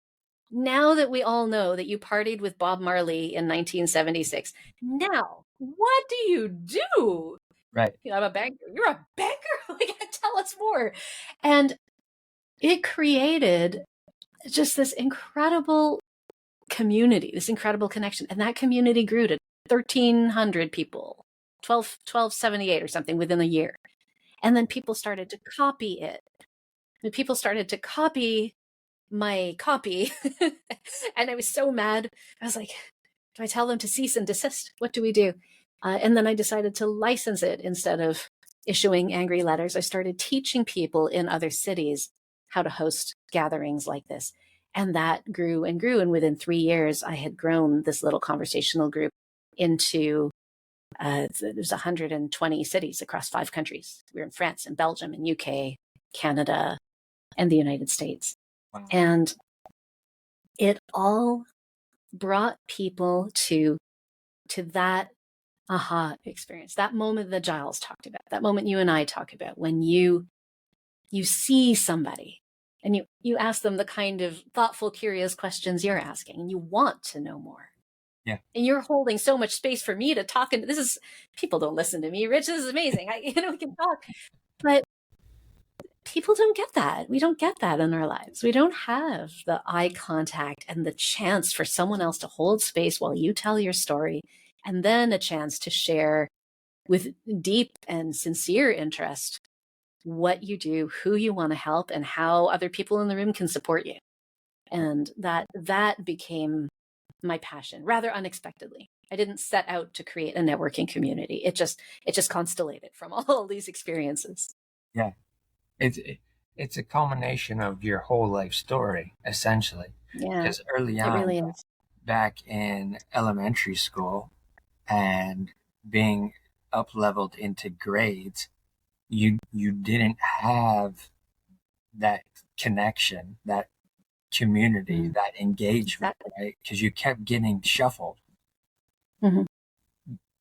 that we all know that you partied with Bob Marley in 1976, now what do you do? Right. I'm a banker. You're a banker? Tell us more. And it created just this incredible community, this incredible connection. And that community grew to 1,300 people, 1278 or something within a year. And then people started to copy it. And people started to copy my copy. And I was so mad. I was like, do I tell them to cease and desist? What do we do? And then I decided to license it instead of issuing angry letters. I started teaching people in other cities how to host gatherings like this. And that grew and grew. And within 3 years, I had grown this little conversational group into there's 120 cities across 5 countries. We're in France and Belgium and UK, Canada, and the United States. Wow. And it all brought people to that aha experience, that moment that Giles talked about, that moment you and I talk about, when you see somebody and you ask them the kind of thoughtful, curious questions you're asking, and you want to know more. Yeah. And you're holding so much space for me to talk. And people don't listen to me, Rich. This is amazing. We can talk, but people don't get that. We don't get that in our lives. We don't have the eye contact and the chance for someone else to hold space while you tell your story, and then a chance to share with deep and sincere interest what you do, who you want to help, and how other people in the room can support you. And that became my passion rather unexpectedly. I didn't set out to create a networking community. It just constellated from all these experiences. Yeah. It's a culmination of your whole life story, essentially. Yeah. Because early on, it really is. Back in elementary school and being up-leveled into grades, you didn't have that connection, that community, that engagement, Exactly. right? Because you kept getting shuffled. Mm-hmm.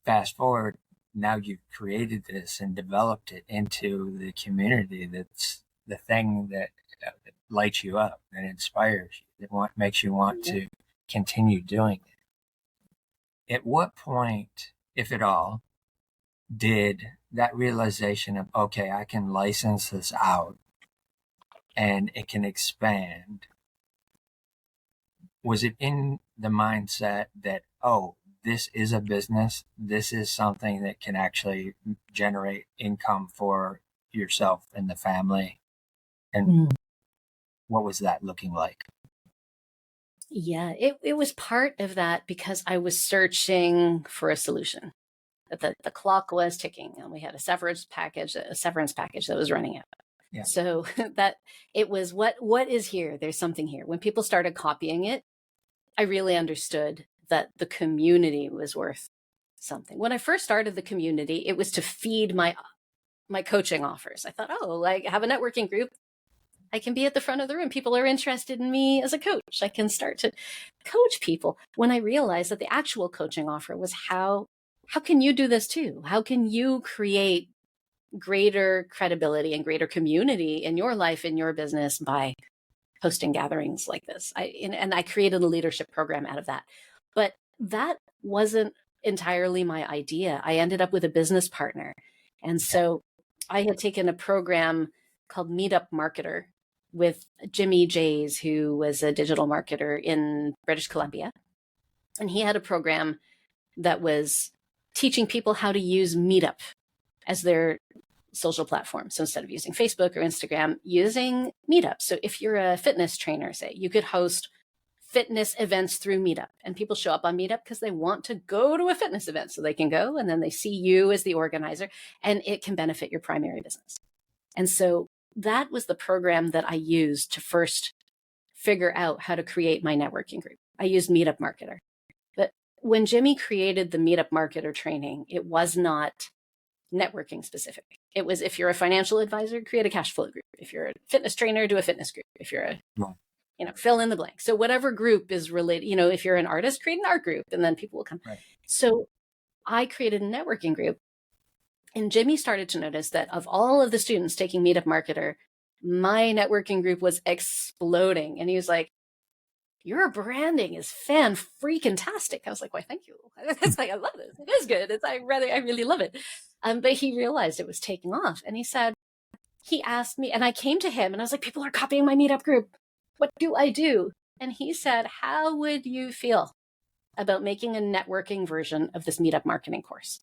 Fast forward, now you've created this and developed it into the community that's the thing that lights you up and inspires you, that makes you want to continue doing it. At what point, if at all, did that realization of, okay, I can license this out and it can expand, was it in the mindset that, oh, this is a business, this is something that can actually generate income for yourself and the family? And what was that looking like? Yeah, it was part of that because I was searching for a solution. The clock was ticking, and we had a severance package that was running out. Yeah. So that it was what is here? There's something here. When people started copying it, I really understood that the community was worth something. When I first started the community, it was to feed my coaching offers. I thought, oh, like have a networking group. I can be at the front of the room. People are interested in me as a coach. I can start to coach people. When I realized that the actual coaching offer was how can you do this too? How can you create greater credibility and greater community in your life, in your business by hosting gatherings like this? And I created a leadership program out of that. But that wasn't entirely my idea. I ended up with a business partner. And so I had taken a program called Meetup Marketer with Jimmy Jays, who was a digital marketer in British Columbia. And he had a program that was teaching people how to use Meetup as their social platform. So instead of using Facebook or Instagram, using Meetup. So if you're a fitness trainer, say, you could host fitness events through Meetup, and people show up on Meetup because they want to go to a fitness event, so they can go and then they see you as the organizer, and it can benefit your primary business. And so that was the program that I used to first figure out how to create my networking group. I used Meetup Marketer. But when Jimmy created the Meetup Marketer training, it was not networking specific. It was, if you're a financial advisor, create a cash flow group. If you're a fitness trainer, do a fitness group. If you're a fill in the blank. So whatever group is related, if you're an artist, create an art group, and then people will come. Right. So I created a networking group, and Jimmy started to notice that of all of the students taking Meetup Marketer, my networking group was exploding. And he was like, your branding is fan-freaking-tastic. I was like, why, thank you. It's like, I love this. It is good. I really love it. But he realized it was taking off. And he asked me, and I came to him and I was like, people are copying my Meetup group. What do I do? And he said, how would you feel about making a networking version of this Meetup marketing course?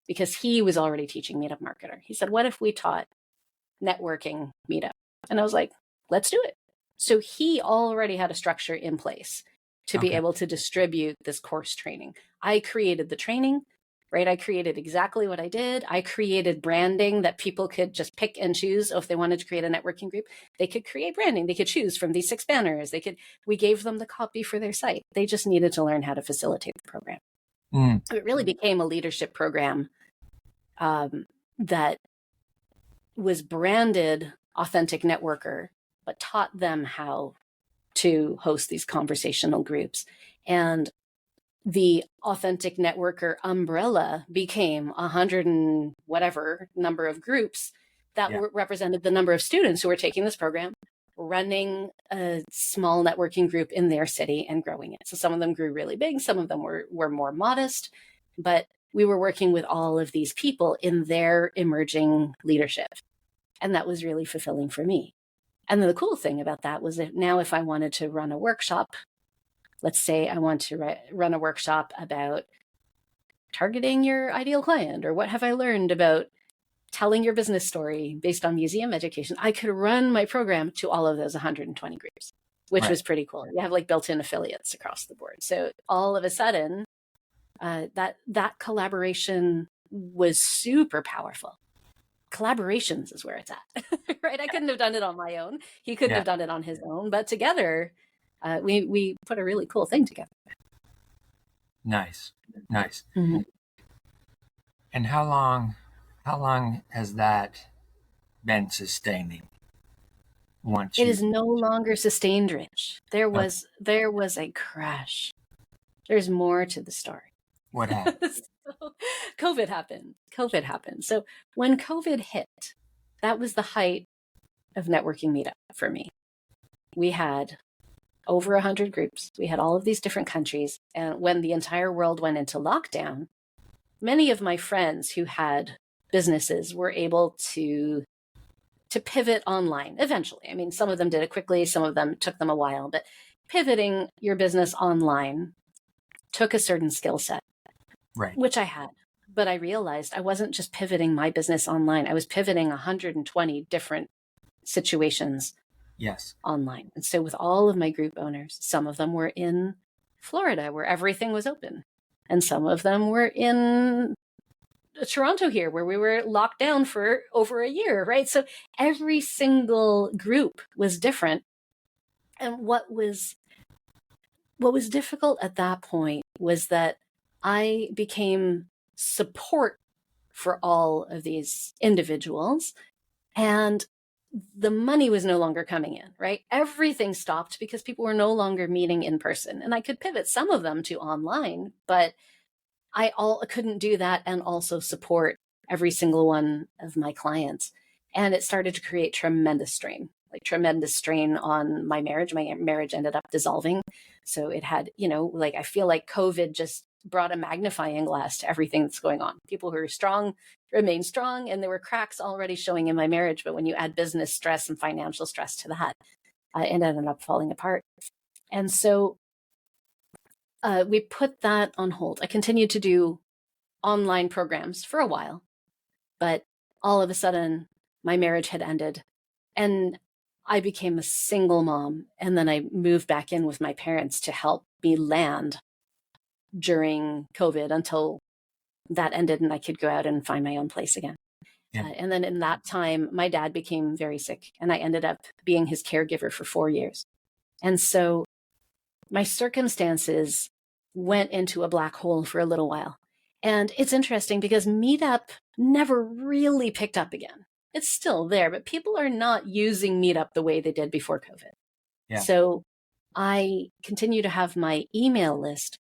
Because he was already teaching Meetup Marketer. He said, what if we taught networking Meetup? And I was like, let's do it. So he already had a structure in place to be able to distribute this course training. I created the training, right? I created exactly what I did. I created branding that people could just pick and choose. If they wanted to create a networking group, they could create branding. They could choose from these 6 banners. We gave them the copy for their site. They just needed to learn how to facilitate the program. It really became a leadership program that was branded Authentic Networker, but taught them how to host these conversational groups. And the Authentic Networker umbrella became 100 and whatever number of groups that represented the number of students who were taking this program, running a small networking group in their city and growing it. So some of them grew really big. Some of them were more modest, but we were working with all of these people in their emerging leadership. And that was really fulfilling for me. And then the cool thing about that was that now if I wanted to run a workshop, let's say I want to run a workshop about targeting your ideal client, or what have I learned about telling your business story based on museum education, I could run my program to all of those 120 groups, which was pretty cool. You have like built-in affiliates across the board. So all of a sudden, that collaboration was super powerful. Collaborations is where it's at, right? I couldn't have done it on my own. He couldn't have done it on his own, but together, we put a really cool thing together. Nice. Mm-hmm. And how long has that been sustaining? It is no longer sustained, Rich. There was a crash. There's more to the story. What happened? COVID happened. So when COVID hit, that was the height of networking meetup for me. We had over 100 groups. We had all of these different countries. And when the entire world went into lockdown, many of my friends who had businesses were able to pivot online eventually. I mean, some of them did it quickly. Some of them took them a while, but pivoting your business online took a certain skill set, right? Which I had. But I realized I wasn't just pivoting my business online. I was pivoting 120 different situations online. And so with all of my group owners, some of them were in Florida where everything was open. And some of them were in Toronto here where we were locked down for over a year, right? So every single group was different. And what was difficult at that point was that I became support for all of these individuals, and the money was no longer coming in, right? Everything stopped because people were no longer meeting in person. And I could pivot some of them to online, but I couldn't do that and also support every single one of my clients. And it started to create tremendous strain on my marriage. My marriage ended up dissolving. So it had, I feel like COVID just brought a magnifying glass to everything that's going on. People who are strong remain strong, and there were cracks already showing in my marriage. But when you add business stress and financial stress to that, it ended up falling apart. And so we put that on hold. I continued to do online programs for a while, but all of a sudden my marriage had ended and I became a single mom. And then I moved back in with my parents to help me land during COVID until that ended and I could go out and find my own place again. Yeah. And then in that time, my dad became very sick and I ended up being his caregiver for 4 years. And so my circumstances went into a black hole for a little while. And it's interesting because Meetup never really picked up again. It's still there, but people are not using Meetup the way they did before COVID. Yeah. So I continue to have my email list,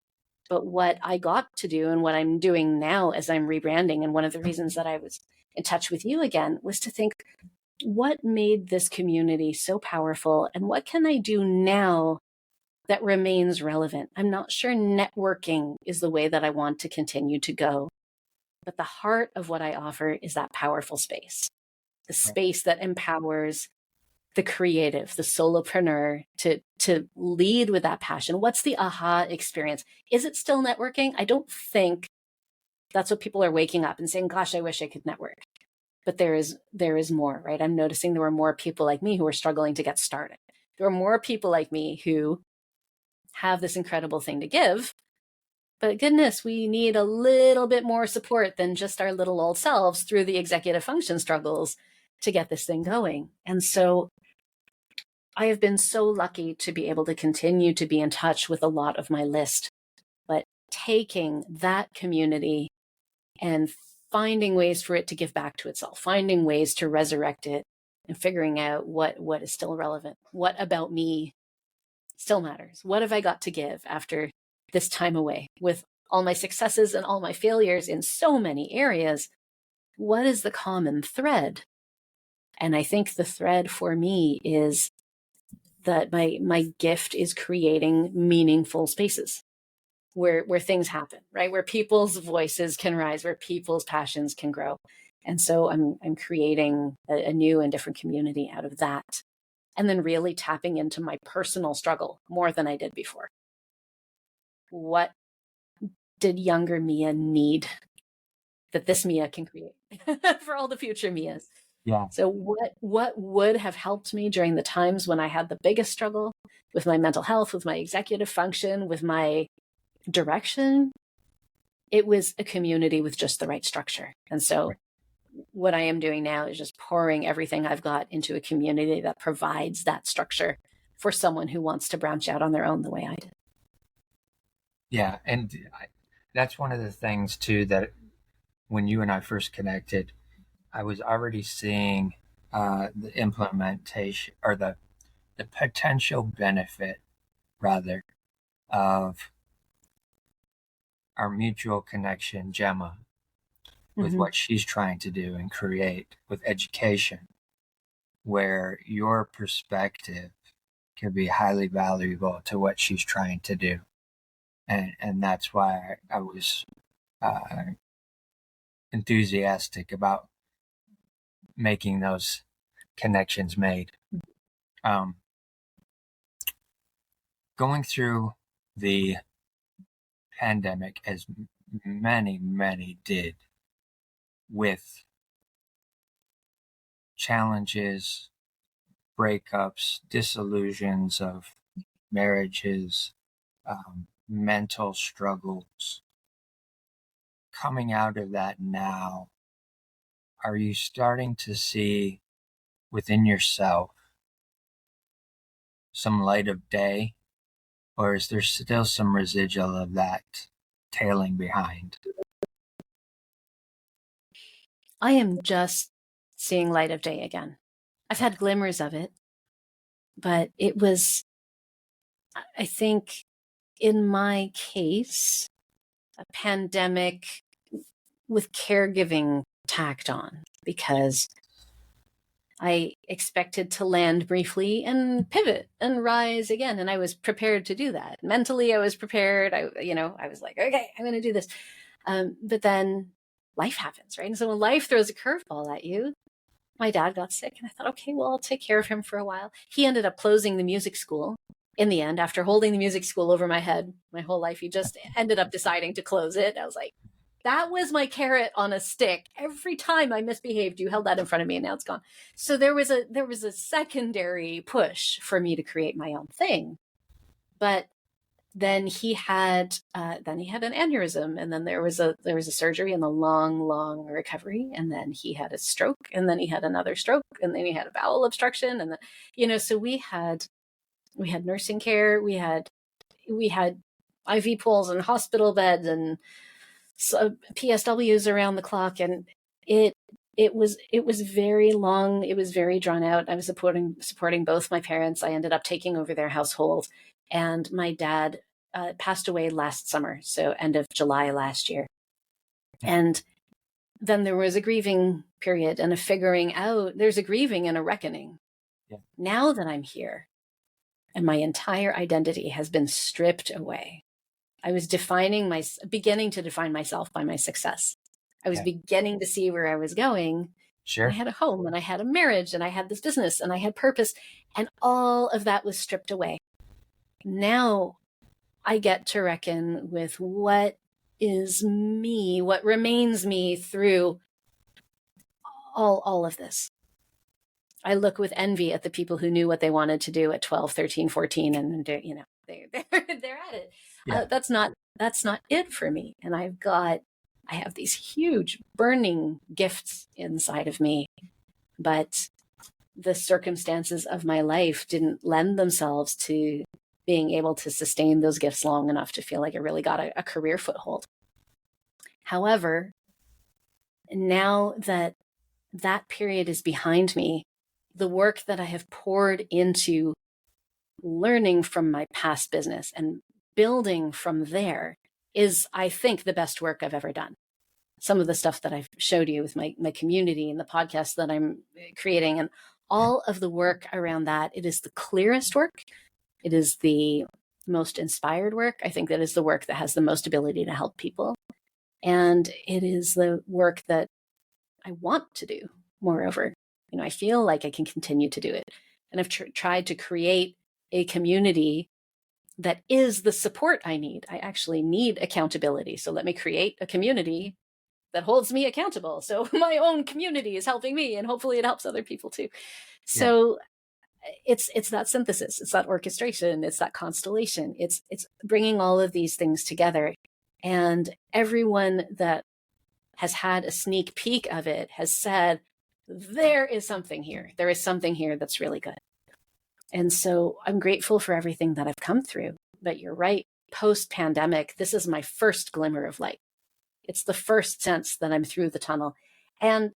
but what I got to do and what I'm doing now as I'm rebranding, and one of the reasons that I was in touch with you again was to think, what made this community so powerful and what can I do now that remains relevant? I'm not sure networking is the way that I want to continue to go, but the heart of what I offer is that powerful space, the space that empowers the creative, the solopreneur to lead with that passion. What's the aha experience? Is it still networking? I don't think that's what people are waking up and saying, gosh, I wish I could network. But there is more, right? I'm noticing there were more people like me who are struggling to get started. There are more people like me who have this incredible thing to give, but goodness, we need a little bit more support than just our little old selves through the executive function struggles to get this thing going. And so I have been so lucky to be able to continue to be in touch with a lot of my list, but taking that community and finding ways for it to give back to itself, finding ways to resurrect it, and figuring out what is still relevant. What about me still matters? What have I got to give after this time away with all my successes and all my failures in so many areas? What is the common thread? And I think the thread for me is that my gift is creating meaningful spaces where things happen, right? Where people's voices can rise, where people's passions can grow. And so I'm creating a new and different community out of that. And then really tapping into my personal struggle more than I did before. What did younger Mia need that this Mia can create for all the future Mias? Yeah. So what would have helped me during the times when I had the biggest struggle with my mental health, with my executive function, with my direction? It was a community with just the right structure. And so what I am doing now is just pouring everything I've got into a community that provides that structure for someone who wants to branch out on their own the way I did. Yeah. And that's one of the things too, that when you and I first connected, I was already seeing the implementation or the potential benefit rather of our mutual connection, Gemma, with what she's trying to do and create with education, where your perspective can be highly valuable to what she's trying to do. And that's why I was enthusiastic about making those connections made. Going through the pandemic, as many did, with challenges, breakups, disillusions of marriages, mental struggles. Coming out of that now, are you starting to see within yourself some light of day, or is there still some residual of that tailing behind? I am just seeing light of day again. I've had glimmers of it, but it was, I think, in my case, a pandemic with caregiving tacked on, because I expected to land briefly and pivot and rise again. And I was prepared to do that. Mentally, I was prepared. I was like, okay, I'm going to do this. But then life happens, right? And so when life throws a curveball at you, my dad got sick, and I thought, okay, well, I'll take care of him for a while. He ended up closing the music school in the end. After holding the music school over my head my whole life, he just ended up deciding to close it. I was like, that was my carrot on a stick. Every time I misbehaved, you held that in front of me, and now it's gone. So there was a secondary push for me to create my own thing. But then he had an aneurysm, and then there was a surgery and a long recovery, and then he had a stroke, and then he had another stroke, and then he had a bowel obstruction, and then, so we had nursing care, we had IV poles and hospital beds and PSWs around the clock, and it was very long. It was very drawn out. I was supporting both my parents. I ended up taking over their household, and my dad passed away last summer, so end of July last year. And then there was a grieving period and a figuring out. There's a grieving and a reckoning. Yeah. Now that I'm here, and my entire identity has been stripped away. I was beginning to define myself by my success. I was beginning to see where I was going. Sure. I had a home, and I had a marriage, and I had this business, and I had purpose, and all of that was stripped away. Now I get to reckon with what is me, what remains me through all of this. I look with envy at the people who knew what they wanted to do at 12, 13, 14, and they're at it. Yeah. That's not it for me. And I have these huge burning gifts inside of me, but the circumstances of my life didn't lend themselves to being able to sustain those gifts long enough to feel like I really got a career foothold. However, now that period is behind me, the work that I have poured into learning from my past business and building from there is, I think, the best work I've ever done. Some of the stuff that I've showed you with my community and the podcast that I'm creating, and all of the work around that, it is the clearest work. It is the most inspired work. I think that is the work that has the most ability to help people. And it is the work that I want to do, moreover. I feel like I can continue to do it. And I've tried to create a community that is the support I need. I actually need accountability. So let me create a community that holds me accountable. So my own community is helping me, and hopefully it helps other people too. So it's that synthesis, it's that orchestration, it's that constellation. It's bringing all of these things together. And everyone that has had a sneak peek of it has said, there is something here. There is something here that's really good. And so I'm grateful for everything that I've come through. But you're right, post-pandemic, this is my first glimmer of light. It's the first sense that I'm through the tunnel. And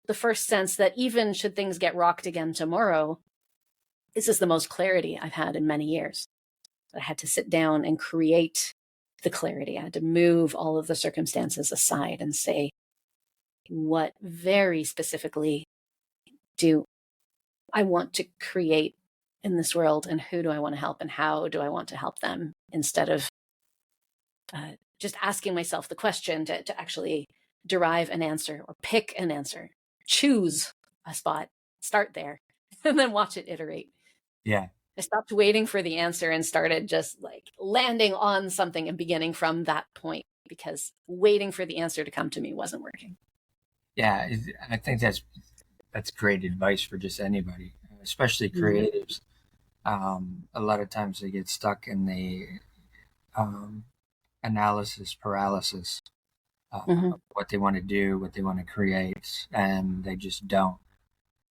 the first sense that even should things get rocked again tomorrow, this is the most clarity I've had in many years. I had to sit down and create the clarity. I had to move all of the circumstances aside and say, what very specifically do I want to create in this world, and who do I want to help, and how do I want to help them, instead of just asking myself the question to actually derive an answer or pick an answer, choose a spot, start there, and then watch it iterate. Yeah. I stopped waiting for the answer and started just like landing on something and beginning from that point, because waiting for the answer to come to me wasn't working. Yeah, I think that's great advice for just anybody, especially creatives. A lot of times they get stuck in the analysis paralysis of what they want to do, what they want to create, and they just don't.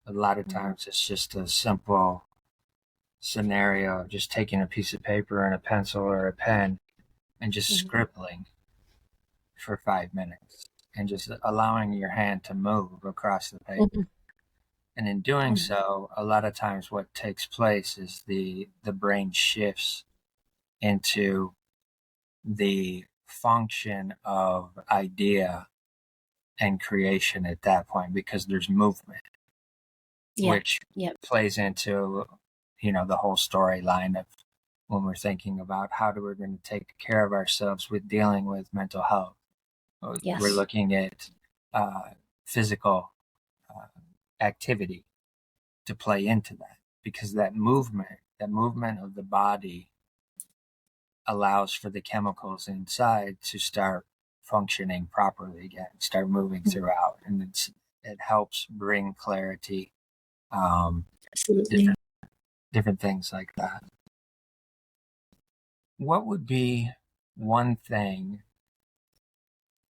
A lot of times it's just a simple scenario of just taking a piece of paper and a pencil or a pen and just scribbling. for 5 minutes and just allowing your hand to move across the paper. Mm-hmm. And in doing Mm-hmm. so, a lot of times what takes place is the brain shifts into the function of idea and creation at that point, because there's movement, which plays into, the whole storyline of when we're thinking about how we're going to take care of ourselves with dealing with mental health. Yes. We're looking at physical activity to play into that, because that movement of the body allows for the chemicals inside to start functioning properly again, start moving throughout, and it helps bring clarity, Absolutely. different things like that. What would be one thing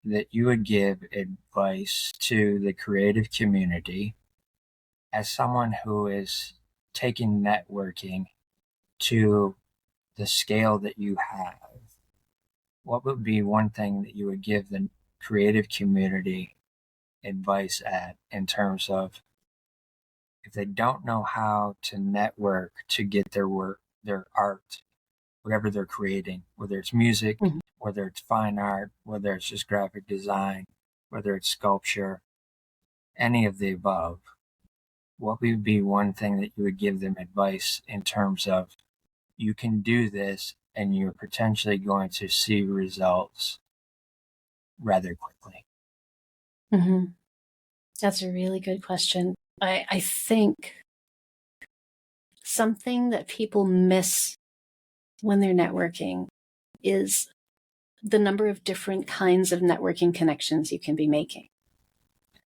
that you would give advice to the creative community as someone who is taking networking to the scale that you have? What would be one thing that you would give the creative community advice at, in terms of if they don't know how to network to get their work, their art, whatever they're creating, whether it's music, Mm-hmm. whether it's fine art, whether it's just graphic design, whether it's sculpture, any of the above, what would be one thing that you would give them advice in terms of, you can do this and you're potentially going to see results rather quickly? Mm-hmm. That's a really good question. I think something that people miss when they're networking is the number of different kinds of networking connections you can be making.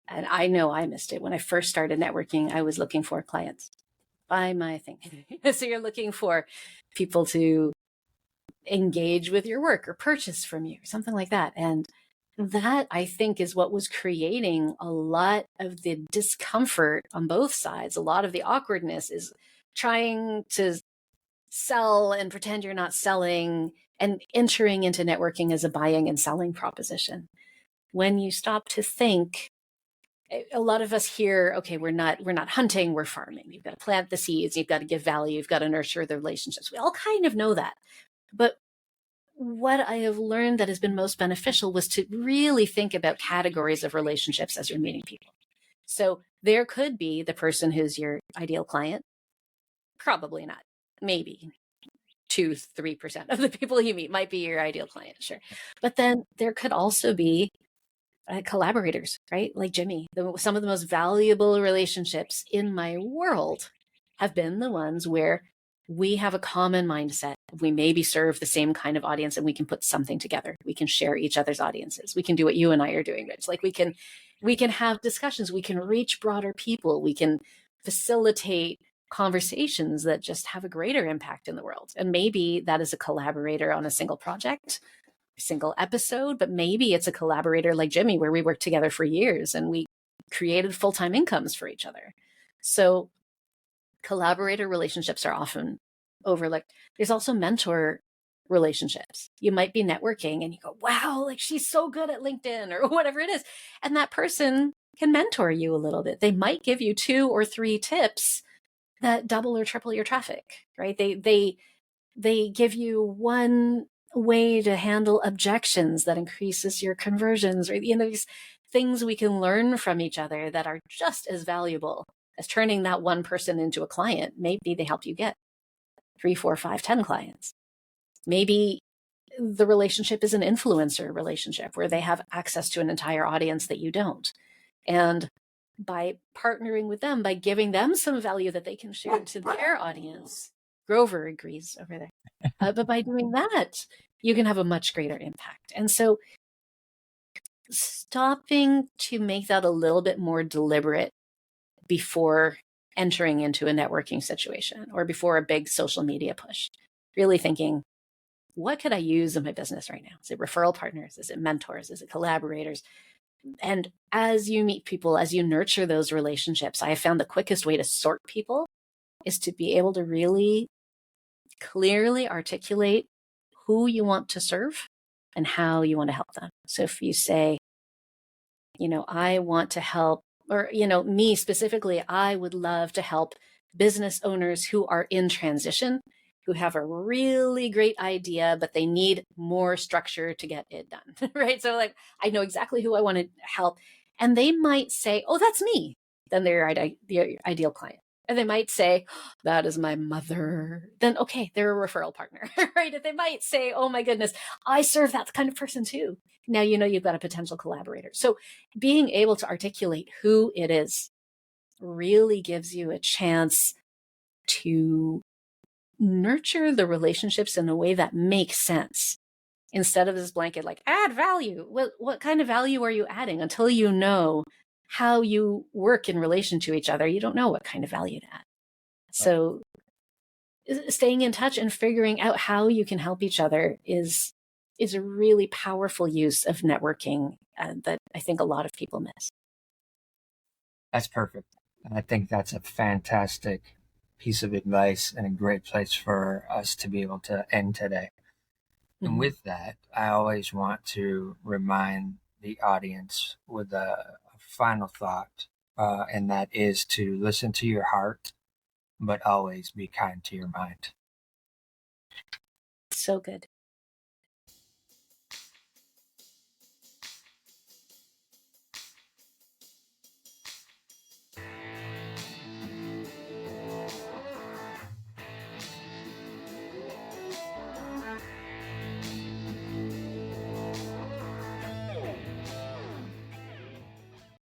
And I know I missed it. When I first started networking, I was looking for clients. Buy my thing. So you're looking for people to engage with your work or purchase from you, or something like that. And that, I think, is what was creating a lot of the discomfort on both sides. A lot of the awkwardness is trying to sell and pretend you're not selling, and entering into networking as a buying and selling proposition. When you stop to think, a lot of us here, okay, we're not hunting, we're farming. You've got to plant the seeds, you've got to give value, you've got to nurture the relationships. We all kind of know that. But what I have learned that has been most beneficial was to really think about categories of relationships as you're meeting people. So there could be the person who's your ideal client. Probably not. Maybe 2-3% of the people you meet might be your ideal client, sure. But then there could also be collaborators, right? Like Jimmy. Some of the most valuable relationships in my world have been the ones where we have a common mindset. We maybe serve the same kind of audience, and we can put something together. We can share each other's audiences. We can do what you and I are doing, Rich. Like we can have discussions. We can reach broader people. We can facilitate conversations that just have a greater impact in the world. And maybe that is a collaborator on a single project, single episode, but maybe it's a collaborator like Jimmy, where we worked together for years and we created full-time incomes for each other. So collaborator relationships are often overlooked. There's also mentor relationships. You might be networking and you go, wow, like she's so good at LinkedIn or whatever it is. And that person can mentor you a little bit. They might give you 2 or 3 tips that double or triple your traffic, right? They give you one way to handle objections that increases your conversions, or these things we can learn from each other that are just as valuable as turning that one person into a client. Maybe they help you get 3, 4, 5, 10 clients. Maybe the relationship is an influencer relationship where they have access to an entire audience that you don't. And by partnering with them, by giving them some value that they can share to their audience, Grover agrees over there. But by doing that, you can have a much greater impact. And so stopping to make that a little bit more deliberate before entering into a networking situation or before a big social media push, really thinking, what could I use in my business right now? Is it referral partners? Is it mentors? Is it collaborators? And as you meet people, as you nurture those relationships, I have found the quickest way to sort people is to be able to really clearly articulate who you want to serve and how you want to help them. So if you say, I want to help, or, me specifically, I would love to help business owners who are in transition, who have a really great idea, but they need more structure to get it done, right? So like, I know exactly who I want to help. And they might say, oh, that's me. Then they're the ideal client. And they might say, oh, that is my mother. Then, okay, they're a referral partner, right? And they might say, oh my goodness, I serve that kind of person too. Now, you've got a potential collaborator. So being able to articulate who it is really gives you a chance to nurture the relationships in a way that makes sense, instead of this blanket, like, add value. What kind of value are you adding? Until you know how you work in relation to each other, you don't know what kind of value to add. So staying in touch and figuring out how you can help each other is a really powerful use of networking that I think a lot of people miss. That's perfect. I think that's a fantastic piece of advice and a great place for us to be able to end today. And with that, I always want to remind the audience with a final thought, and that is to listen to your heart, but always be kind to your mind. So good.